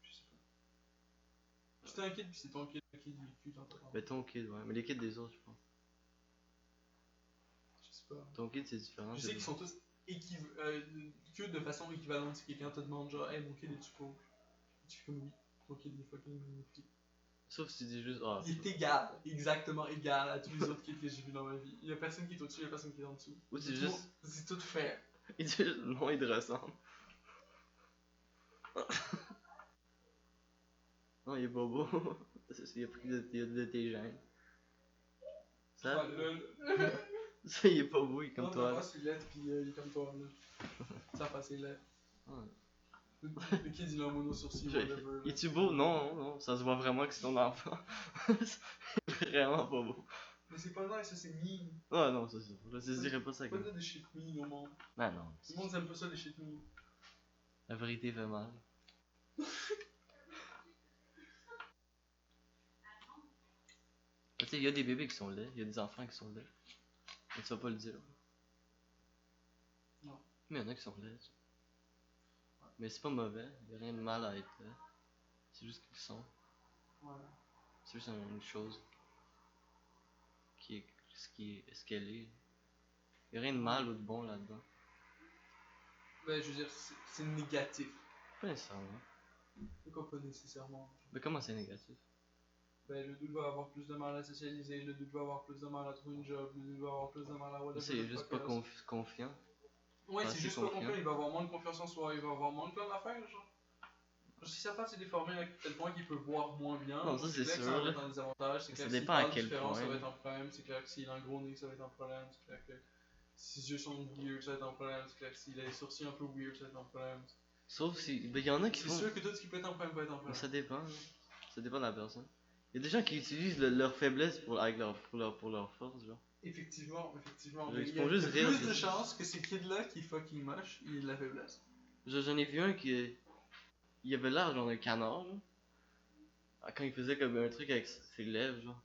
Speaker 2: Je sais pas. si t'as un kid, pis c'est ton kid, le kid il est cute en t'attendant.
Speaker 1: Ben ton kid, ouais. Mais les kids des autres, je pense.
Speaker 2: Je sais pas.
Speaker 1: Ton kid, c'est différent.
Speaker 2: Je
Speaker 1: c'est
Speaker 2: sais qu'ils sont tous cute de façon équivalente si quelqu'un te demande genre, hey, mon kid est-tu pauvre? Tu fais comme oui, ton kid il est fucking magnifique.
Speaker 1: Sauf si tu dis juste, ah.
Speaker 2: Il est égal, exactement égal à tous les autres kids que j'ai vus dans ma vie. Il y a personne qui est au-dessus, il y a personne qui est en dessous.
Speaker 1: Ou c'est juste.
Speaker 2: C'est tout fair.
Speaker 1: Il dit juste, non, il te ressemble. Non, il est pas beau. Il a pris de tes gènes. Ça,
Speaker 2: Ah, lol.
Speaker 1: ça, il est pas beau, il est comme
Speaker 2: Non,
Speaker 1: toi.
Speaker 2: ta face il est laid, pis il est comme toi, là. Sa face est laide.
Speaker 1: Ouais.
Speaker 2: Le kid il a un mono sourcil, whatever.
Speaker 1: Il est-tu beau? Non, non, ça se voit vraiment que c'est ton enfant. C'est vraiment pas beau.
Speaker 2: Mais c'est pas nice, ça c'est mean.
Speaker 1: Ah non, ça c'est je te dirais pas ça
Speaker 2: Pas
Speaker 1: comme.
Speaker 2: de des shit mean au monde.
Speaker 1: Ah non.
Speaker 2: Le monde aime pas ça, les shit mean.
Speaker 1: La vérité fait mal. Tu sais, il y a des bébés qui sont laids, il y a des enfants qui sont laids. Mais tu vas pas le dire.
Speaker 2: Non.
Speaker 1: Mais il y en a qui sont laids. Tu sais. Mais c'est pas mauvais, il y a rien de mal à être laid. C'est juste qu'ils sont.
Speaker 2: Ouais.
Speaker 1: C'est juste une chose qui est ce qu'elle est. Il y a rien de mal ou de bon là-dedans.
Speaker 2: Ben, je veux dire, c'est négatif.
Speaker 1: Pas nécessairement.
Speaker 2: Pourquoi pas nécessairement?
Speaker 1: Mais comment c'est négatif?
Speaker 2: Ben, le dude va avoir plus de mal à socialiser, le dude va avoir plus de mal à trouver une job, le dude va avoir plus de mal à whatever.
Speaker 1: C'est juste pas confiant.
Speaker 2: Ouais,
Speaker 1: pas
Speaker 2: c'est
Speaker 1: assez
Speaker 2: juste pas
Speaker 1: confiant.
Speaker 2: confiant, il va avoir moins de confiance en soi, il va avoir moins de plein d'affaires, genre. Si sa face est déformée à tel point qu'il peut voir moins bien,
Speaker 1: Non, ça, c'est
Speaker 2: clair que
Speaker 1: sûr,
Speaker 2: ça va
Speaker 1: là.
Speaker 2: être un désavantage, c'est
Speaker 1: Ça
Speaker 2: clair que
Speaker 1: dépend
Speaker 2: s'il
Speaker 1: à
Speaker 2: parle
Speaker 1: quel
Speaker 2: différent, ça
Speaker 1: point,
Speaker 2: va
Speaker 1: là.
Speaker 2: être un problème, c'est clair que s'il a un gros nez, ça va être un problème, c'est clair que si ses yeux sont weird, ça va être un problème, c'est clair que s'il a les sourcils un peu weird, ça va être un problème.
Speaker 1: Sauf si. Ben, il y en a qui
Speaker 2: C'est
Speaker 1: font.
Speaker 2: sûr que tout ce qui peut être un problème va être un
Speaker 1: Mais
Speaker 2: problème.
Speaker 1: ça dépend. Là. Ça dépend de la personne. Il y a des gens qui utilisent leur faiblesse pour leur force, genre.
Speaker 2: Effectivement, effectivement.
Speaker 1: Ils
Speaker 2: Mais il y
Speaker 1: font
Speaker 2: a
Speaker 1: juste rire,
Speaker 2: plus de
Speaker 1: c'est-
Speaker 2: chances que ces kids-là qui fucking moche, ils aient de la faiblesse.
Speaker 1: J'en ai vu un qui. Il avait l'air genre d'un canard, genre. Ah, quand il faisait comme un truc avec ses lèvres, genre.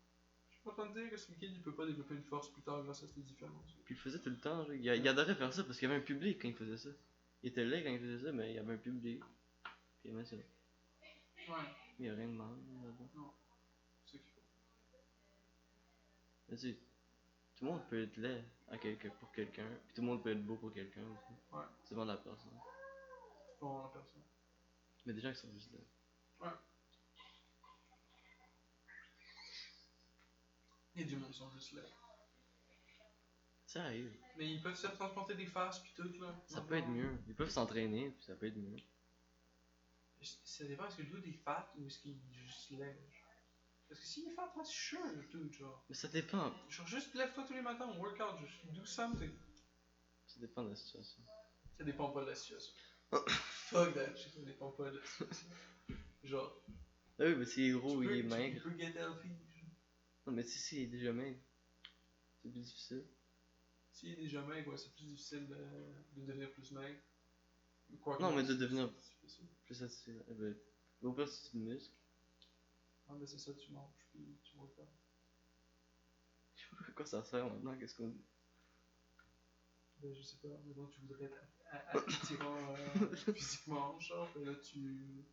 Speaker 2: Je suis pas en train de dire que ce kid il peut pas développer une force plus tard grâce à cette différence.
Speaker 1: Puis il faisait tout le temps, genre. Il adorait faire ça parce qu'il y avait un public quand il faisait ça. Il était laid quand il faisait ça, mais il y avait un public. Puis il aimait ça.
Speaker 2: Ouais,
Speaker 1: Il y a rien de mal là-dedans.
Speaker 2: c'est ce qu'il faut.
Speaker 1: Mais tu sais, tout le monde peut être laid pour quelqu'un, puis tout le monde peut être beau pour quelqu'un aussi.
Speaker 2: Ouais.
Speaker 1: C'est vraiment la personne.
Speaker 2: Pour la personne.
Speaker 1: Mais des gens qui sont juste laids.
Speaker 2: Ouais. Et du monde sont juste là.
Speaker 1: Ça arrive.
Speaker 2: Mais ils peuvent se transplanter des faces pis tout là.
Speaker 1: Ça peut être mieux. Ils peuvent s'entraîner, puis ça peut être mieux.
Speaker 2: Ça dépend, est-ce que le dude est fat ou est-ce qu'il est juste laid? Parce que s'il est fat, moi, c'est sûr le dude, genre.
Speaker 1: Mais ça dépend.
Speaker 2: Genre, juste lève-toi tous les matins, workout, just do something.
Speaker 1: Ça dépend de la situation.
Speaker 2: Ça dépend pas de la situation. Fuck that shit, ça dépend pas de la situation. Genre,
Speaker 1: Ah oui, mais s'il est gros ou il est
Speaker 2: tu
Speaker 1: maigre.
Speaker 2: peux get healthy.
Speaker 1: Non, mais si il est déjà maigre, c'est plus difficile.
Speaker 2: S'il est déjà maigre, ouais, c'est plus difficile de devenir plus maigre. Quoi que
Speaker 1: Non, mais de
Speaker 2: c'est
Speaker 1: devenir-
Speaker 2: c'est difficile.
Speaker 1: Plus satisfait. Eh ben, au pire, si tu te muscles.
Speaker 2: Ah, mais c'est ça, tu manges, puis tu workout.
Speaker 1: Je sais pas à quoi ça sert maintenant, qu'est-ce qu'on dit.
Speaker 2: Ben, je sais pas, maintenant tu voudrais être attirant physiquement, genre, et là tu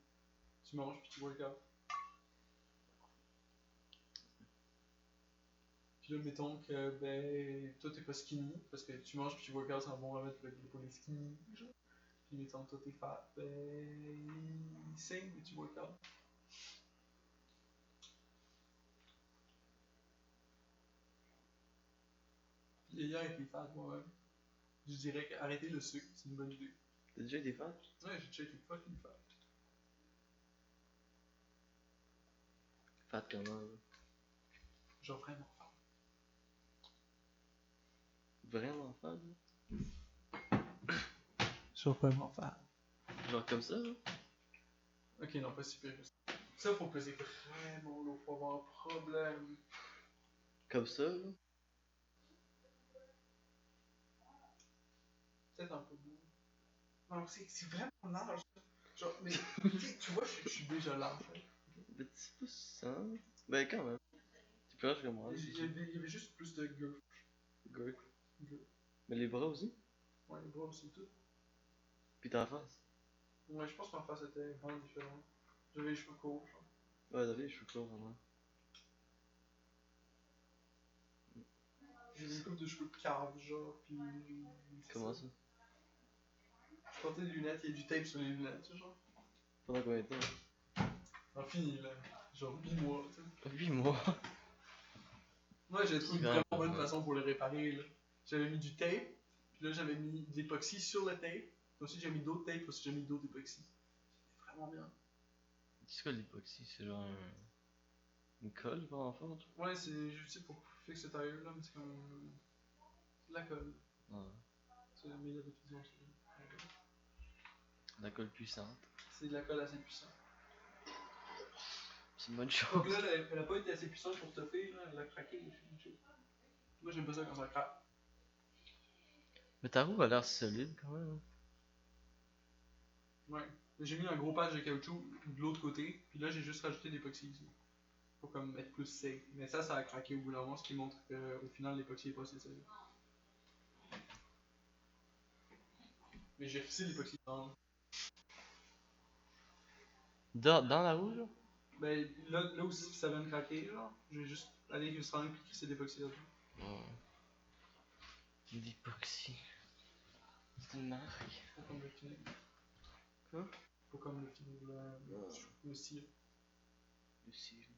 Speaker 2: manges puis tu workout. Puis là, mettons que, ben, toi t'es pas skinny, parce que tu manges puis tu workout, c'est un bon remède pour les skinny, genre. Puis mettons que toi t'es fat, ben, saigne mais tu workout. Vieillir avec les fats, moi-même. Je dirais qu'arrêter le sucre, c'est une bonne idée.
Speaker 1: T'as déjà été fat?
Speaker 2: Ouais, j'ai checké fucking fat.
Speaker 1: Fat comment, là?
Speaker 2: Genre vraiment fat.
Speaker 1: Vraiment fat, là?
Speaker 2: Genre vraiment fat.
Speaker 1: Genre comme ça, là?
Speaker 2: Ok, non, pas si pire. Ça, faut peser vraiment lourd, faut avoir un problème.
Speaker 1: Comme ça, là?
Speaker 2: Peut-être un peu moins. Non, c'est vraiment large. Genre, mais tu vois, je suis déjà large. Hein.
Speaker 1: Ben, c'est pas ça. Ben, quand même. Tu peux que moi,
Speaker 2: Il y avait juste plus de girth.
Speaker 1: Girth. Mais les bras aussi?
Speaker 2: Ouais, les bras aussi, tout.
Speaker 1: Puis ta face?
Speaker 2: Ouais, je pense que ma face était vraiment différente. J'avais les cheveux courts, genre.
Speaker 1: Ouais, t'avais les cheveux courts, vraiment.
Speaker 2: J'ai une coupe de cheveux cave, genre, pis.
Speaker 1: Comment ça?
Speaker 2: Je portais des lunettes, il y a du tape sur les lunettes, tu sais, genre.
Speaker 1: Pendant combien de temps?
Speaker 2: Ah, fini, là. Genre 8 mois, tu sais.
Speaker 1: 8 mois.
Speaker 2: Moi, j'ai trouvé une
Speaker 1: Vraiment,
Speaker 2: vraiment bonne
Speaker 1: ouais.
Speaker 2: façon pour le réparer, là. J'avais mis du tape, puis là, j'avais mis de l'époxy sur le tape. Puis ensuite, j'ai mis d'autres tapes, puis ensuite, j'ai mis d'autres époxy. C'était vraiment bien.
Speaker 1: C'est quoi l'époxy? C'est genre une colle vraiment forte?
Speaker 2: Ouais, c'est juste pour fixer le tailleur, là, mais c'est comme. C'est de la colle.
Speaker 1: Ouais.
Speaker 2: C'est la meilleure diffusion, c'est de la colle.
Speaker 1: La colle puissante.
Speaker 2: C'est de la colle assez puissante.
Speaker 1: C'est une bonne
Speaker 2: Donc
Speaker 1: chose.
Speaker 2: là, elle a pas été assez puissante pour toffer, là, elle a craqué. Moi, j'aime pas ça quand ça craque.
Speaker 1: Mais ta roue a l'air solide quand même.
Speaker 2: Ouais. J'ai mis un gros patch de caoutchouc de l'autre côté, puis là, j'ai juste rajouté l'époxy ici. Pour comme être plus safe. Mais ça a craqué au bout d'un moment, ce qui montre qu'au final, l'époxy est pas assez safe. Mais j'ai refixé l'époxy dedans.
Speaker 1: Dans la roue, là?
Speaker 2: Ben là où ça vient de craquer, genre, je vais juste aller avec une seringue puis crisser l'époxy là-dedans.
Speaker 1: Ouais. L'époxy. C'est une marque.
Speaker 2: Faut comme le finir.
Speaker 1: Quoi?
Speaker 2: Faut comme le finir le cire.
Speaker 1: Le cire.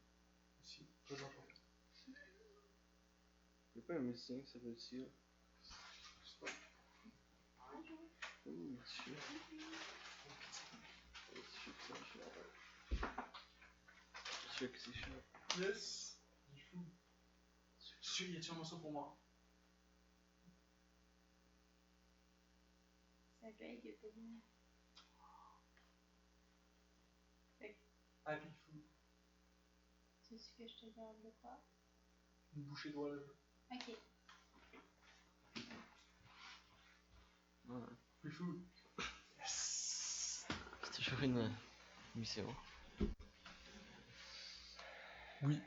Speaker 2: Le cire. Très important.
Speaker 1: Y'a pas un musicien qui s'appelle Cire?
Speaker 2: Je sais pas.
Speaker 1: Ouh, Cire. Je sais que c'est cher.
Speaker 2: Yes! Du fou. Je suis y a-tu un morceau pour moi?
Speaker 3: Ça paye que t'as dit.
Speaker 2: Happy food.
Speaker 3: C'est ce que je te garde de quoi?
Speaker 2: Une bouchée de doigt là.
Speaker 3: Ok.
Speaker 1: Ouais.
Speaker 2: Free food. Yes!
Speaker 1: C'est toujours une mission.
Speaker 2: Oui.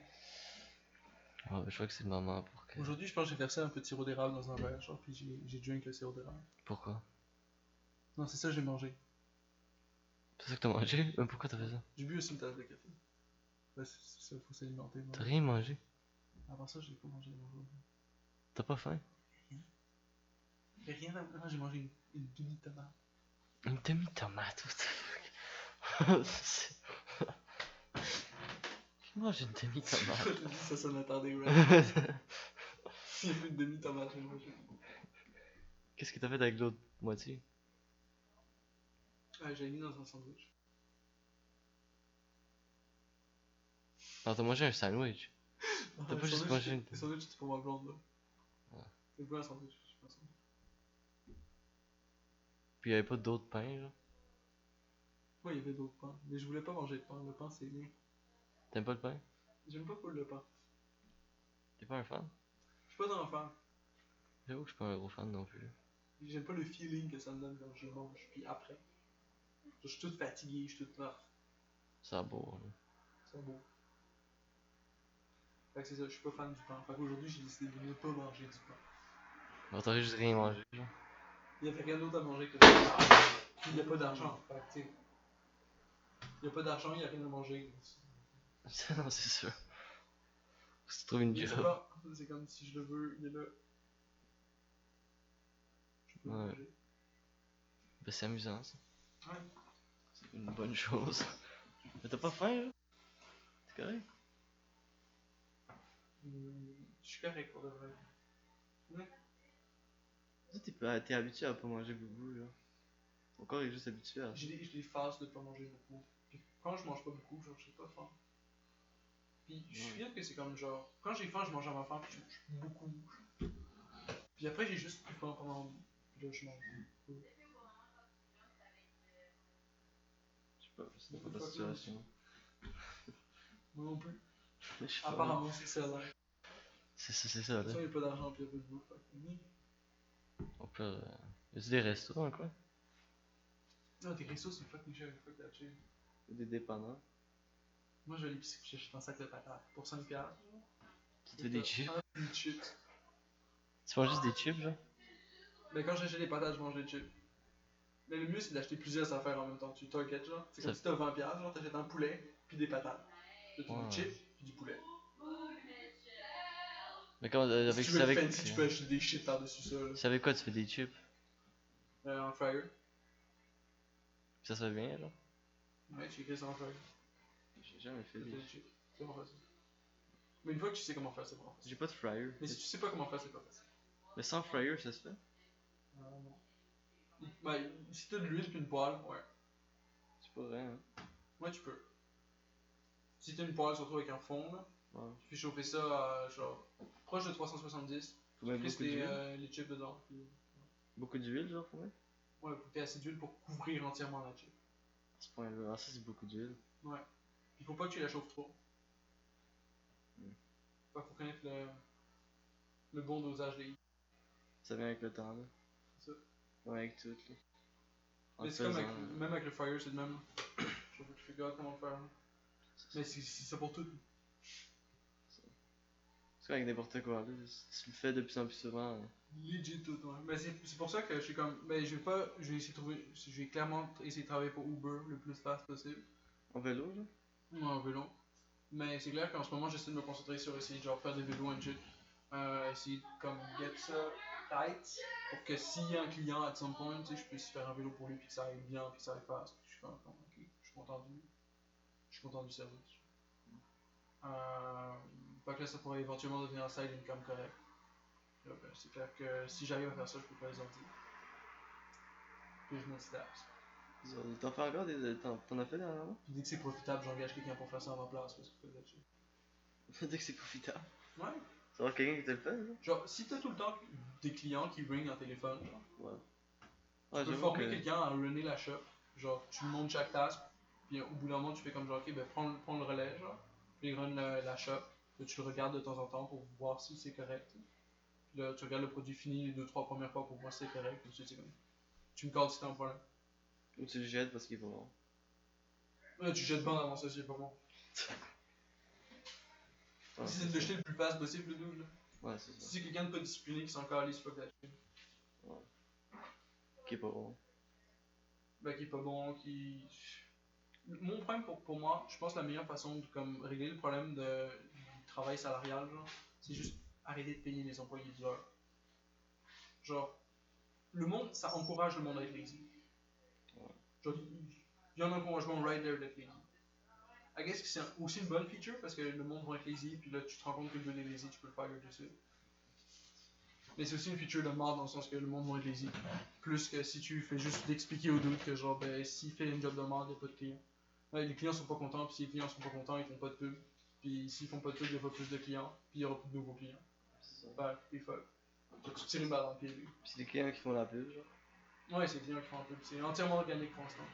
Speaker 1: Ouais, je crois que c'est le moment pour que.
Speaker 2: Aujourd'hui, je pense que j'ai versé un peu de sirop d'érable dans un verre, genre, puis j'ai drink le sirop d'érable.
Speaker 1: Pourquoi?
Speaker 2: Non, c'est ça que j'ai mangé.
Speaker 1: C'est ça que t'as mangé? Mais pourquoi t'as fait ça?
Speaker 2: J'ai bu aussi une tasse de café. Ouais, c'est ça, faut s'alimenter.
Speaker 1: T'as rien mangé?
Speaker 2: Avant ça, j'ai pas mangé aujourd'hui.
Speaker 1: T'as pas faim?
Speaker 2: J'ai rien à... Non, j'ai mangé une demi-tomate.
Speaker 1: Une demi-tomate, what the fuck? J'ai mangé une demi-tomate.
Speaker 2: Je te dis, ça sonne attardé, ouais. S'il y a une demi-tomate, j'ai mangé.
Speaker 1: Qu'est-ce que t'as fait avec l'autre moitié?
Speaker 2: Ah, j'ai mis dans un sandwich.
Speaker 1: Alors t'as mangé un sandwich. T'as pas juste mangé une.
Speaker 2: Le sandwich, c'était pour ma blonde, là.
Speaker 1: Ouais.
Speaker 2: C'est quoi un sandwich? Je sais pas ça.
Speaker 1: Puis y'avait pas d'autres pains, là.
Speaker 2: Ouais, il y avait d'autres pains. Mais je voulais pas manger de pain. Le pain, c'est bien.
Speaker 1: T'aimes pas le pain?
Speaker 2: J'aime pas full le pain.
Speaker 1: T'es pas un fan?
Speaker 2: Je suis pas dans un fan.
Speaker 1: J'avoue que je suis pas un gros fan non plus.
Speaker 2: J'aime pas le feeling que ça me donne quand je le mange. Puis après. Je suis tout fatigué, je suis tout mort.
Speaker 1: Ça a beau, là.
Speaker 2: C'est beau. Fait que c'est ça, je suis pas fan du pain. Fait qu'aujourd'hui, j'ai décidé de ne pas manger du pain.
Speaker 1: Alors t'aurais juste rien mangé, genre.
Speaker 2: Il y avait rien d'autre à manger que du pain. Puis il y a pas d'argent. Fait que, tu sais. Il y a pas d'argent, il y a rien à manger.
Speaker 1: Non, c'est sûr. Faut que tu trouves une
Speaker 2: Je sais
Speaker 1: job.
Speaker 2: pas. C'est comme si je le veux, il est là. Je peux
Speaker 1: Ouais.
Speaker 2: manger.
Speaker 1: Ben c'est amusant, ça.
Speaker 2: Ouais.
Speaker 1: C'est une bonne chose. Mais t'as pas faim, là? C'est correct?
Speaker 2: Je suis correct pour de vrai.
Speaker 1: T'es habitué à pas manger beaucoup, là. Ton corps est juste habitué à ça.
Speaker 2: J'ai des phases de pas manger beaucoup. Puis quand je mange pas beaucoup, genre, j'ai pas faim. Puis je suis sûr que c'est comme genre, quand j'ai faim, je mange avant faim, puis je mange beaucoup. Puis après, j'ai juste plus faim pendant. Puis là, je mange.
Speaker 1: Je sais pas, c'est pas ta situation.
Speaker 2: Moi non plus.
Speaker 1: Je sais pas.
Speaker 2: Apparemment, c'est ça là.
Speaker 1: C'est ça,
Speaker 2: De
Speaker 1: là.
Speaker 2: toute façon, il n'y a pas d'argent, puis il n'y a pas de bouffe.
Speaker 1: On peut. Y a-tu des restos dans le coin?
Speaker 2: Non, tes restos, c'est fucking cher, fuck that shit.
Speaker 1: Ou des dépanneurs?
Speaker 2: Moi, je vais à l'épicerie, puis j'achète un sac de patates pour 5$.
Speaker 1: Tu te fais des chips?
Speaker 2: Des chips.
Speaker 1: Tu manges juste des chips, genre?
Speaker 2: Mais quand j'achète des patates, je mange des chips. Mais le mieux, c'est d'acheter plusieurs affaires en même temps. Tu target, genre. C'est comme
Speaker 1: Ça-
Speaker 2: si t'as 20$, genre, t'achètes un poulet, puis des patates. T'as du
Speaker 1: Ouais.
Speaker 2: chip puis du poulet.
Speaker 1: Mais quand,
Speaker 2: Si
Speaker 1: avec,
Speaker 2: tu
Speaker 1: c'est
Speaker 2: veux être
Speaker 1: avec,
Speaker 2: fancy, tu peux acheter des chips par-dessus ça. Là.
Speaker 1: c'est avec quoi tu fais des chips?
Speaker 2: En fryer.
Speaker 1: Ça se fait bien, là?
Speaker 2: Ouais, tu écris ça en fryer.
Speaker 1: J'ai jamais fait
Speaker 2: Ça fait
Speaker 1: des
Speaker 2: des chips. C'est vraiment facile. Mais une fois que tu sais comment faire, c'est vraiment facile.
Speaker 1: J'ai pas de fryer.
Speaker 2: Mais si tu sais pas comment faire, c'est pas facile.
Speaker 1: Mais sans fryer, ça se fait?
Speaker 2: Non. Ben, si t'as de l'huile puis une poêle, ouais.
Speaker 1: C'est pas vrai, hein?
Speaker 2: Ouais, tu peux. Si t'as une poêle, surtout avec un fond, là,
Speaker 1: Ouais.
Speaker 2: tu fais chauffer ça à genre proche de 370.
Speaker 1: Faut mettre
Speaker 2: Tu
Speaker 1: beaucoup
Speaker 2: fais
Speaker 1: d'huile.
Speaker 2: les chips dedans. Puis,
Speaker 1: Beaucoup d'huile, genre, faut mettre?
Speaker 2: ouais, faut que t'aies assez d'huile pour couvrir entièrement la chip.
Speaker 1: À ce point-là. Ah, ça, c'est beaucoup d'huile.
Speaker 2: Ouais. Puis faut pas que tu la chauffes trop.
Speaker 1: Mm.
Speaker 2: Faut connaître le bon dosage des.
Speaker 1: Ça vient avec le temps, là.
Speaker 2: C'est ça.
Speaker 1: Ouais, avec tout, là. En
Speaker 2: Mais
Speaker 1: le
Speaker 2: c'est comme
Speaker 1: faisant,
Speaker 2: avec, même avec le fryer, c'est le même. Je fais gars comment le faire. Là. Mais c'est ça pour tout.
Speaker 1: C'est comme avec n'importe quoi, là. Si tu le fais de plus en plus souvent.
Speaker 2: Legit tout, ouais. Mais c'est pour ça que je suis comme. Ben, je vais pas. Je vais essayer de trouver. Je vais clairement essayer de travailler pour Uber le plus fast possible.
Speaker 1: En vélo, là?
Speaker 2: Ouais, en vélo. Mais c'est clair qu'en ce moment, j'essaie de me concentrer sur essayer de genre faire des vélos and shit. Essayer de comme get ça tight pour que s'il y a un client at some point, tu sais, je puisse faire un vélo pour lui puis que ça aille bien puis que ça aille fast. Je suis comme, ok, je suis content du service. Fait que là, ça pourrait éventuellement devenir un side income correct. Là, ben, c'est clair que si j'arrive à faire ça, je peux pas les en dire. Puis je multitask.
Speaker 1: T'en fais encore des. T'en as fait dernièrement?
Speaker 2: Puis dès que c'est profitable, j'engage quelqu'un pour faire ça à ma place parce que je fais là-dessus.
Speaker 1: Dès que c'est profitable.
Speaker 2: Ouais.
Speaker 1: C'est avoir quelqu'un qui te le fait, là?
Speaker 2: Genre, si t'as tout le temps des clients qui ring en téléphone, genre,
Speaker 1: Ouais.
Speaker 2: tu
Speaker 1: Ouais,
Speaker 2: peux
Speaker 1: j'avoue
Speaker 2: former
Speaker 1: que.
Speaker 2: quelqu'un à runner la shop. Genre, tu lui montres chaque task, puis au bout d'un moment, tu fais comme genre, ok, ben prends le relais, genre, puis il run la shop. Puis tu le regardes de temps en temps pour voir si c'est correct. Puis là, tu regardes le produit fini les 2-3 premières fois pour voir si c'est correct. Puis ensuite, c'est comme, tu me calls si t'as un problème.
Speaker 1: Ou tu le jettes parce qu'il est pas bon.
Speaker 2: Là, tu jettes ban avant ça, c'est pas bon.
Speaker 1: Ouais,
Speaker 2: Si c'est de le jeter le plus fast possible, le double.
Speaker 1: Ouais, c'est
Speaker 2: Si
Speaker 1: ça.
Speaker 2: c'est quelqu'un de pas discipliné qui s'en calisse, fuck that shit.
Speaker 1: Qui est pas bon.
Speaker 2: Ben, qui est pas bon, qui. Mon problème pour moi, je pense que la meilleure façon de comme, régler le problème du travail salarial, genre, c'est juste arrêter de payer les employés de l'heure. Genre, le monde, ça encourage le monde à être lazy. Genre, il y a un encouragement right there d'être lazy. I guess que c'est aussi une bonne feature parce que le monde va être lazy, puis là tu te rends compte que le gars est lazy, tu peux le faire dessus. Mais c'est aussi une feature de mort dans le sens que le monde va être lazy. Plus que si tu fais juste d'expliquer aux doutes que genre, ben, s'il fait une job de mort, il n'y a pas de clients. Ouais, les clients sont pas contents, puis si les clients sont pas contents, ils font pas de pub. Puis s'ils font pas de pub, il y aura pas plus de clients, puis il y aura plus de nouveaux clients.
Speaker 1: C'est ça.
Speaker 2: Fait que t'es fuck. Tu tires une balle dans le pied, lui.
Speaker 1: Pis c'est les clients qui font la pub, genre.
Speaker 2: Ouais, c'est les clients qui font la pub. C'est entièrement organique pour l'instant.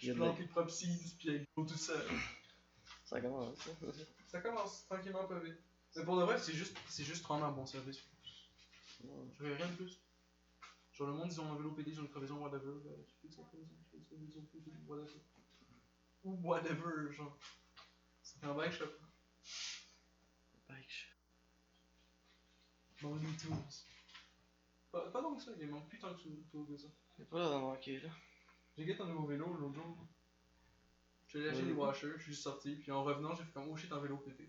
Speaker 1: Il y a
Speaker 2: Je
Speaker 1: de la-
Speaker 2: plante les propres seeds, puis elle grow tout seul.
Speaker 1: Ça commence, ça.
Speaker 2: Ça commence tranquillement pas vite. Mais pour de vrai, c'est juste rendre un bon service.
Speaker 1: Ouais.
Speaker 2: Je fais rien de plus. Genre le monde, ils ont un vélo PD, ils ont une crevaison, whatever. Tu fais ça, crevaison, tu fais ça, ils ont PD, whatever. Ou whatever, genre. C'est un bike shop.
Speaker 1: Bike shop.
Speaker 2: Dans YouTube. Pas tant que ça, il manque plus tant que ça.
Speaker 1: Y'a pas l'air d'en manquer, là.
Speaker 2: J'ai gagné un nouveau vélo l'autre jour. J'ai allé acheter
Speaker 1: Ouais.
Speaker 2: des washers, je suis juste sorti, puis en revenant, j'ai fait comme oh shit, un vélo pété.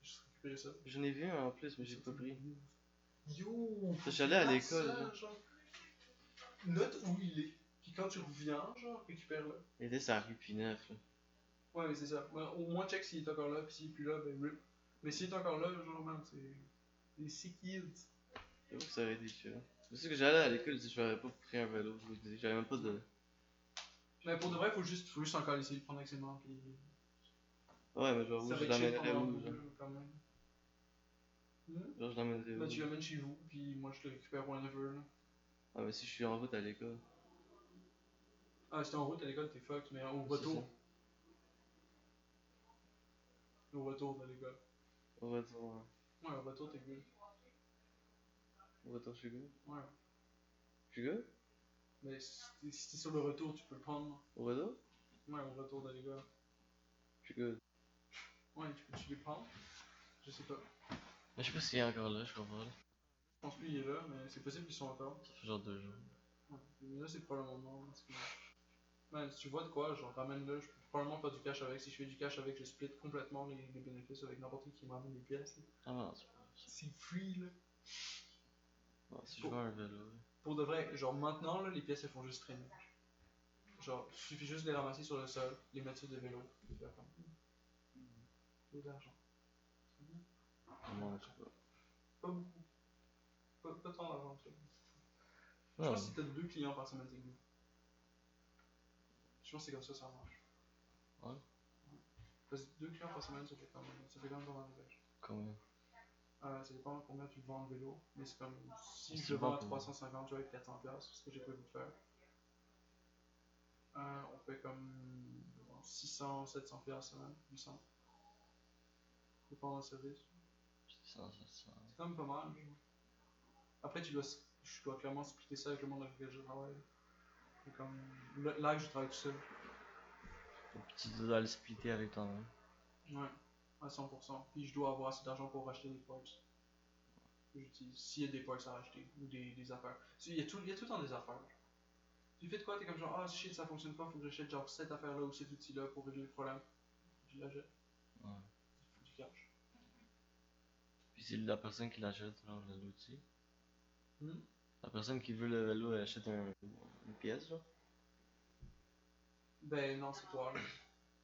Speaker 2: J'ai juste récupéré ça.
Speaker 1: J'en ai vu un en plus, mais j'ai pas pris.
Speaker 2: Yo!
Speaker 1: J'allais à
Speaker 2: fais
Speaker 1: l'école,
Speaker 2: ça,
Speaker 1: là.
Speaker 2: genre. Note où il est. Puis quand tu reviens, genre, récupère-le.
Speaker 1: Il était sur la rue P9, là.
Speaker 2: Ouais, mais c'est ça. Ouais, au moins, check s'il est encore là, puis s'il est plus là, ben rip. Mais s'il est encore là, genre, man, c'est. Des sick kids.
Speaker 1: J'avoue que ça aurait été chill. C'est sûr que j'allais à l'école, je n'aurais pas pris un vélo. J'avais même pas de.
Speaker 2: Mais pour de vrai, faut juste encore essayer de prendre avec ses mains, puis.
Speaker 1: Ouais, mais genre, où
Speaker 2: Ça
Speaker 1: je
Speaker 2: va être chill
Speaker 1: l'amènerais
Speaker 2: pendant un
Speaker 1: où,
Speaker 2: peu,
Speaker 1: genre?
Speaker 2: quand même.
Speaker 1: Genre, je l'amènerais
Speaker 2: Là,
Speaker 1: où?
Speaker 2: tu l'amènes chez vous, puis moi, je le récupère whenever, là.
Speaker 1: Ah, mais si je suis en route à l'école.
Speaker 2: Ah, si t'es en route à l'école, t'es fucked, mais au
Speaker 1: C'est
Speaker 2: retour.
Speaker 1: ça.
Speaker 2: Au retour de l'école.
Speaker 1: Au retour, ouais.
Speaker 2: Ouais, au retour, t'es good.
Speaker 1: Au retour, je suis good.
Speaker 2: Ouais.
Speaker 1: Je suis good?
Speaker 2: Mais si t'es sur le retour, tu peux le prendre.
Speaker 1: Au retour?
Speaker 2: Ouais, au retour de l'école.
Speaker 1: Je suis good.
Speaker 2: Ouais, tu peux le prendre. Je sais pas.
Speaker 1: Mais je sais pas s'il est encore là, je crois pas, là.
Speaker 2: Je pense plus il est là, mais c'est possible qu'ils sont encore.
Speaker 1: Ça fait genre 2 jours.
Speaker 2: Ouais. Mais là, c'est probablement mort. Parce que... Ben, si tu vois de quoi, genre ramène-le, je peux probablement faire du cash avec. Si je fais du cash avec, je split complètement les bénéfices avec n'importe qui me ramène des pièces. Là.
Speaker 1: Ah non, c'est pas ça.
Speaker 2: C'est free là.
Speaker 1: Bon, si je veux un vélo, ouais.
Speaker 2: Pour de vrai, genre maintenant, là, les pièces elles font juste traîner. Genre, il suffit juste de les ramasser sur le sol, les mettre sur des vélos, et faire comme. Peu d'argent.
Speaker 1: Moi, je sais pas.
Speaker 2: Pas beaucoup. Pas tant d'argent, ça. Je
Speaker 1: Non,
Speaker 2: pense que si t'as 2 clients par semaine, c'est good. Je pense que c'est comme ça marche.
Speaker 1: Ouais.
Speaker 2: Parce que 2 clients par semaine, ça fait quand même pas mal de cash.
Speaker 1: combien?
Speaker 2: Ça dépend de combien tu vends le vélo, mais c'est comme si
Speaker 1: C'est
Speaker 2: je le vends à
Speaker 1: bon,
Speaker 2: 350, tu vois, avec 400$, c'est ce que j'ai prévu de faire. On fait comme 600, 700$ semaine, 800. Dépend du service.
Speaker 1: C'est ça.
Speaker 2: C'est quand même pas mal. Genre. Après, je dois clairement splitter ça avec le monde avec lequel je travaille. C'est comme. Là, je travaille tout seul.
Speaker 1: Donc, tu dois le splitter avec toi-même.
Speaker 2: Ouais, à 100%. Puis je dois avoir assez d'argent pour racheter des parts. J'utilise s'il y a des parts à racheter ou des affaires. Il y a tout le temps des affaires. Tu fais de quoi? T'es comme genre, ah shit, ça fonctionne pas, faut que j'achète genre cette affaire-là ou cet outil-là pour régler le problème. Tu l'achètes.
Speaker 1: Ouais.
Speaker 2: Il faut du cash.
Speaker 1: Puis c'est la personne qui l'achète, genre l'outil.
Speaker 2: Hmm?
Speaker 1: La personne qui veut le vélo, elle achète une pièce, genre.
Speaker 2: Ben non, c'est toi. Là.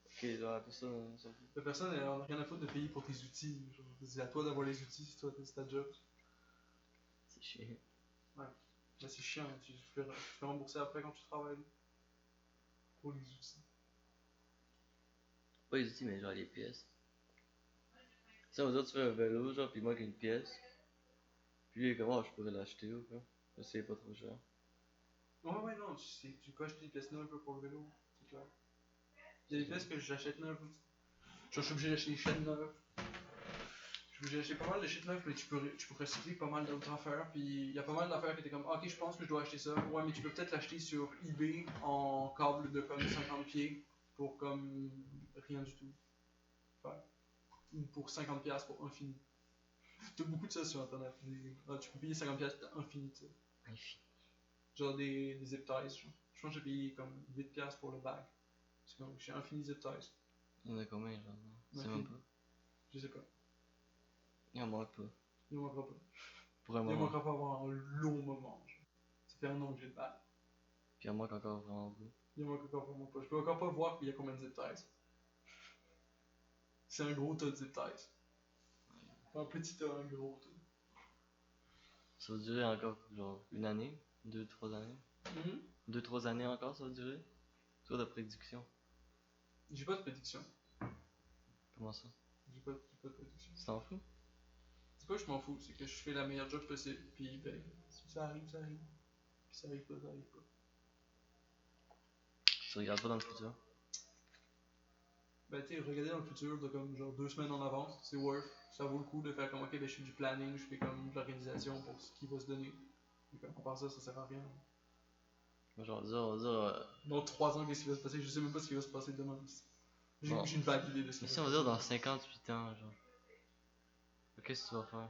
Speaker 1: Ok, genre, tout ça, ça.
Speaker 2: La personne, elle en a rien à foutre de payer pour tes outils. Genre, c'est à toi d'avoir les outils, c'est ta job.
Speaker 1: C'est chiant.
Speaker 2: Ouais. Mais c'est chiant, tu te fais rembourser après quand tu travailles. Pour les outils.
Speaker 1: Pas les outils, mais genre les pièces. Tu sais, on dirait tu fais un vélo, genre, puis il manque une pièce. Puis lui, il est comme, oh, je pourrais l'acheter ou quoi. Ça, c'est pas trop cher.
Speaker 2: Ouais, non, tu peux acheter des pièces neuves pour le vélo, c'est clair. Il y a des pièces que j'achète neuves. Genre, je suis obligé d'acheter des chaînes neuves. Je suis obligé d'acheter pas mal de shit neuves, mais tu peux recycler pas mal d'autres affaires. Puis il y a pas mal d'affaires qui étaient comme, ok, je pense que je dois acheter ça. Ouais, mais tu peux peut-être l'acheter sur eBay en câble de comme 50 pieds pour comme rien du tout. Enfin, ou pour 50$ pour infini. T'as beaucoup de ça sur internet. Tu peux payer 50$ t'as infini de ça. Genre des zip ties. Genre. Je pense que j'ai payé comme 8$ pour le bag. C'est comme, j'ai infini zip ties.
Speaker 1: Il y en a combien, genre? C'est
Speaker 2: Infini.
Speaker 1: même pas.
Speaker 2: Je sais pas.
Speaker 1: Il en manque pas.
Speaker 2: Il ne manquera pas.
Speaker 1: Pour un
Speaker 2: Il ne
Speaker 1: moment.
Speaker 2: manquera pas avoir un long moment. Genre. Ça fait un an que j'ai le bag.
Speaker 1: Puis il en manque encore vraiment beaucoup.
Speaker 2: Il ne manque encore vraiment pas. Je peux encore pas voir il y a combien de zip ties. C'est un gros tas de zip ties. Un petit tas, un gros tas.
Speaker 1: Ça va durer encore, genre, une année? 2-3 années? 2-3 années encore, ça va durer? Toi, de prédiction.
Speaker 2: J'ai pas de prédiction.
Speaker 1: Comment ça?
Speaker 2: J'ai pas de prédiction.
Speaker 1: Tu t'en fous?
Speaker 2: C'est pas que je m'en fous, c'est que je fais la meilleure job possible. Puis ben, si ça arrive, ça arrive. Puis ça arrive pas, ça arrive pas.
Speaker 1: Tu regardes pas dans le futur?
Speaker 2: Ben, tu sais, regarder dans le futur de comme genre 2 semaines en avance, c'est worth. Ça vaut le coup de faire comme, ok, ben je fais du planning, je fais comme de l'organisation pour ce qui va se donner. Et comme, à part ça, ça sert à rien.
Speaker 1: Genre, dire,
Speaker 2: Dans 3 ans, qu'est-ce qui va se passer? Je sais même pas ce qui va se passer demain. J'ai
Speaker 1: Bon.
Speaker 2: une vague idée de ce qui
Speaker 1: mais
Speaker 2: va
Speaker 1: si
Speaker 2: se
Speaker 1: on va
Speaker 2: passer.
Speaker 1: dire dans 58 ans, genre. Qu'est-ce que tu vas faire?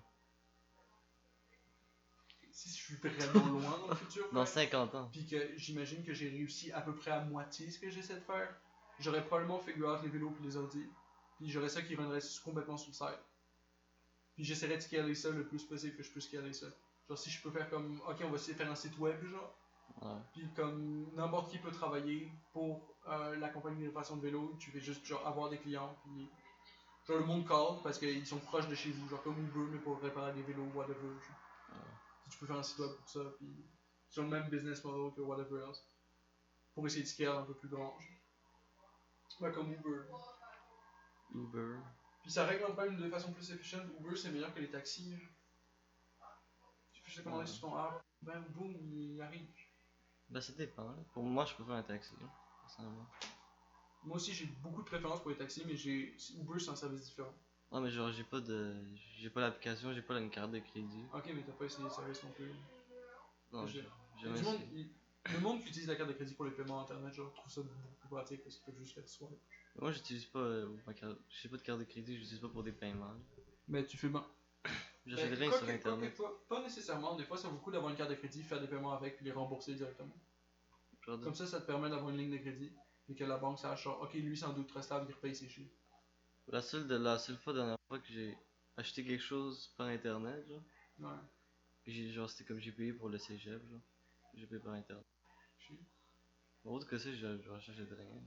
Speaker 2: Si je suis vraiment loin dans le futur,
Speaker 1: Dans
Speaker 2: ouais,
Speaker 1: 50 ans.
Speaker 2: puis que j'imagine que j'ai réussi à peu près à moitié ce que j'essaie de faire, j'aurais probablement figure out les vélos puis les ordi. Puis j'aurais ça qui runnerait complètement sur le site. Puis j'essaierais de scaler ça le plus possible que je peux scaler ça. Genre si je peux faire comme, ok, on va essayer de faire un site web, genre.
Speaker 1: Ouais.
Speaker 2: Puis comme n'importe qui peut travailler pour la compagnie de réparation de vélo, tu fais juste genre avoir des clients, puis genre le monde call parce qu'ils sont proches de chez vous, genre comme Uber mais pour réparer des vélos, whatever. Genre. Si tu peux faire un site web pour ça, puis sur le même business model que whatever else, pour essayer de scale un peu plus grand. Genre. Ouais, comme Uber.
Speaker 1: Uber.
Speaker 2: Puis ça règle un problème de façon plus efficiente. Uber c'est meilleur que les taxis. Tu fais juste commander sur ton app, ben boum, il arrive.
Speaker 1: Ben, ça dépend. Là. Pour moi, je préfère un taxi, là, personnellement.
Speaker 2: Moi aussi j'ai beaucoup de préférence pour les taxis, mais Uber c'est un service différent.
Speaker 1: Non, mais genre, j'ai pas l'application, j'ai pas une carte de crédit.
Speaker 2: Ok, mais t'as pas essayé le service non plus.
Speaker 1: Non,
Speaker 2: J'ai-
Speaker 1: j'ai
Speaker 2: Il y a
Speaker 1: jamais
Speaker 2: du monde,
Speaker 1: essayé.
Speaker 2: le monde qui utilise la carte de crédit pour les paiements internet, genre, trouve ça beaucoup plus pratique parce qu'ils peuvent juste faire swipe.
Speaker 1: Moi, j'utilise pas ma carte. J'ai pas de carte de crédit, j'utilise pas pour des paiements. Là.
Speaker 2: Mais tu fais bien.
Speaker 1: J'achète rien sur internet.
Speaker 2: Pas nécessairement, des fois ça vaut le coup d'avoir une carte de crédit, faire des paiements avec, puis les rembourser directement.
Speaker 1: Genre de-
Speaker 2: Comme ça te permet d'avoir une ligne de crédit. Et que la banque sache, genre, ok, lui, c'est un doute très stable, il repaye ses chiffres.
Speaker 1: La seule fois, dernière fois que j'ai acheté quelque chose par internet, genre,
Speaker 2: Ouais.
Speaker 1: genre c'était comme j'ai payé pour le cégep, genre. J'ai payé par internet.
Speaker 2: Chier.
Speaker 1: Autre que ça, j'achète rien.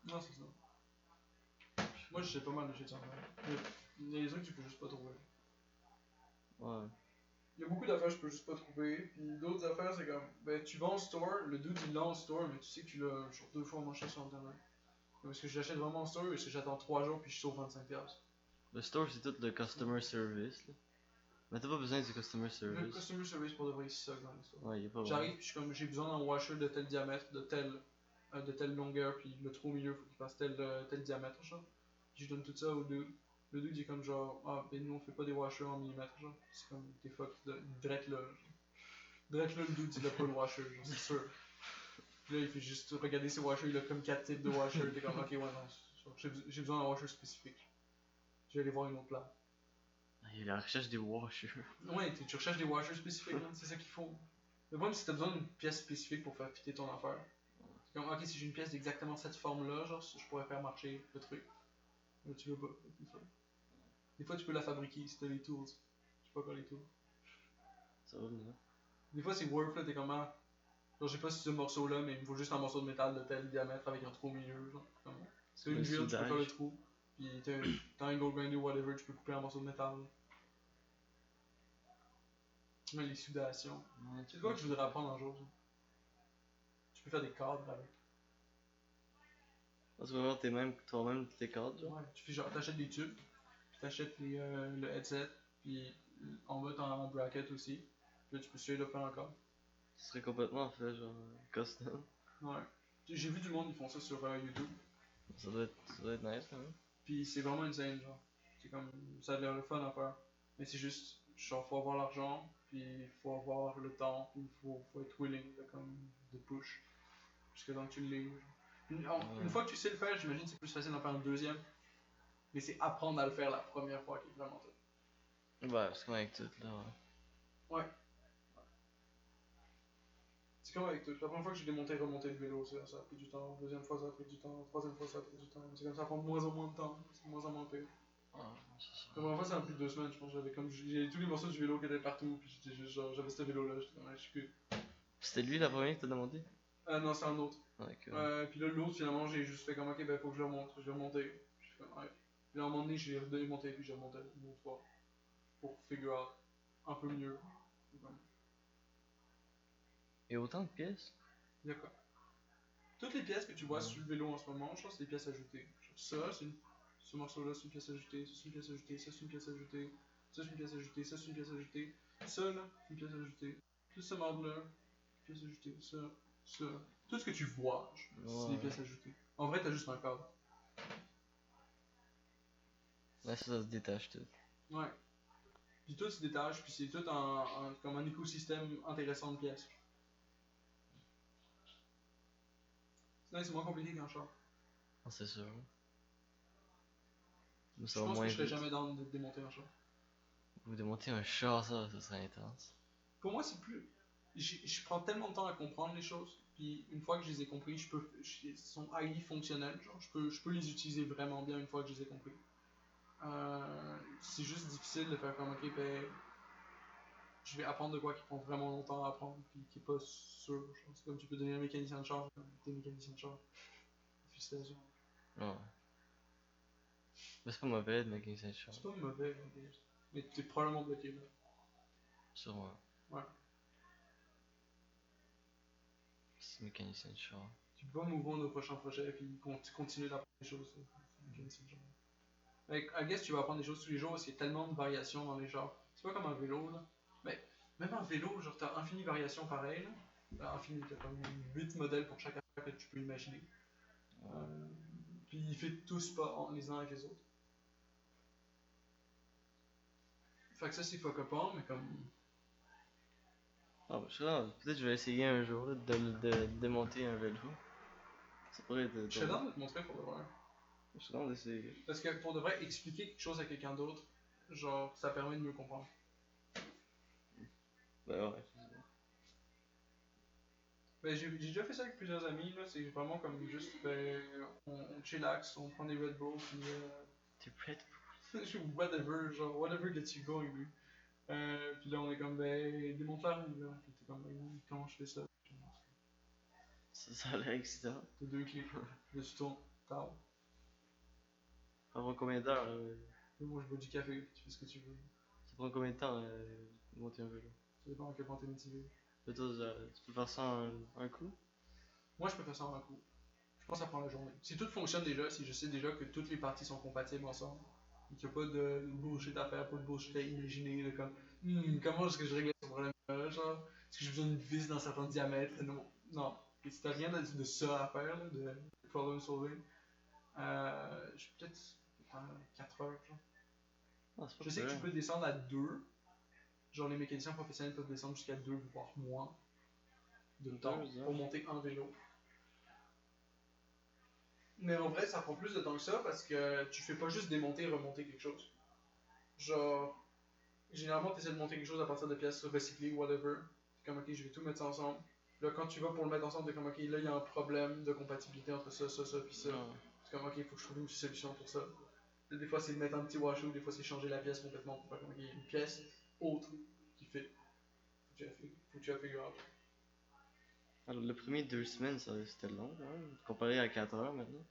Speaker 2: Non, c'est ça. Moi, j'ai pas mal de shit sur Internet. Il y a des trucs que tu peux juste pas trouver.
Speaker 1: Ouais.
Speaker 2: Il y a beaucoup d'affaires que je peux juste pas trouver. Puis d'autres affaires, c'est comme, ben, tu vas en store, le dude il l'a en store, mais tu sais que tu l'as genre 2 fois moins cher sur Internet. Parce que je l'achète vraiment en store, parce que j'attends 3 jours, puis je sauve 25$.
Speaker 1: Le store, c'est tout le customer service, là. Mais t'as pas besoin du customer
Speaker 2: Le
Speaker 1: service.
Speaker 2: customer service pour de vrai, c'est ça dans les stores.
Speaker 1: Ouais, y a pas
Speaker 2: J'arrive, puis je suis comme, j'ai besoin d'un washer de tel diamètre, de telle longueur, puis le trou au milieu, faut qu'il fasse tel diamètre, genre. Puis je donne tout ça au dude. Le dude il est comme genre, ah ben nous on fait pas des washers en millimètres, genre. C'est comme, t'es fuck, drette là. Drette là, le dude il a pas le washer, genre, c'est sûr. Puis là il fait juste regarder ses washers, il a comme 4 types de washers, t'es comme, ok ouais non, j'ai besoin d'un washer spécifique. Je vais aller voir une autre place.
Speaker 1: Il est à la recherche des washers.
Speaker 2: Ouais, tu recherches des washers spécifiques, man, c'est ça qu'il faut. Le problème c'est que t'as besoin d'une pièce spécifique pour faire fitter ton affaire. C'est comme, ok, si j'ai une pièce d'exactement cette forme-là, genre, je pourrais faire marcher le truc. Mais tu veux pas, c'est ça. Des fois, tu peux la fabriquer si t'as les tools. Je sais pas quoi les tools.
Speaker 1: Ça va venir.
Speaker 2: Des fois, c'est worth, là, t'es comme, ah, genre, je sais pas si ce morceau-là, mais il me faut juste un morceau de métal de tel diamètre avec un trou au milieu, genre. Comme, c'est une
Speaker 1: Le
Speaker 2: drill, tu peux faire le
Speaker 1: soudage.
Speaker 2: trou. Puis t'as un gold grinder ou whatever, tu peux couper un morceau de métal. Mais les soudations.
Speaker 1: Ouais,
Speaker 2: C'est quoi que je voudrais apprendre un jour, ça? Tu peux faire des cadres avec.
Speaker 1: Ah, tu vas voir toi-même tes cadres, genre.
Speaker 2: Ouais, tu fais genre, t'achètes des tubes, puis t'achètes le headset, puis en bas, t'as un bracket aussi. Puis là, tu peux suivre le faire encore.
Speaker 1: Ce serait complètement fait, genre, custom.
Speaker 2: Ouais. J'ai vu du monde, ils font ça sur YouTube.
Speaker 1: Ça doit être nice, quand même.
Speaker 2: Puis c'est vraiment insane, genre. C'est comme, ça a l'air le fun à faire. Mais c'est juste, genre, faut avoir l'argent, puis faut avoir le temps, puis faut être willing de push. Jusqu'à temps que tu l'aies. Une fois que tu sais le faire, j'imagine que c'est plus facile d'en faire un deuxième. Mais c'est apprendre à le faire la première fois qui est vraiment top.
Speaker 1: Ouais, c'est comme avec tout, là, ouais.
Speaker 2: Ouais. C'est comme avec tout. La première fois que j'ai démonté et remonté le vélo, ça a pris du temps. Deuxième fois, ça a pris du temps. Troisième fois, ça a pris du temps. C'est comme ça prend de moins en moins de temps. C'est de moins en moins pire.
Speaker 1: Ah, c'est ça.
Speaker 2: La première fois, ça a pris 2 semaines, je pense. J'ai tous les morceaux du vélo qui étaient partout, puis j'étais juste genre, j'avais ce vélo-là, j'étais comme, ouais, je suis que.
Speaker 1: C'était lui la première que t'as demandé?
Speaker 2: Non, c'est un autre.
Speaker 1: Ouais, que...
Speaker 2: Puis là, l'autre, finalement, j'ai juste fait comme, ok, ben faut que je le remonte. Je vais remonter. Je suis comme, ouais. Puis là, à un moment donné, j'ai redémonté, puis j'ai remonté une autre fois. Pour figure out un peu mieux.
Speaker 1: Il y a autant de pièces?
Speaker 2: D'accord. Toutes les pièces que tu vois sur le vélo en ce moment, je pense que c'est des pièces ajoutées. Genre, ce morceau-là, c'est une pièce ajoutée. Ça, c'est une pièce ajoutée. Ça, c'est une pièce ajoutée. Ça, c'est une pièce ajoutée. Ça, c'est une pièce ajoutée. Ça, là, c'est une pièce ajoutée. Tout ce marbre-là, une pièce ajoutée. Ça. Tout ce que tu vois, c'est des pièces ajoutées. En vrai, t'as juste un cadre.
Speaker 1: Ouais, ça se détache tout.
Speaker 2: Ouais. Puis tout se détache, puis c'est tout comme un écosystème intéressant de pièces. Sinon, c'est moins compliqué qu'un char.
Speaker 1: Ah, c'est sûr. Mais
Speaker 2: Je
Speaker 1: ça va
Speaker 2: pense
Speaker 1: moins
Speaker 2: que je serais
Speaker 1: vite.
Speaker 2: jamais down de démonter un char.
Speaker 1: Vous démontez un char, ça serait intense.
Speaker 2: Pour moi, c'est plus. Je prends tellement de temps à comprendre les choses, puis une fois que je les ai compris, ils sont highly fonctionnels, genre, je peux les utiliser vraiment bien une fois que je les ai compris. C'est juste difficile de faire comme, ok, ben, je vais apprendre de quoi qui prend vraiment longtemps à apprendre, puis qui est pas sûr. Genre, c'est comme tu peux devenir mécanicien de char, comme t'es mécanicien de char. Félicitations.
Speaker 1: Ouais. Mais c'est pas mauvais de mécanicien de char.
Speaker 2: C'est pas mauvais, mais t'es probablement bloqué là.
Speaker 1: Sûrement.
Speaker 2: Ouais.
Speaker 1: C'est mécanicien de char.
Speaker 2: Tu peux pas move on au prochain projet, puis continuer d'apprendre des choses. C'est mécanicien de char. Like, I guess tu vas apprendre des choses tous les jours parce qu'il y a tellement de variations dans les genres. C'est pas comme un vélo là. Mais même un vélo, genre t'as infini variations pareilles. T'as infini, t'as comme 8 modèles pour chaque affaire que tu peux imaginer. Puis ils fait tous pas les uns avec les autres. Fait que ça c'est fuck up on, mais comme.
Speaker 1: Ah, bah, je sais pas, peut-être que je vais essayer un jour là, de démonter un vélo. Ça pourrait être.
Speaker 2: Je serais dans de te montrer pour de vrai.
Speaker 1: Je suis dans d'essayer.
Speaker 2: Parce que pour de vrai, expliquer quelque chose à quelqu'un d'autre, genre ça permet de mieux comprendre.
Speaker 1: Ben ouais, c'est ça.
Speaker 2: Ben, j'ai déjà fait ça avec plusieurs amis, là. C'est vraiment comme juste, ben, on chillax, on prend des Red Bull, puis
Speaker 1: T'es prêt?
Speaker 2: whatever, genre, whatever gets you going, lui. Puis là, on est comme, ben, démonte la roue, là. Puis t'es comme, ben, comment je fais ça?
Speaker 1: Ça a l'air excitant.
Speaker 2: T'as 2 clics, là, tu tournes, tard.
Speaker 1: Ça prend combien d'heures?
Speaker 2: Moi, je bois du café, tu fais ce que tu veux.
Speaker 1: Ça prend combien de temps monter un vélo?
Speaker 2: Ça dépend à quel point t'es motivé.
Speaker 1: Et toi, tu peux faire ça en un coup?
Speaker 2: Moi, je peux faire ça en un coup. Je pense que ça prend la journée. Si tout fonctionne déjà, si je sais déjà que toutes les parties sont compatibles ensemble, et qu'il n'y a pas de bullshit à faire, pas de bullshit à imaginer, de comme, comment est-ce que je règle ce problème-là, genre, est-ce que j'ai besoin d'une vis dans certains diamètres? Non. Non. Et si t'as rien de ça à faire, là, de problem solving, je vais peut-être faire 4 heures, genre.
Speaker 1: Ah, c'est pas
Speaker 2: Je sais que
Speaker 1: pire.
Speaker 2: tu peux descendre à 2. Genre, les mécaniciens professionnels peuvent descendre jusqu'à 2, voire moins de temps
Speaker 1: 2 heures.
Speaker 2: pour monter un vélo. Mais en vrai, ça prend plus de temps que ça parce que tu fais pas juste démonter et remonter quelque chose. Genre, généralement, tu essaies de monter quelque chose à partir de pièces recyclées ou whatever. T'es comme, ok, je vais tout mettre ça ensemble. Là, quand tu vas pour le mettre ensemble, t'es comme, ok, là, il y a un problème de compatibilité entre ça, puis ça.
Speaker 1: Ah.
Speaker 2: C'est comme, ok, il faut que je trouve une solution pour ça. Là, des fois, c'est de mettre un petit washoe, des fois, c'est changer la pièce complètement pour faire comme, ok, il y a une pièce autre qui fait. Faut que tu la figures out.
Speaker 1: Alors, le premier 2 semaines, c'était long, hein, comparé à 4 heures maintenant.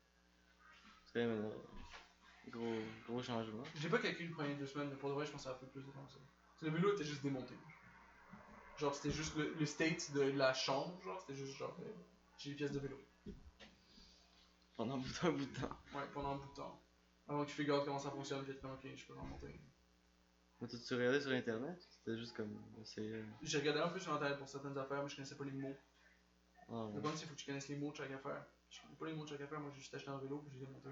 Speaker 1: C'est quand même un gros changement.
Speaker 2: J'ai pas calculé les premières 2 semaines, mais pour de vrai, je pense que ça a fait plus de temps que ça. Parce que le vélo était juste démonté. Genre, c'était juste le state de la chambre, genre, c'était juste genre, j'ai les pièces de vélo.
Speaker 1: Pendant un bout de temps.
Speaker 2: Ouais, pendant un bout de temps. Avant que tu figures comment ça fonctionne, puis comme, ok, je peux remonter.
Speaker 1: Mais t'as-tu regardé sur internet? C'était juste comme essayer.
Speaker 2: J'ai regardé un peu sur internet pour certaines affaires, mais je connaissais pas les mots.
Speaker 1: Ah,
Speaker 2: Le
Speaker 1: ouais.
Speaker 2: problème, c'est qu'il faut que tu connaisses les mots de chaque affaire. Je connais pas les mots de chaque affaire, moi j'ai juste acheté un vélo, puis j'ai démonté.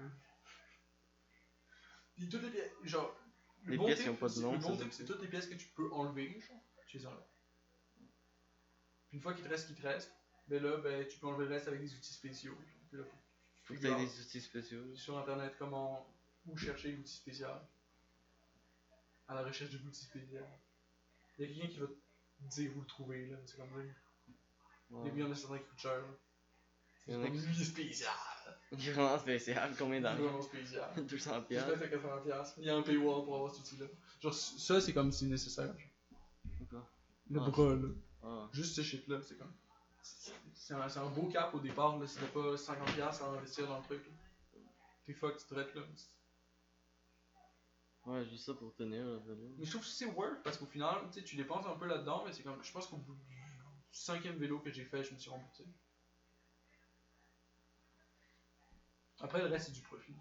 Speaker 2: Puis toutes les pièces, genre,
Speaker 1: Les pièces qui ont pas de nom,
Speaker 2: le bon
Speaker 1: ça,
Speaker 2: tip, c'est toutes les pièces que tu peux enlever, genre, tu les enlèves. Puis une fois qu'il te reste ce qui te reste, ben là, ben, tu peux enlever le reste avec des outils spéciaux. Puis là,
Speaker 1: Faut que t'aies des outils spéciaux.
Speaker 2: sur internet comment où chercher l'outil spécial. À la recherche de l'outil spécial. Il y a quelqu'un qui va te dire où le trouver, là. C'est comme ça.
Speaker 1: Ouais.
Speaker 2: Il y en a certains qui coûtent cher.
Speaker 1: Il
Speaker 2: C'est
Speaker 1: y en a
Speaker 2: comme
Speaker 1: qui-
Speaker 2: lui spécial.
Speaker 1: Il est vraiment spécial, combien
Speaker 2: C'est
Speaker 1: d'argent?
Speaker 2: vraiment spécial.
Speaker 1: 200
Speaker 2: C'est
Speaker 1: piastres.
Speaker 2: peut-être à 80$. Il y a un paywall pour avoir cet outil-là. Genre, ça, c'est comme si nécessaire.
Speaker 1: Quoi?
Speaker 2: Le
Speaker 1: Ah,
Speaker 2: bras, là.
Speaker 1: Ah.
Speaker 2: Juste ce shit-là, c'est comme. C'est un beau cap au départ, là. Si t'as pas 50$ à investir dans le truc, là. T'es fuck, tu te traites, là.
Speaker 1: Ouais, juste ça pour tenir le vélo.
Speaker 2: Mais je trouve que c'est worth parce qu'au final, tu sais, tu dépenses un peu là-dedans, mais c'est comme. Je pense qu'au bout du 5e vélo que j'ai fait, je me suis remboursé. Après, le reste, c'est du profit.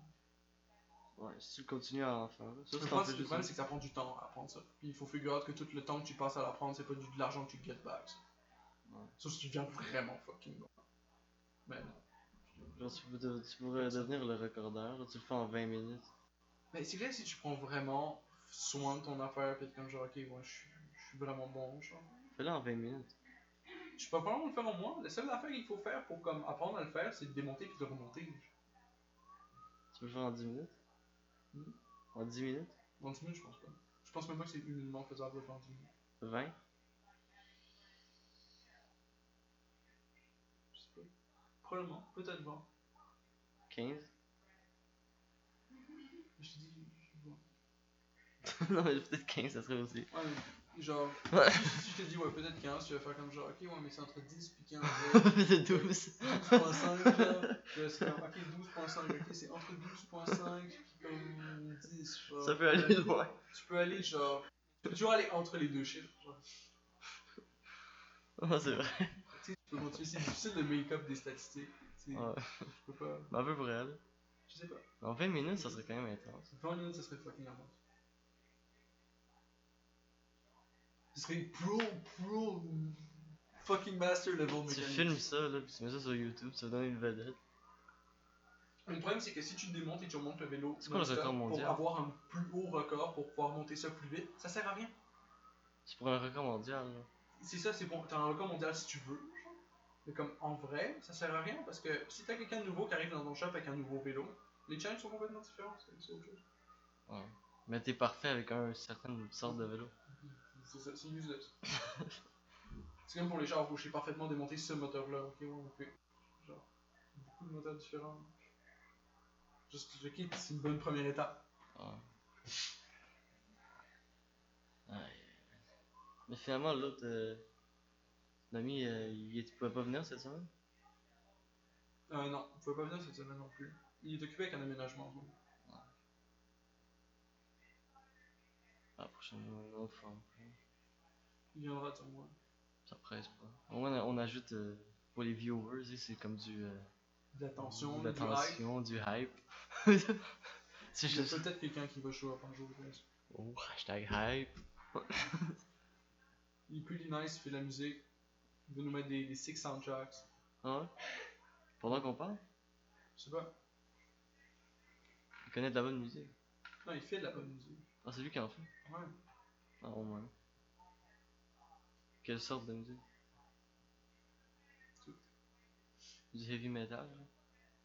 Speaker 1: Ouais, si tu continues à en faire. Ça,
Speaker 2: Je
Speaker 1: c'est en
Speaker 2: pense
Speaker 1: fait
Speaker 2: que le
Speaker 1: juste.
Speaker 2: problème, c'est que ça prend du temps à apprendre ça. Puis il faut figure out que tout le temps que tu passes à l'apprendre, c'est pas de l'argent que tu get back. Ça.
Speaker 1: Ouais.
Speaker 2: Sauf si tu deviens vraiment fucking bon. Mais non.
Speaker 1: Genre, tu pourrais devenir le recordeur. Là, tu le fais en 20 minutes.
Speaker 2: Mais c'est vrai que si tu prends vraiment soin de ton affaire, puis comme genre, ok, moi je suis vraiment bon, genre.
Speaker 1: Fais-le en 20 minutes.
Speaker 2: Je peux pas vraiment le faire en moi. La seule affaire qu'il faut faire pour comme apprendre à le faire, c'est de démonter puis de le remonter.
Speaker 1: Tu peux le faire en 10 minutes?
Speaker 2: Hmm.
Speaker 1: En 10 minutes?
Speaker 2: En 10 minutes, je pense pas. Je pense même pas que c'est humainement faisable de le faire en 10 minutes.
Speaker 1: 20?
Speaker 2: Je sais pas. Probablement. Peut-être 20.
Speaker 1: 15?
Speaker 2: Je te dis, 20.
Speaker 1: Non, mais peut-être 15, ça serait aussi.
Speaker 2: Ouais, mais genre,
Speaker 1: Ouais.
Speaker 2: si je te dis, ouais, peut-être 15, tu vas faire comme genre, ok, ouais, mais c'est entre 10 puis 15.
Speaker 1: Peut-être 12.
Speaker 2: 12.5, genre. Là, c'est comme, ok, 12.5, ok, c'est entre 12.5 puis comme 10, genre.
Speaker 1: Ça peut aller loin.
Speaker 2: Tu peux aller, genre. Tu peux toujours aller entre les deux chiffres, genre.
Speaker 1: Ah, c'est vrai.
Speaker 2: Tu sais, tu peux continuer, c'est difficile de make-up des statistiques. Tu sais,
Speaker 1: Ouais.
Speaker 2: je peux pas.
Speaker 1: Mais un peu pour elle.
Speaker 2: Je sais pas.
Speaker 1: En 20 minutes, ça serait quand même intense.
Speaker 2: 20 minutes, ça serait fucking intense. Ce serait pro, fucking master level
Speaker 1: Tu
Speaker 2: mécanique.
Speaker 1: filmes ça, là, puis tu mets ça sur YouTube, ça va donner une vedette.
Speaker 2: Le problème, c'est que si tu démontes et tu remontes le vélo
Speaker 1: C'est quoi le
Speaker 2: non-stop
Speaker 1: record mondial?
Speaker 2: pour avoir un plus haut record pour pouvoir monter ça plus vite, ça sert à rien.
Speaker 1: C'est pour un record mondial, là.
Speaker 2: C'est ça, c'est bon, t'as un record mondial si tu veux. Mais comme en vrai, ça sert à rien parce que si t'as quelqu'un de nouveau qui arrive dans ton shop avec un nouveau vélo, les challenges sont complètement différents, c'est autre chose.
Speaker 1: Ouais. Mais t'es parfait avec une certaine sorte de vélo.
Speaker 2: C'est ça, c'est useless. C'est comme pour les chars, où je sais parfaitement démonter ce moteur-là. Ok, ouais, on fait genre beaucoup de moteurs différents. Juste, ok, c'est une bonne première étape.
Speaker 1: Ouais. Ouais. Mais finalement, l'autre, l'ami, il pouvait pas venir cette semaine?
Speaker 2: Non, il pouvait pas venir cette semaine non plus. Il est occupé avec un aménagement. Donc.
Speaker 1: Ah, prochaine une autre fois.
Speaker 2: Il viendra sur moi.
Speaker 1: Ça presse pas. Au moins, on ajoute pour les viewers, et c'est comme
Speaker 2: De l'attention,
Speaker 1: de
Speaker 2: du hype.
Speaker 1: l'attention, du hype. C'est
Speaker 2: Il y a
Speaker 1: juste.
Speaker 2: peut-être quelqu'un qui va show up un jour.
Speaker 1: Oh, hashtag hype.
Speaker 2: Il est pretty nice, il fait de la musique. Il veut nous mettre des 6 soundtracks.
Speaker 1: Ah ouais? Pendant qu'on parle?
Speaker 2: Je sais pas.
Speaker 1: Il connaît de la bonne musique.
Speaker 2: Non, il fait de la bonne musique.
Speaker 1: Ah, c'est lui qui en fait?
Speaker 2: Ouais.
Speaker 1: Ah, au moins. Quelle sorte de musique?
Speaker 2: Tout.
Speaker 1: Du heavy metal? Là?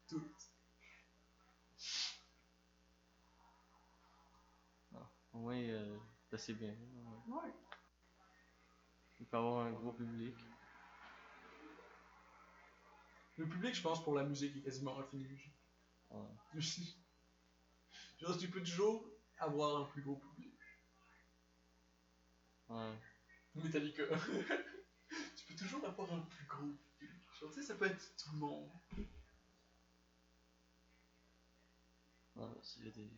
Speaker 2: Tout.
Speaker 1: Ah, au moins, c'est assez bien.
Speaker 2: Ouais.
Speaker 1: Il peut avoir un gros public.
Speaker 2: Le public, je pense, pour la musique est quasiment infini.
Speaker 1: Ouais.
Speaker 2: Genre, tu peux toujours avoir un plus gros public.
Speaker 1: Ouais.
Speaker 2: Metallica. Tu peux toujours avoir un plus gros public. Genre, tu sais, ça peut être tout le monde.
Speaker 1: Ouais, c'est des.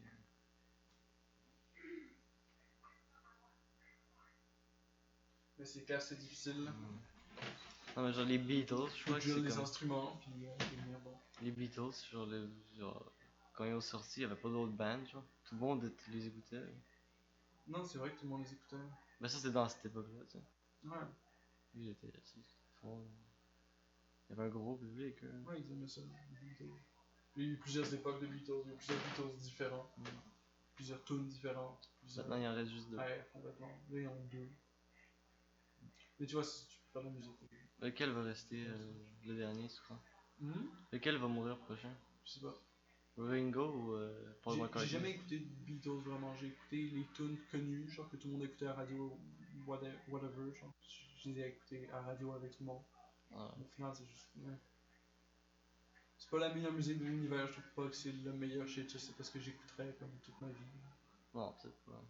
Speaker 2: Mais c'est clair, c'est difficile. Là.
Speaker 1: Non, mais genre les Beatles, je crois que
Speaker 2: jouer
Speaker 1: c'est
Speaker 2: les
Speaker 1: comme.
Speaker 2: instruments, puis devenir bon.
Speaker 1: Les Beatles, genre, quand ils ont sorti, il n'y avait pas d'autres bands, genre. Tout le monde les écoutait.
Speaker 2: Non, c'est vrai que tout le monde les écoutait.
Speaker 1: Mais ça, c'était dans cette époque-là, tu sais.
Speaker 2: Ouais.
Speaker 1: Lui, il était assez fort. Il y avait un gros public, hein.
Speaker 2: Ouais, ils aimaient ça, les Beatles. Puis il y a eu plusieurs époques de Beatles, il y a eu plusieurs Beatles différents. Plusieurs tunes différentes. Plusieurs...
Speaker 1: Maintenant, il en reste juste deux.
Speaker 2: Ouais, complètement. Là, ils en ont deux. Mais tu vois, si tu peux faire de la musique.
Speaker 1: Lequel va rester le dernier, tu crois? Lequel va mourir prochain?
Speaker 2: Je sais pas.
Speaker 1: Ringo ou Paul McCartney?
Speaker 2: J'ai jamais écouté de Beatles vraiment, j'ai écouté les tunes connues, genre que tout le monde écoutait à la radio, whatever, genre. Je les ai écoutés à la radio avec tout le monde.
Speaker 1: Ah.
Speaker 2: Au final, c'est juste. Ouais. C'est pas la meilleure musique de l'univers, je trouve pas que c'est le meilleur shit, je sais pas ce que j'écouterais comme toute ma vie.
Speaker 1: Non, peut-être pas.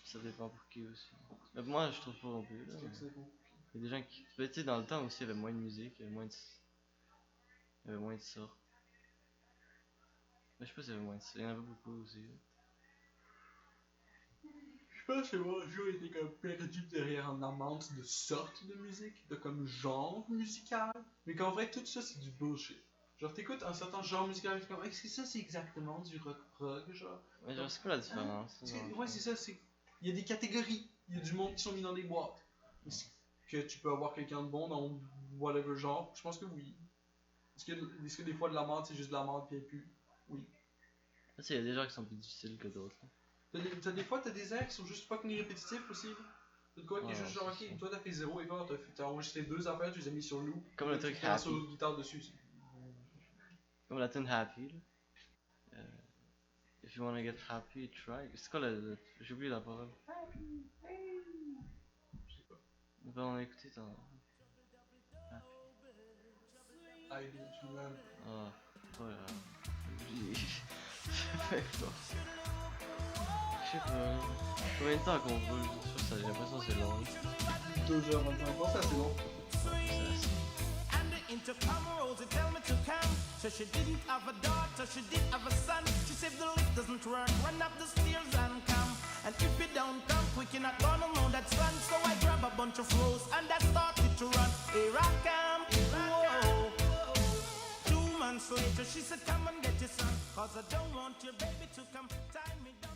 Speaker 1: Ça dépend pour qui aussi. Mais moi, je trouve pas non plus. Là,
Speaker 2: C'est bon.
Speaker 1: il y a des gens qui. Tu sais, dans le temps aussi, il y avait moins de musique, il y avait moins de sortes. Mais je sais pas s'il y avait moins de ça. Il y en avait beaucoup aussi. Là.
Speaker 2: Je pense que moi, j'ai été comme perdu derrière un amante de sortes de musique, de comme genre musical. Mais qu'en vrai, tout ça, c'est du bullshit. Genre, t'écoutes un certain genre musical, et comme, est-ce que ça, c'est exactement du rock, genre?
Speaker 1: Mais genre, c'est quoi la différence?
Speaker 2: Ouais, c'est ça, c'est. Il y a des catégories. Il y a du monde qui sont mis dans des boîtes. Est-ce que tu peux avoir quelqu'un de bon dans whatever genre? Je pense que oui. Est-ce que des fois de la merde c'est juste de la merde puis elle pue? Oui.
Speaker 1: Tu sais, il y a des gens qui sont plus difficiles que d'autres.
Speaker 2: T'as des fois t'as des airs qui sont juste fucking répétitifs aussi. T'as de quoi qui est juste genre ok, toi t'as fait 0 effort, t'as enregistré 2 affaires, tu les as mis sur loop.
Speaker 1: Comme le truc
Speaker 2: Happy.
Speaker 1: Happy.
Speaker 2: Sur guitare dessus.
Speaker 1: Comme la tune Happy. Là. If you wanna get happy, try. C'est quoi j'ai oublié la parole.
Speaker 2: Je sais pas.
Speaker 1: Ben, on a écouté ton.
Speaker 2: I do, tu m'aimes.
Speaker 1: Ah, ouais. Je sais pas. Combien de temps qu'on veut? Je sais pas, j'ai l'impression que c'est long.
Speaker 2: 2h25, bon, ça c'est long.
Speaker 4: Intercom Rosie tell me to come. So she didn't have a daughter, she did have a son. She said the lift doesn't work, run up the stairs and come. And if you don't come quick, you're not gonna know that's fun. So I grab a bunch of rose and I started to run. Here I come, whoa. 2 months later, she said come and get your son. Cause I don't want your baby to come tie me down.